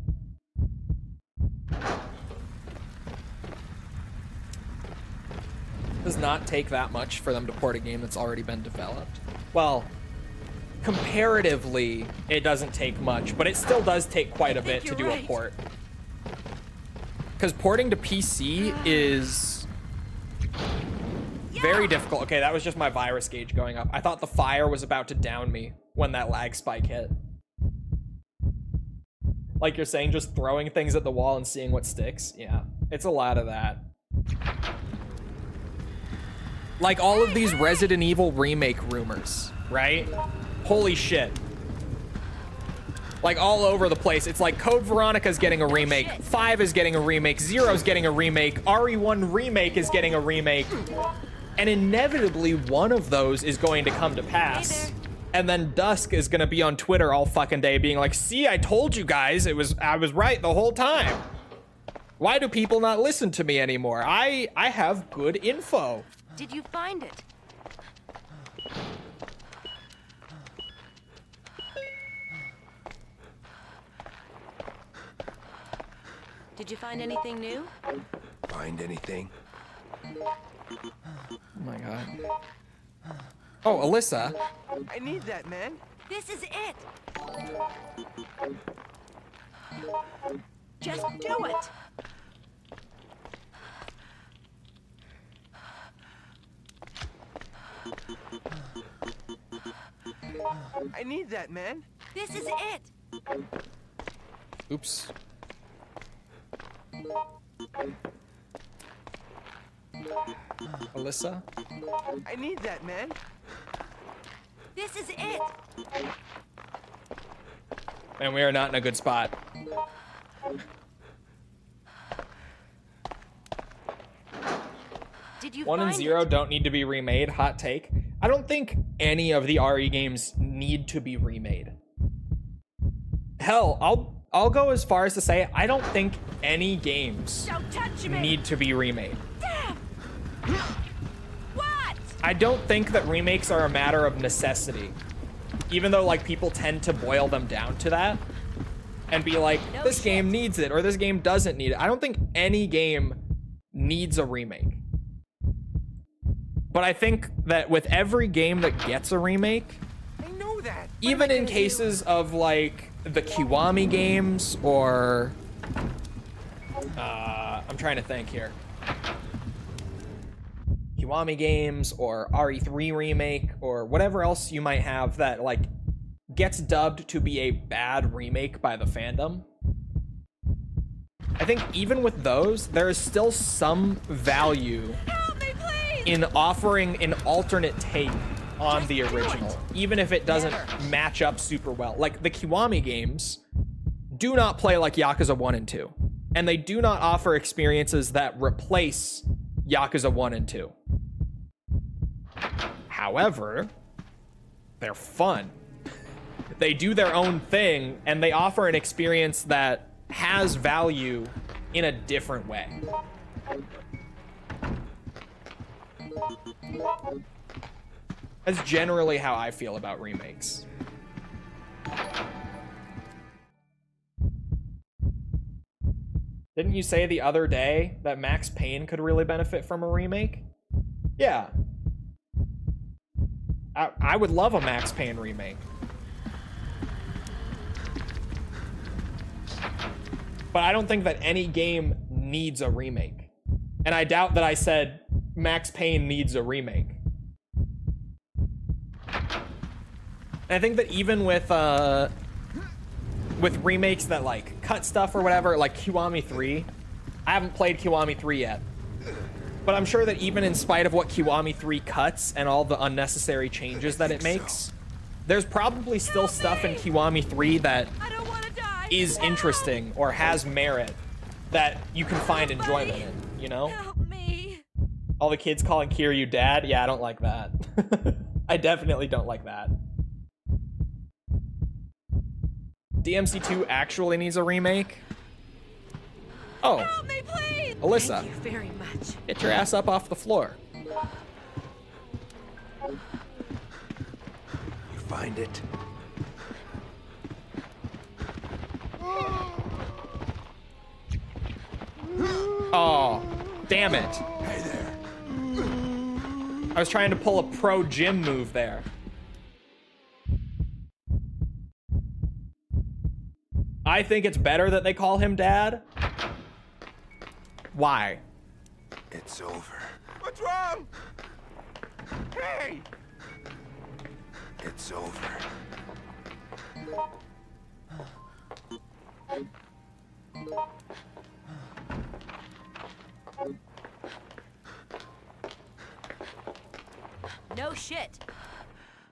Does not take that much for them to port a game that's already been developed. Well, comparatively, it doesn't take much, but it still does take quite a bit to do a port. Because porting to PC is very difficult. Okay, that was just my virus gauge going up. I thought the fire was about to down me when that lag spike hit. Like you're saying, just throwing things at the wall and seeing what sticks. Yeah, it's a lot of that. Like all of these Resident Evil remake rumors, right? Holy shit. Like all over the place. It's like Code Veronica's getting a remake, 5 is getting a remake, 0's getting a remake, RE1 Remake is getting a remake. And inevitably one of those is going to come to pass. And then Dusk is gonna be on Twitter all fucking day being like, see, I told you guys, I was right the whole time. Why do people not listen to me anymore? I have good info. Did you find it? Did you find anything new? Find anything? Oh my god. Oh, Alyssa. I need that, man. This is it. Just do it. I need that, man. This is it. Oops. Alyssa? I need that, man. This is it. And we are not in a good spot. Did you 1 and find 0 it? don't need to be remade. Hot take. I don't think any of the RE games need to be remade. Hell, I'll go as far as to say I don't think any games Don't touch me. need to be remade. Damn. What? I don't think that remakes are a matter of necessity. Even though like people tend to boil them down to that and be like, No this shit. game needs it or this game doesn't need it. I don't think any game needs a remake. But I think that with every game that gets a remake, I know that. What even am I in gonna cases of like the Kiwami games or I'm trying to think here. Kiwami games or RE3 remake or whatever else you might have that like gets dubbed to be a bad remake by the fandom. I think even with those, there is still some value Help me, please. in offering an alternate take on the original, even if it doesn't match up super well. Like the Kiwami games do not play like Yakuza 1 and 2, and they do not offer experiences that replace Yakuza 1 and 2. However, they're fun. They do their own thing, and they offer an experience that has value in a different way. That's generally how I feel about remakes. Didn't you say the other day that Max Payne could really benefit from a remake? Yeah. I would love a Max Payne remake. But I don't think that any game needs a remake. And I doubt that I said Max Payne needs a remake. And I think that even with remakes that like cut stuff or whatever, like Kiwami 3, I haven't played Kiwami 3 yet. But I'm sure that even in spite of what Kiwami 3 cuts and all the unnecessary changes that it makes, there's probably still stuff in Kiwami 3 that I don't want to die. is interesting or has merit that you can find enjoyment in, you know? Help me. All the kids calling Kiryu dad? Yeah, I don't like that. I definitely don't like that. DMC2 actually needs a remake? Oh, Help me, please. Alyssa, Thank you very much. get your ass up off the floor. You find it? Oh, damn it. Hey there. I was trying to pull a pro gym move there. I think it's better that they call him dad. Why? It's over. What's wrong? Hey! It's over. shit.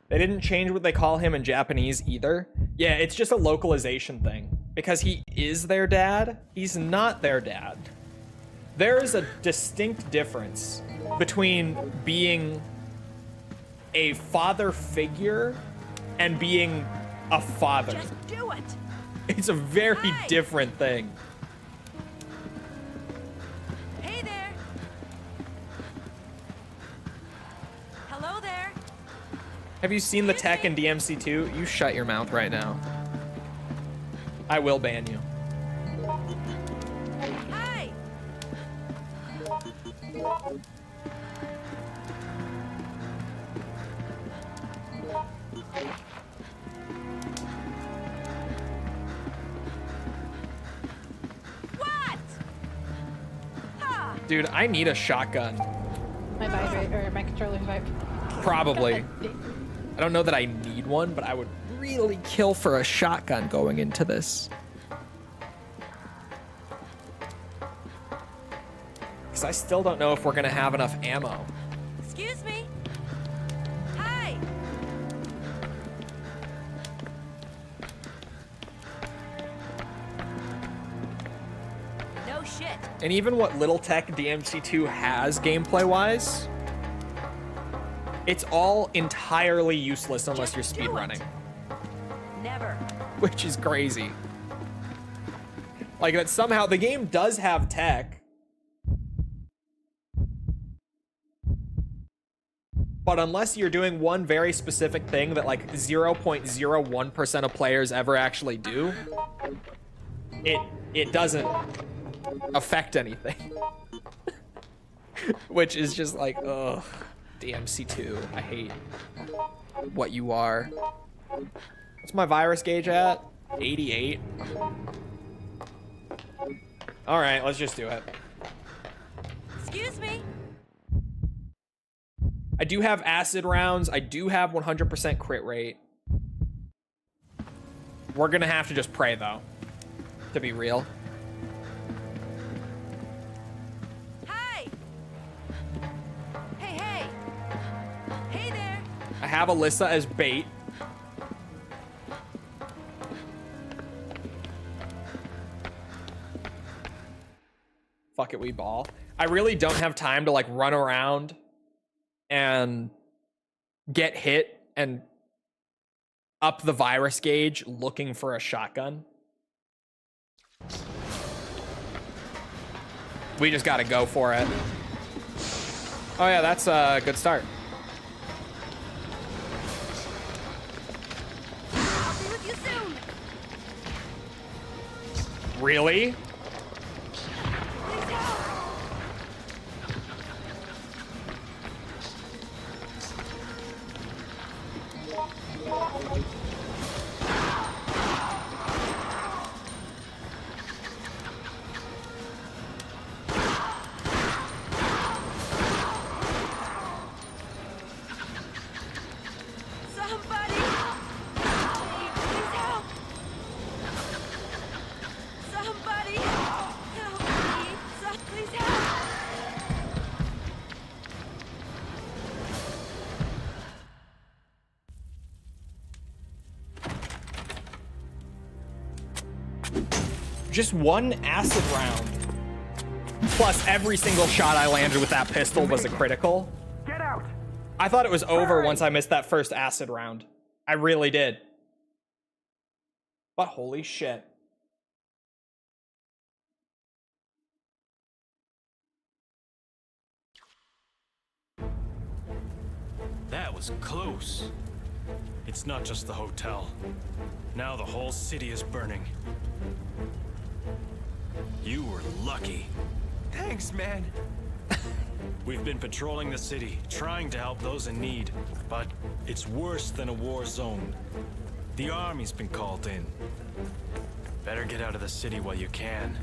They didn't change what they call him in Japanese either. Yeah, it's just a localization thing. Because he is their dad, he's not their dad. There is a distinct difference between being a father figure and being a father. Just do it. It's a very different thing. Hey there. Hello there. Have you seen the tech in DMC2? You shut your mouth right now. I will ban you. Hi. What? Ha! Dude, I need a shotgun. My vibrate or my controller's vibe. Probably. I don't know that I need one, but I would really kill for a shotgun going into this. Because I still don't know if we're going to have enough ammo. Excuse me. Hi. No shit. And even what little tech DMC2 has gameplay-wise, it's all entirely useless unless you're Just do speedrunning. it. Never. Which is crazy. Like, that somehow the game does have tech, but unless you're doing one very specific thing that like 0.01% of players ever actually do, it doesn't affect anything. Which is just like, ugh, DMC2, I hate what you are. What's my virus gauge at? 88. All right, let's just do it. Excuse me. I do have acid rounds. I do have 100% crit rate. We're gonna have to just pray though, to be real. Hi. Hey, hey. Hey there. I have Alyssa as bait. Fuck it, we ball. I really don't have time to like run around and get hit and up the virus gauge looking for a shotgun. We just gotta go for it. Oh yeah, that's a good start. I'll be with you soon. Really? Please help. Somebody. Please help. Somebody. Help me. Please help. Just one acid round. Plus every single shot I landed with that pistol was a critical. Get out! I thought it was over once I missed that first acid round. I really did. But holy shit. That was close. It's not just the hotel. Now the whole city is burning. You were lucky. Thanks, man. We've been patrolling the city, trying to help those in need, but it's worse than a war zone. The army's been called in. Better get out of the city while you can.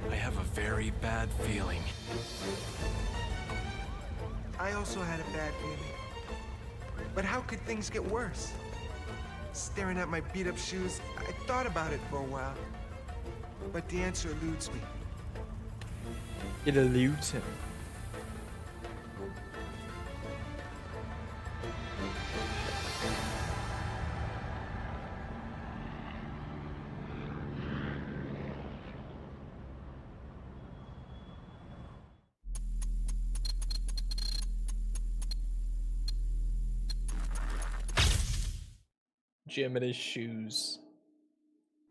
I have a very bad feeling. I also had a bad feeling. But how could things get worse? Staring at my beat-up shoes, I thought about it for a while. But the answer eludes me. It eludes him. Jim in his shoes.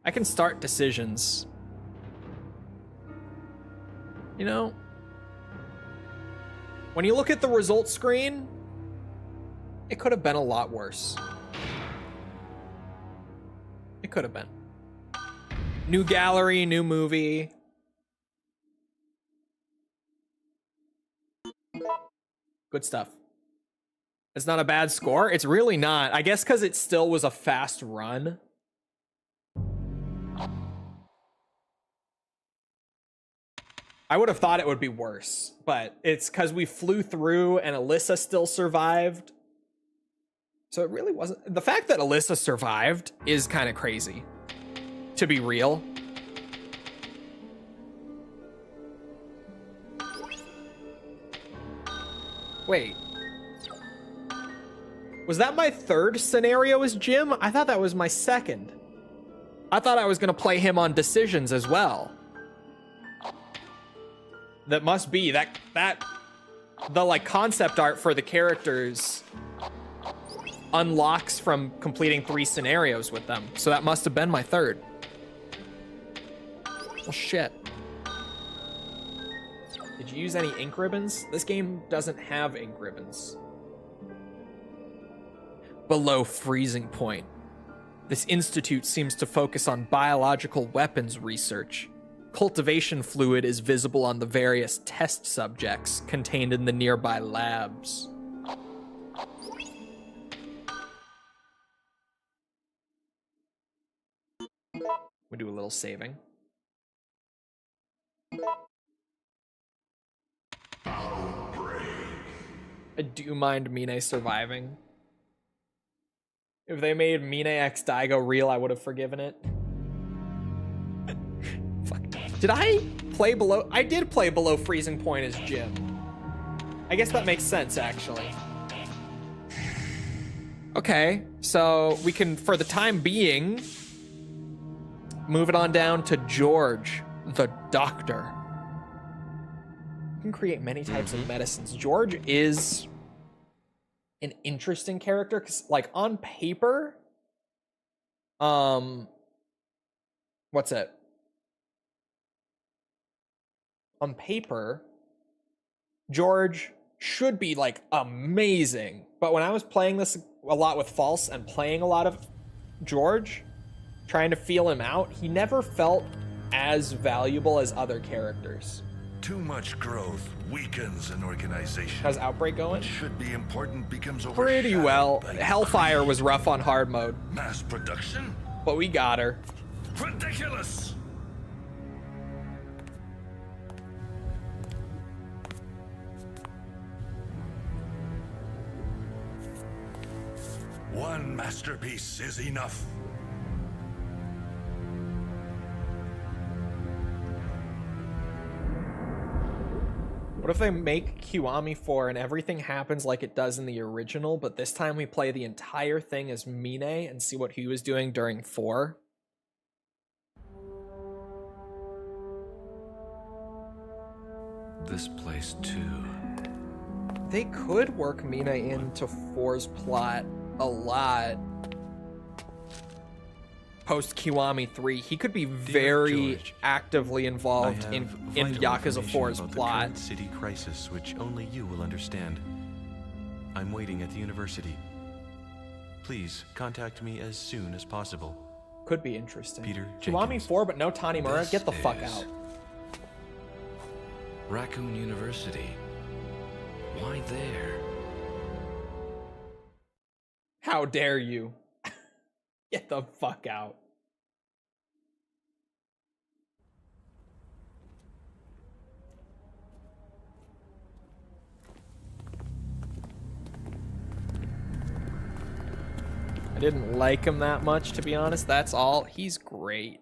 I can start decisions. You know, when you look at the results screen, it could have been a lot worse. It could have been. New gallery, new movie. Good stuff. It's not a bad score. It's really not. I guess because it still was a fast run. I would have thought it would be worse, but it's because we flew through and Alyssa still survived. So it really wasn't. The fact that Alyssa survived is kind of crazy, to be real. Wait. Was that my third scenario as Jim? I thought that was my second. I thought I was going to play him on decisions as well. That must be the like concept art for the characters unlocks from completing 3 scenarios with them. So that must have been my third. Well, shit. Did you use any ink ribbons? This game doesn't have ink ribbons. Below freezing point. This institute seems to focus on biological weapons research. Cultivation fluid is visible on the various test subjects contained in the nearby labs. We do a little saving. I do mind Mine surviving. If they made Mine X Daigo real, I would have forgiven it. Fuck. Did I play below? I did play below freezing point as Jim. I guess that makes sense, actually. Okay, so we can, for the time being, move it on down to George, the doctor. You can create many types of medicines. George is an interesting character because, like, on paper, what's it? On paper, George should be like amazing, but when I was playing this a lot with False and playing a lot of George, trying to feel him out, he never felt as valuable as other characters. Too much growth weakens an organization. How's Outbreak going? What should be important becomes Pretty well. Hellfire was rough on hard mode. Mass production? But we got her. Ridiculous! One masterpiece is enough. What if they make Kiwami 4 and everything happens like it does in the original, but this time we play the entire thing as Mine and see what he was doing during 4? This place too. They could work Mine into 4's plot a lot. Post Kiwami 3, he could be very actively involved in Yakuza 4's plot. City crisis, which only you will understand. I'm waiting at the university. Please contact me as soon as possible. Could be interesting. Peter Kiwami Jenkins. 4, but no Tanimura. Get the fuck out. Raccoon University. Why there? How dare you? Get the fuck out. I didn't like him that much, to be honest. That's all. He's great.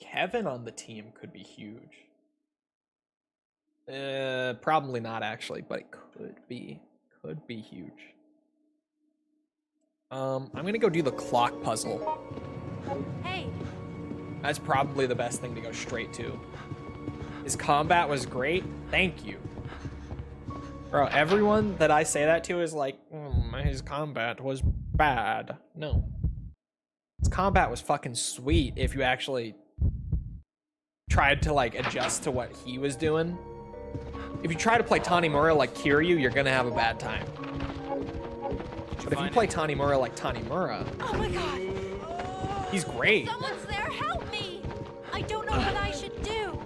Kevin on the team could be huge. Probably not, actually, but it could be. Could be huge. I'm gonna go do the clock puzzle. Hey. That's probably the best thing to go straight to. His combat was great. Thank you. Bro, everyone that I say that to is like, his combat was bad. No. His combat was fucking sweet if you actually tried to like adjust to what he was doing. If you try to play Tanimura like Kiryu, you're gonna have a bad time. But if you play Tanimura like Tanimura, Oh my god! he's great. Someone's there, help me! I don't know what I should do.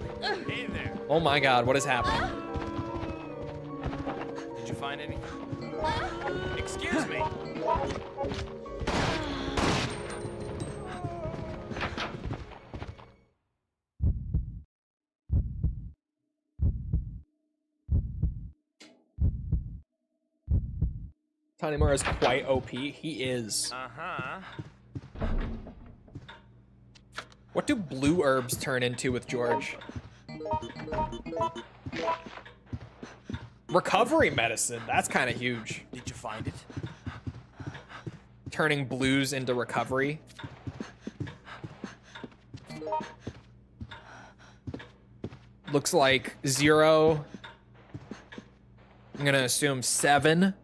Hey there. Oh my god, what is happening? Did you find anything? Excuse me. Tanimura is quite OP. He is. Uh-huh. What do blue herbs turn into with George? Recovery medicine. That's kind of huge. Did you find it? Turning blues into recovery. Looks like 0. I'm gonna assume 7.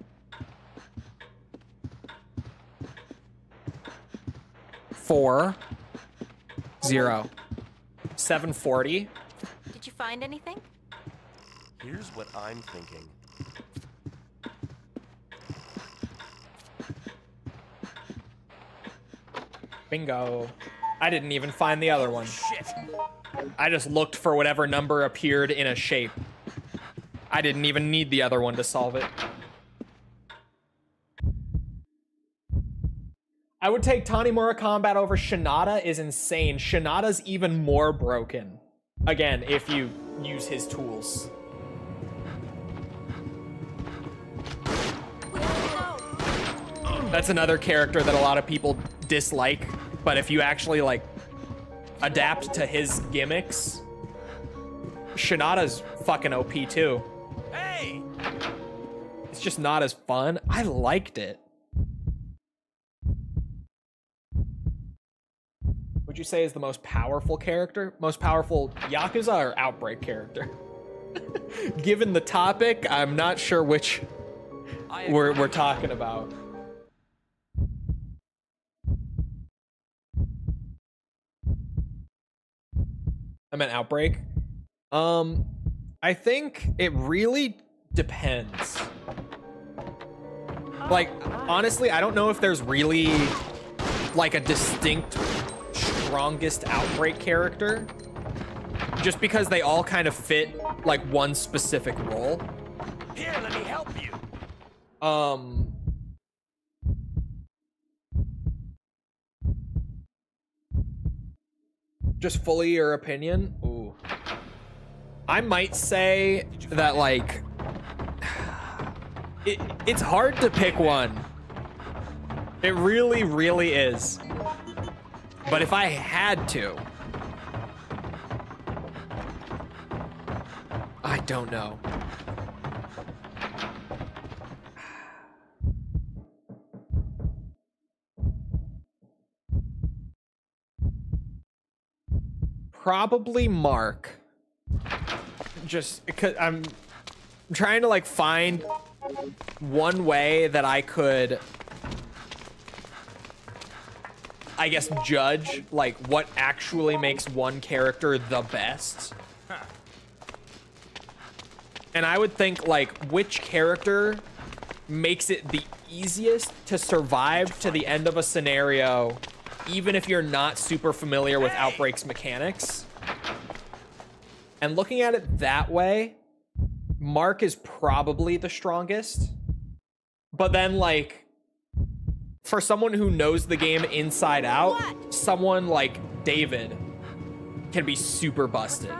4. 0. 740. Did you find anything? Here's what I'm thinking. Bingo. I didn't even find the other one. Shit. I just looked for whatever number appeared in a shape. I didn't even need the other one to solve it. I would take Tanimura combat over Shinada is insane. Shinada's even more broken. Again, if you use his tools. That's another character that a lot of people dislike, but if you actually like adapt to his gimmicks, Shinada's fucking OP too. Hey! It's just not as fun. I liked it. Would you say is the most powerful character? Most powerful Yakuza or Outbreak character? Given the topic, I'm not sure which we're talking about. I meant Outbreak. I think it really depends. Like, honestly, I don't know if there's really like a distinct strongest Outbreak character, just because they all kind of fit like one specific role. Here, let me help you. Just fully your opinion. Ooh. I might say that like it's hard to pick one. It really, really is. But if I had to, I don't know. Probably Mark. Just because I'm trying to like find one way that I could, I guess, judge like what actually makes one character the best. And I would think like which character makes it the easiest to survive to the end of a scenario, even if you're not super familiar with Outbreak's mechanics. And looking at it that way, Mark is probably the strongest. But then like, for someone who knows the game inside out, someone like David can be super busted.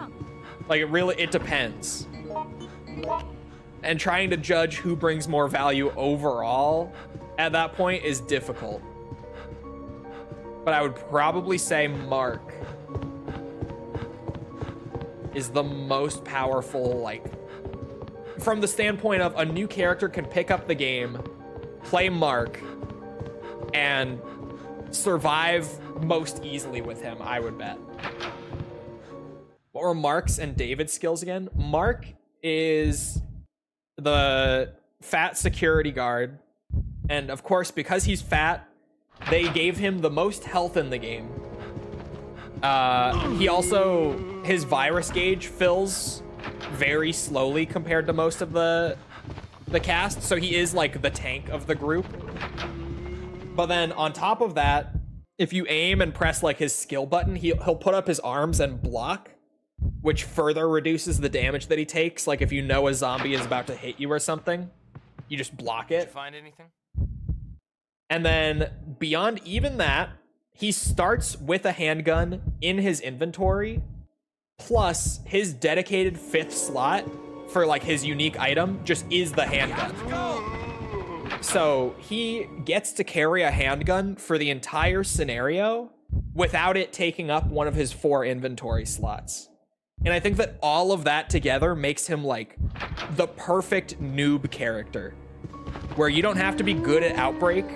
Like it depends. And trying to judge who brings more value overall at that point is difficult. But I would probably say Mark is the most powerful, like, from the standpoint of a new character can pick up the game, play Mark, and survive most easily with him, I would bet. What were Mark's and David's skills again? Mark is the fat security guard. And of course, because he's fat, They gave him the most health in the game. He also, his virus gauge fills very slowly compared to most of the cast, so he is like the tank of the group. But then on top of that, if you aim and press like his skill button, he'll put up his arms and block, which further reduces the damage that he takes. Like if you know a zombie is about to hit you or something, you just block it. Did you find anything? And then beyond even that, he starts with a handgun in his inventory, plus his dedicated 5th slot for like his unique item just is the handgun. So he gets to carry a handgun for the entire scenario without it taking up one of his 4 inventory slots. And I think that all of that together makes him like the perfect noob character, where you don't have to be good at Outbreak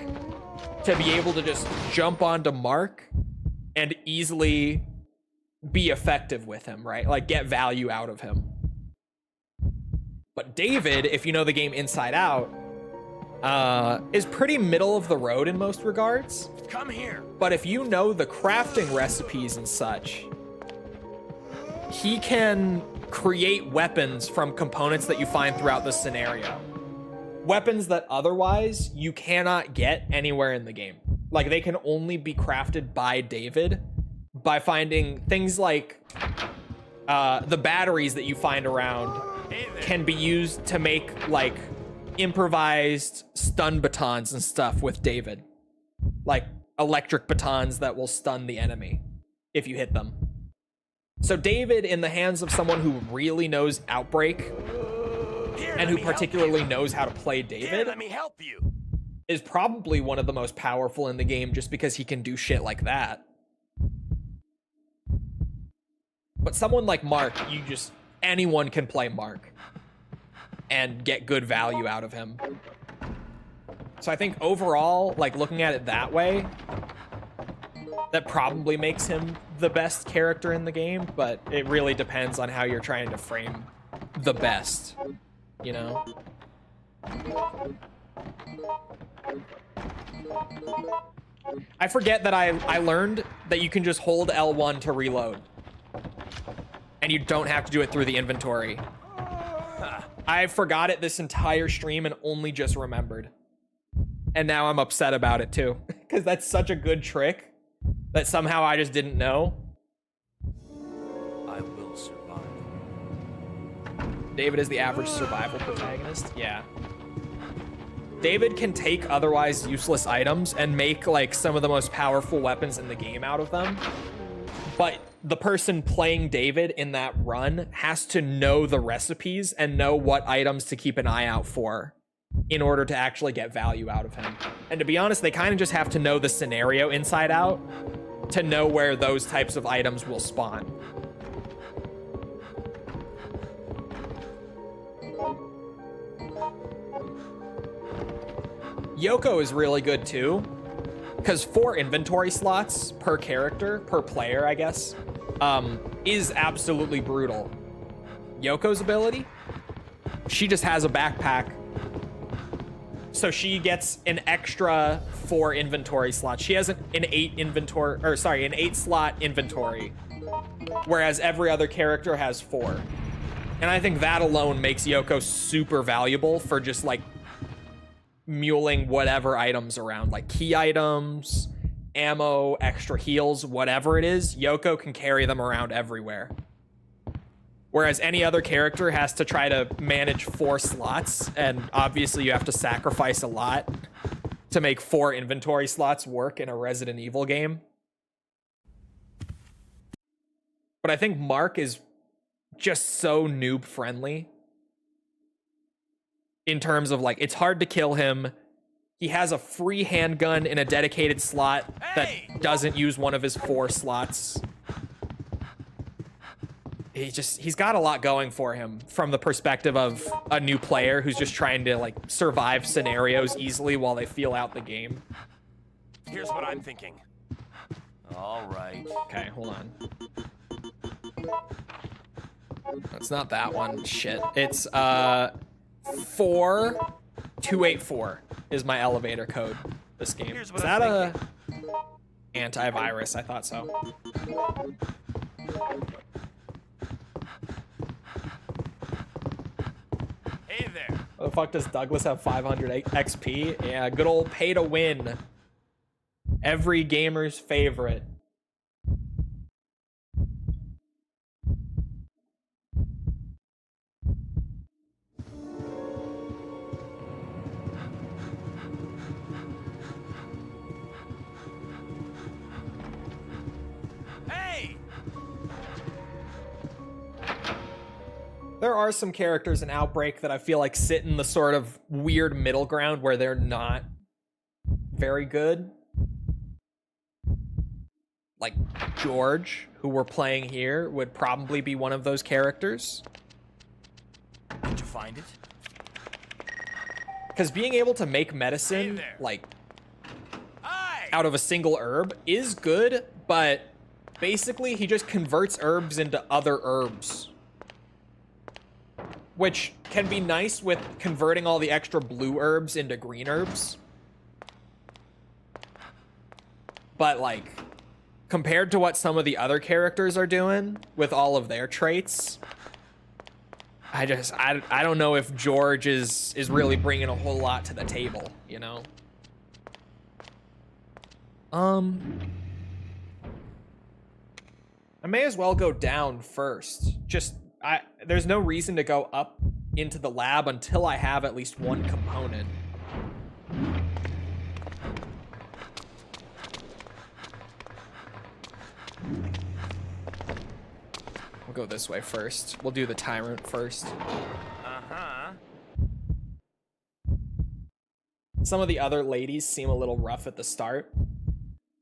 to be able to just jump onto Mark and easily be effective with him, right? Like get value out of him. But David, if you know the game inside out, is pretty middle of the road in most regards. Come here. But if you know the crafting recipes and such, he can create weapons from components that you find throughout the scenario. Weapons that otherwise you cannot get anywhere in the game. Like they can only be crafted by David by finding things like the batteries that you find around can be used to make like improvised stun batons and stuff with David. Like electric batons that will stun the enemy if you hit them. So David, in the hands of someone who really knows Outbreak and who particularly knows how to play David, Let me help you. is probably one of the most powerful in the game just because he can do shit like that. But someone like Mark, anyone can play Mark and get good value out of him. So I think overall, like looking at it that way, that probably makes him the best character in the game, but it really depends on how you're trying to frame the best, you know? I forget that I learned that you can just hold L1 to reload. And you don't have to do it through the inventory. I forgot it this entire stream and only just remembered. And now I'm upset about it too. Because that's such a good trick that somehow I just didn't know. I will survive. David is the average survival protagonist? Yeah. David can take otherwise useless items and make like some of the most powerful weapons in the game out of them. But the person playing David in that run has to know the recipes and know what items to keep an eye out for in order to actually get value out of him. And to be honest, they kind of just have to know the scenario inside out to know where those types of items will spawn. Yoko is really good too, because 4 inventory slots per character, per player, I guess, is absolutely brutal. Yoko's ability, she just has a backpack, so she gets an extra 4 inventory slots. She has an 8 slot inventory, whereas every other character has 4. And I think that alone makes Yoko super valuable for just like muling whatever items around, like key items, ammo, extra heals, whatever it is. Yoko can carry them around everywhere. Whereas any other character has to try to manage 4 slots, and obviously you have to sacrifice a lot to make 4 inventory slots work in a Resident Evil game. But I think Mark is just so noob friendly in terms of like, it's hard to kill him. He has a free handgun in a dedicated slot that doesn't use one of his 4 slots. He's got a lot going for him from the perspective of a new player who's just trying to like survive scenarios easily while they feel out the game. Here's what I'm thinking. All right. Okay, hold on. That's not that one. Shit. It's 4284 is my elevator code. this game. Here's Is what that I'm a antivirus? I thought so. Hey there. What the fuck does Douglas have 500 XP? Yeah, good old pay to win. Every gamer's favorite. Hey! There are some characters in Outbreak that I feel like sit in the sort of weird middle ground where they're not very good. Like George, who we're playing here, would probably be one of those characters. Did you find it? Because being able to make medicine, like, out of a single herb is good, but basically he just converts herbs into other herbs. Which can be nice with converting all the extra blue herbs into green herbs. But, like, compared to what some of the other characters are doing with all of their traits, I don't know if George is really bringing a whole lot to the table, you know? I may as well go down first. There's no reason to go up into the lab until I have at least one component. We'll go this way first. We'll do the tyrant first. Uh-huh. Some of the other ladies seem a little rough at the start.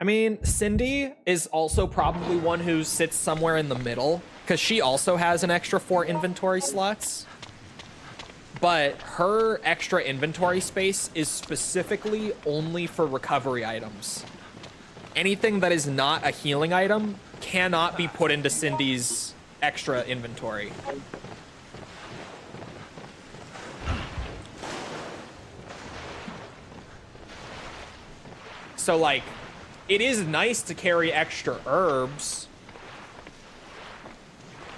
I mean, Cindy is also probably one who sits somewhere in the middle, because she also has an extra 4 inventory slots. But her extra inventory space is specifically only for recovery items. Anything that is not a healing item cannot be put into Cindy's extra inventory. So, like, it is nice to carry extra herbs.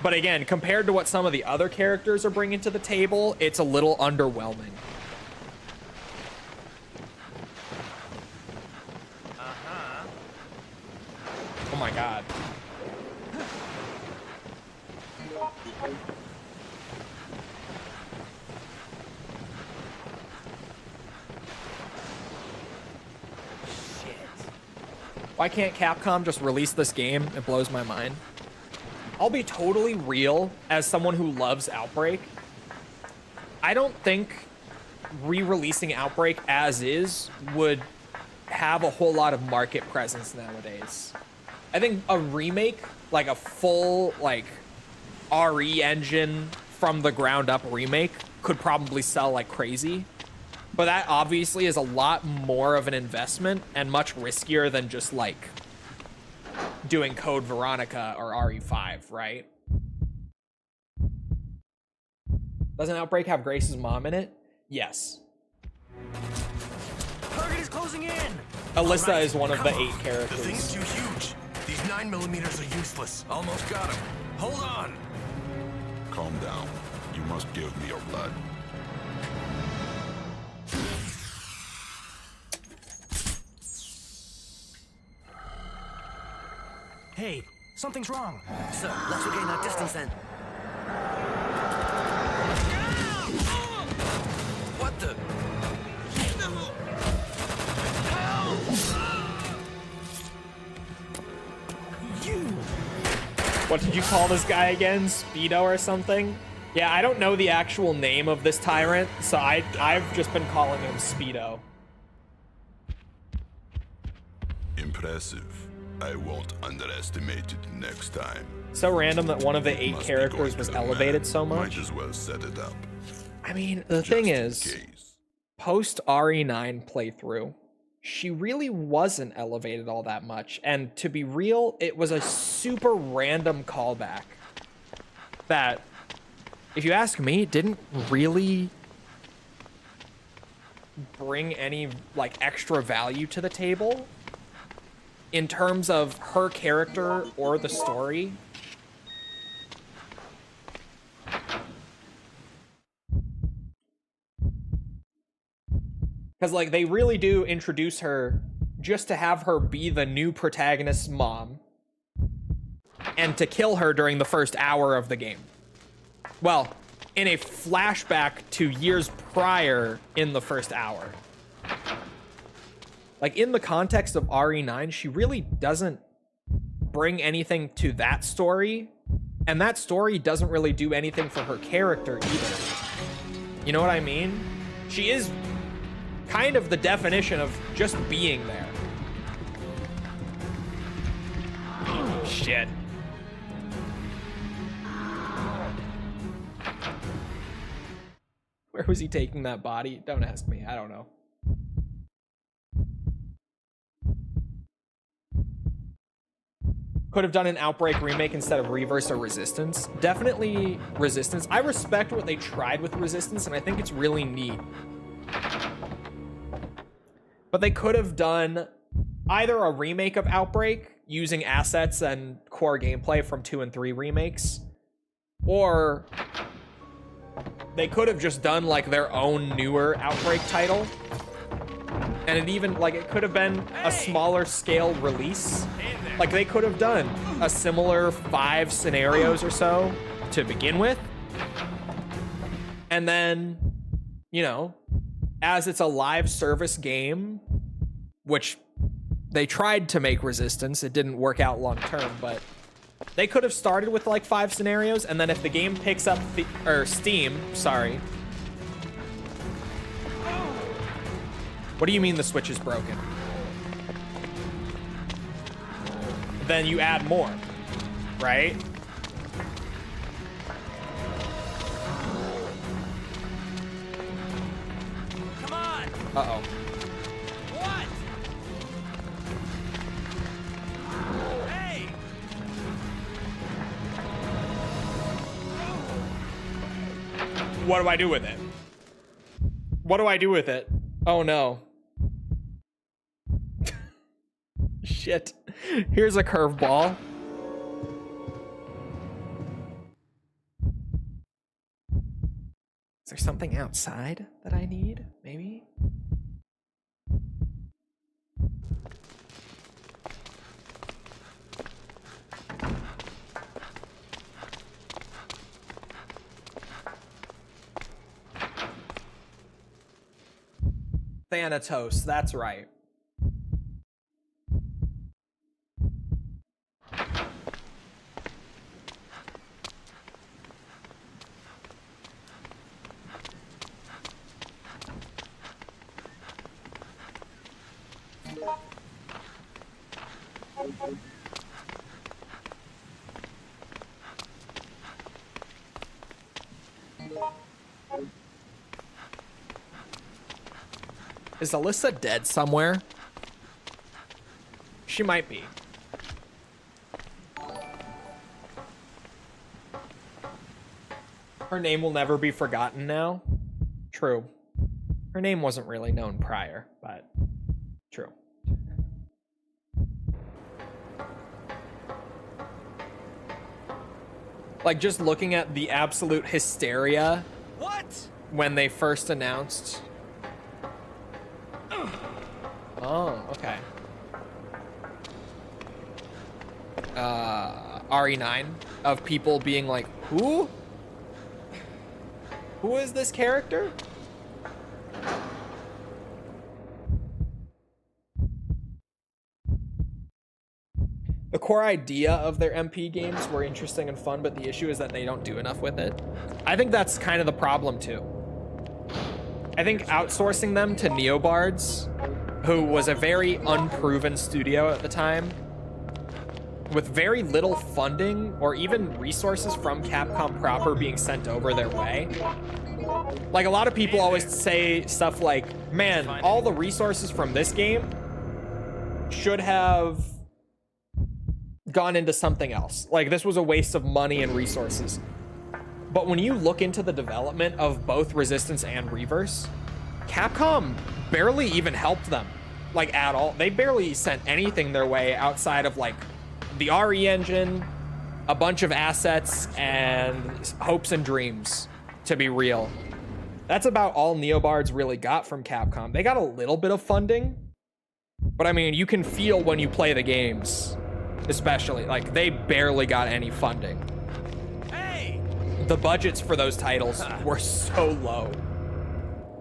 But again, compared to what some of the other characters are bringing to the table, it's a little underwhelming. Uh-huh. Oh my god. Why can't Capcom just release this game? It blows my mind. I'll be totally real as someone who loves Outbreak. I don't think re-releasing Outbreak as is would have a whole lot of market presence nowadays. I think a remake, like a full, like, RE engine from the ground up remake could probably sell like crazy. But that obviously is a lot more of an investment and much riskier than just like doing Code Veronica or RE5, right? Doesn't Outbreak have Grace's mom in it? Yes. Target is closing in. Alyssa is one of the 8 The characters. thing's too huge. These 9mm are useless. Almost got him. Hold on. Calm down. You must give me your blood. Hey, something's wrong. Sir, let's regain our distance then. What the? What did you call this guy again? Speedo or something? Yeah, I don't know the actual name of this tyrant, so I've just been calling him Speedo. Impressive. I won't underestimate it next time. So random that one of the 8 characters was elevated so much. Might as well set it up. I mean, the thing is, post RE9 playthrough, she really wasn't elevated all that much. And to be real, it was a super random callback that, if you ask me, didn't really bring any like extra value to the table in terms of her character or the story. Because like they really do introduce her just to have her be the new protagonist's mom and to kill her during the first hour of the game. Well, in a flashback to years prior in the first hour. Like, in the context of RE9, she really doesn't bring anything to that story, and that story doesn't really do anything for her character either. You know what I mean? She is kind of the definition of just being there. Shit. Where was he taking that body? Don't ask me. I don't know. Could have done an Outbreak remake instead of Reverse or Resistance. Definitely Resistance. I respect what they tried with Resistance, and I think it's really neat. But they could have done either a remake of Outbreak using assets and core gameplay from 2 and 3 remakes, or they could have just done like their own newer Outbreak title. And it even, like, it could have been a smaller scale release. Like, they could have done a similar 5 scenarios or so to begin with. And then, you know, as it's a live service game, which they tried to make Resistance, it didn't work out long term, but they could have started with like 5 scenarios, and then if the game picks up Steam, sorry. What do you mean the Switch is broken? Then you add more, right? Come on! Uh-oh. What? Hey! What do I do with it? What do I do with it? Oh no. Shit. Here's a curveball. Is there something outside that I need? Maybe? Thanatos, that's right. Is Alyssa dead somewhere? She might be. Her name will never be forgotten now. True. Her name wasn't really known prior, but true. Like, just looking at the absolute hysteria. What? When they first announced. Oh, okay. RE9 of people being like, who? Who is this character? The core idea of their MP games were interesting and fun, but the issue is that they don't do enough with it. I think that's kind of the problem too. I think outsourcing them to Neobards, who was a very unproven studio at the time, with very little funding or even resources from Capcom proper being sent over their way. Like, a lot of people always say stuff like, man, all the resources from this game should have gone into something else. Like, this was a waste of money and resources. But when you look into the development of both Resistance and Reverse, Capcom barely even helped them, like, at all. They barely sent anything their way outside of, like, the RE engine, a bunch of assets, and hopes and dreams, to be real. That's about all Neobards really got from Capcom. They got a little bit of funding, but I mean, you can feel when you play the games, especially, like, they barely got any funding. Hey! The budgets for those titles were so low.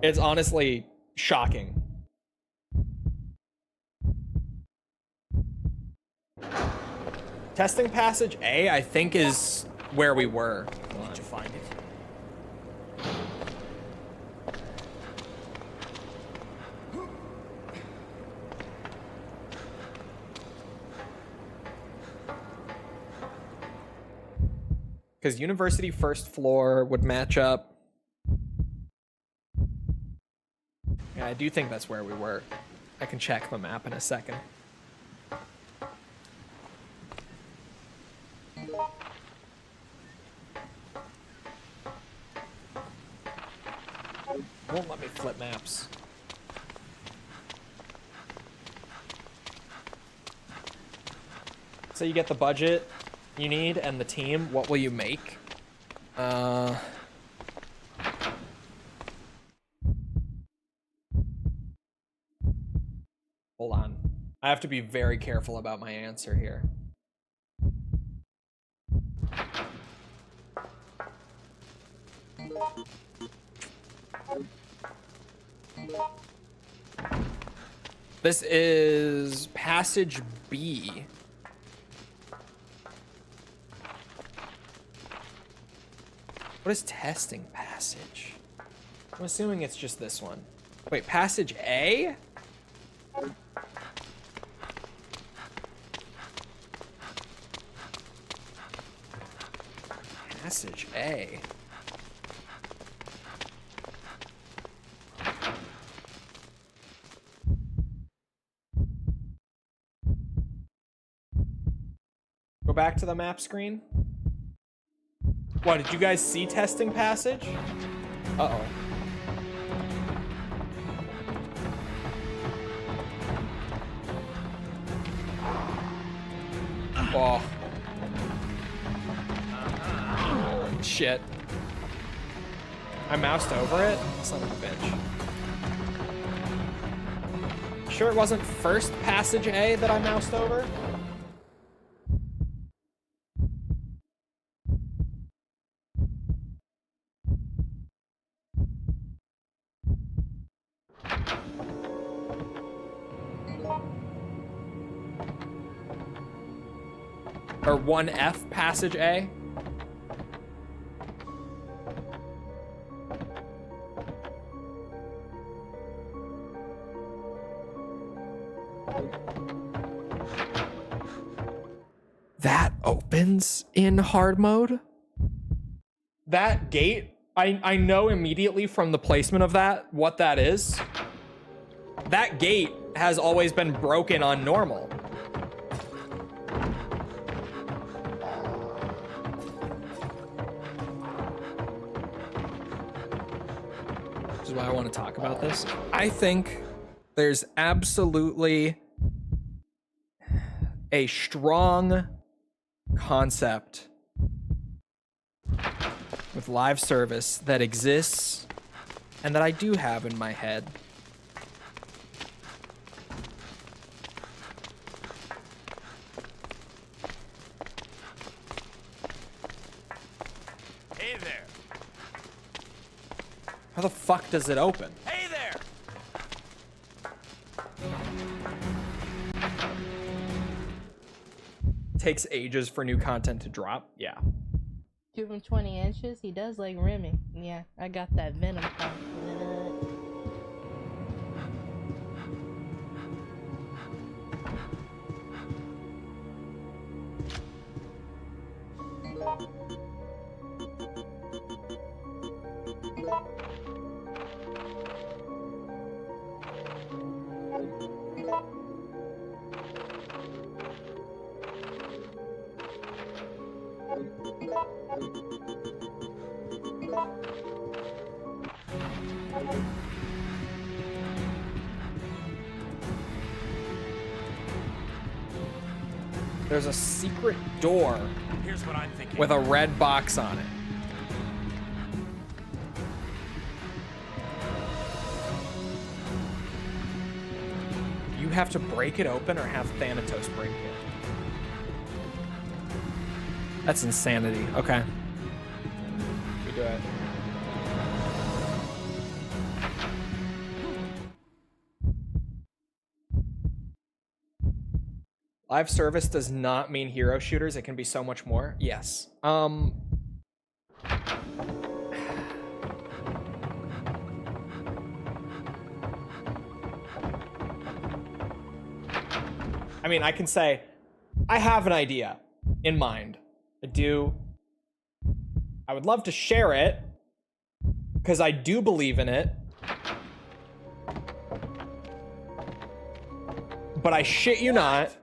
It's honestly shocking. Testing passage A, I think, is where we were. Did you find it? Because University first floor would match up. Yeah, I do think that's where we were. I can check the map in a second. Won't let me flip maps. So you get the budget you need and the team. What will you make? Hold on. I have to be very careful about my answer here. This is passage B. What is testing passage? I'm assuming it's just this one. Wait, passage A? Passage A. Go back to the map screen. What, did you guys see testing passage? Uh-oh. Oh. Shit. I moused over it? Son of a bitch. Sure it wasn't first passage A that I moused over? Or 1F passage A? That opens in hard mode? That gate, I know immediately from the placement of that what that is. That gate has always been broken on normal. Which is why I want to talk about this. I think there's absolutely a strong concept with live service that exists and that I do have in my head. Hey there. How the fuck does it open? Hey there. Takes ages for new content to drop. Yeah. Give him 20 inches. He does like Remy. Yeah, I got that venom pump. There's a secret door Here's what I'm thinking. with a red box on it. You have to break it open or have Thanatos break it. That's insanity. Okay. We do it. Live service does not mean hero shooters. It can be so much more. Yes. I mean, I can say, I have an idea in mind. I do. I would love to share it, because I do believe in it. But I shit you not,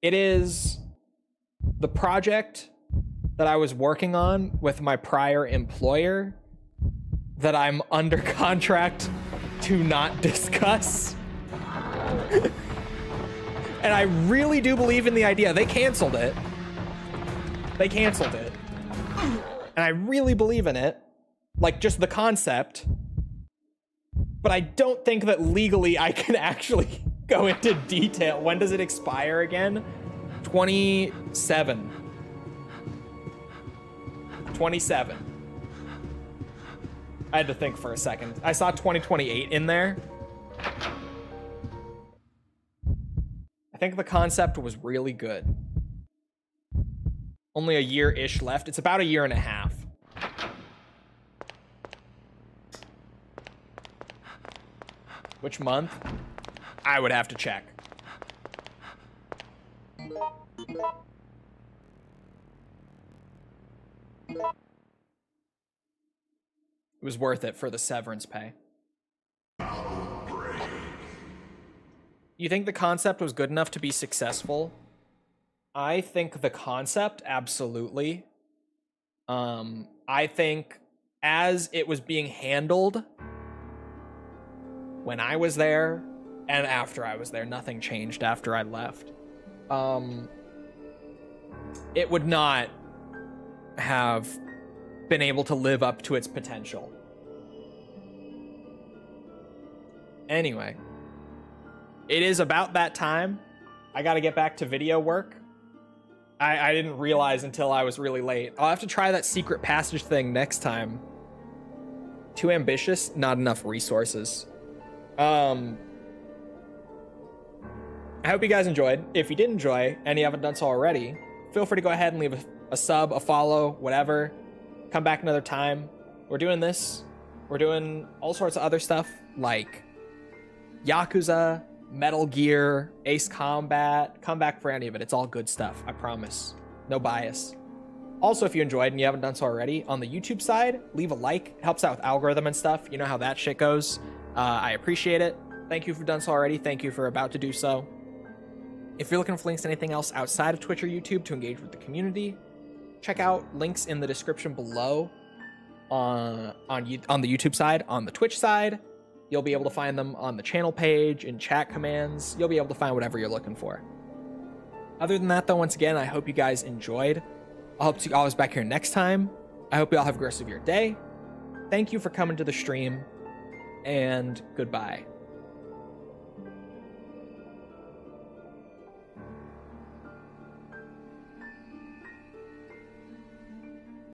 it is the project that I was working on with my prior employer that I'm under contract to not discuss. And I really do believe in the idea. They canceled it. They canceled it. And I really believe in it. Like, just the concept. But I don't think that legally I can actually go into detail. When does it expire again? 27. 27. I had to think for a second. I saw 2028 in there. I think the concept was really good. Only a year-ish left. It's about a year and a half. Which month? I would have to check. It was worth it for the severance pay. You think the concept was good enough to be successful? I think the concept, absolutely. I think as it was being handled when I was there and after I was there, nothing changed after I left. It would not have been able to live up to its potential. Anyway, it is about that time. I gotta get back to video work. I didn't realize until I was really late. I'll have to try that secret passage thing next time. Too ambitious, not enough resources. I hope you guys enjoyed. If you did enjoy and you haven't done so already, feel free to go ahead and leave a sub, a follow, whatever. Come back another time. We're doing this. We're doing all sorts of other stuff like Yakuza, Metal Gear, Ace Combat. Come back for any of it. It's all good stuff. I promise. No bias. Also, if you enjoyed and you haven't done so already, on the YouTube side, leave a like. It helps out with algorithm and stuff. You know how that shit goes. I appreciate it. Thank you for done so already. Thank you for about to do so. If you're looking for links to anything else outside of Twitch or YouTube to engage with the community, check out links in the description below on the YouTube side. On the Twitch side, you'll be able to find them on the channel page, in chat commands. You'll be able to find whatever you're looking for. Other than that, though, once again, I hope you guys enjoyed. I hope to see you always back here next time. I hope you all have a good rest of your day. Thank you for coming to the stream, and goodbye.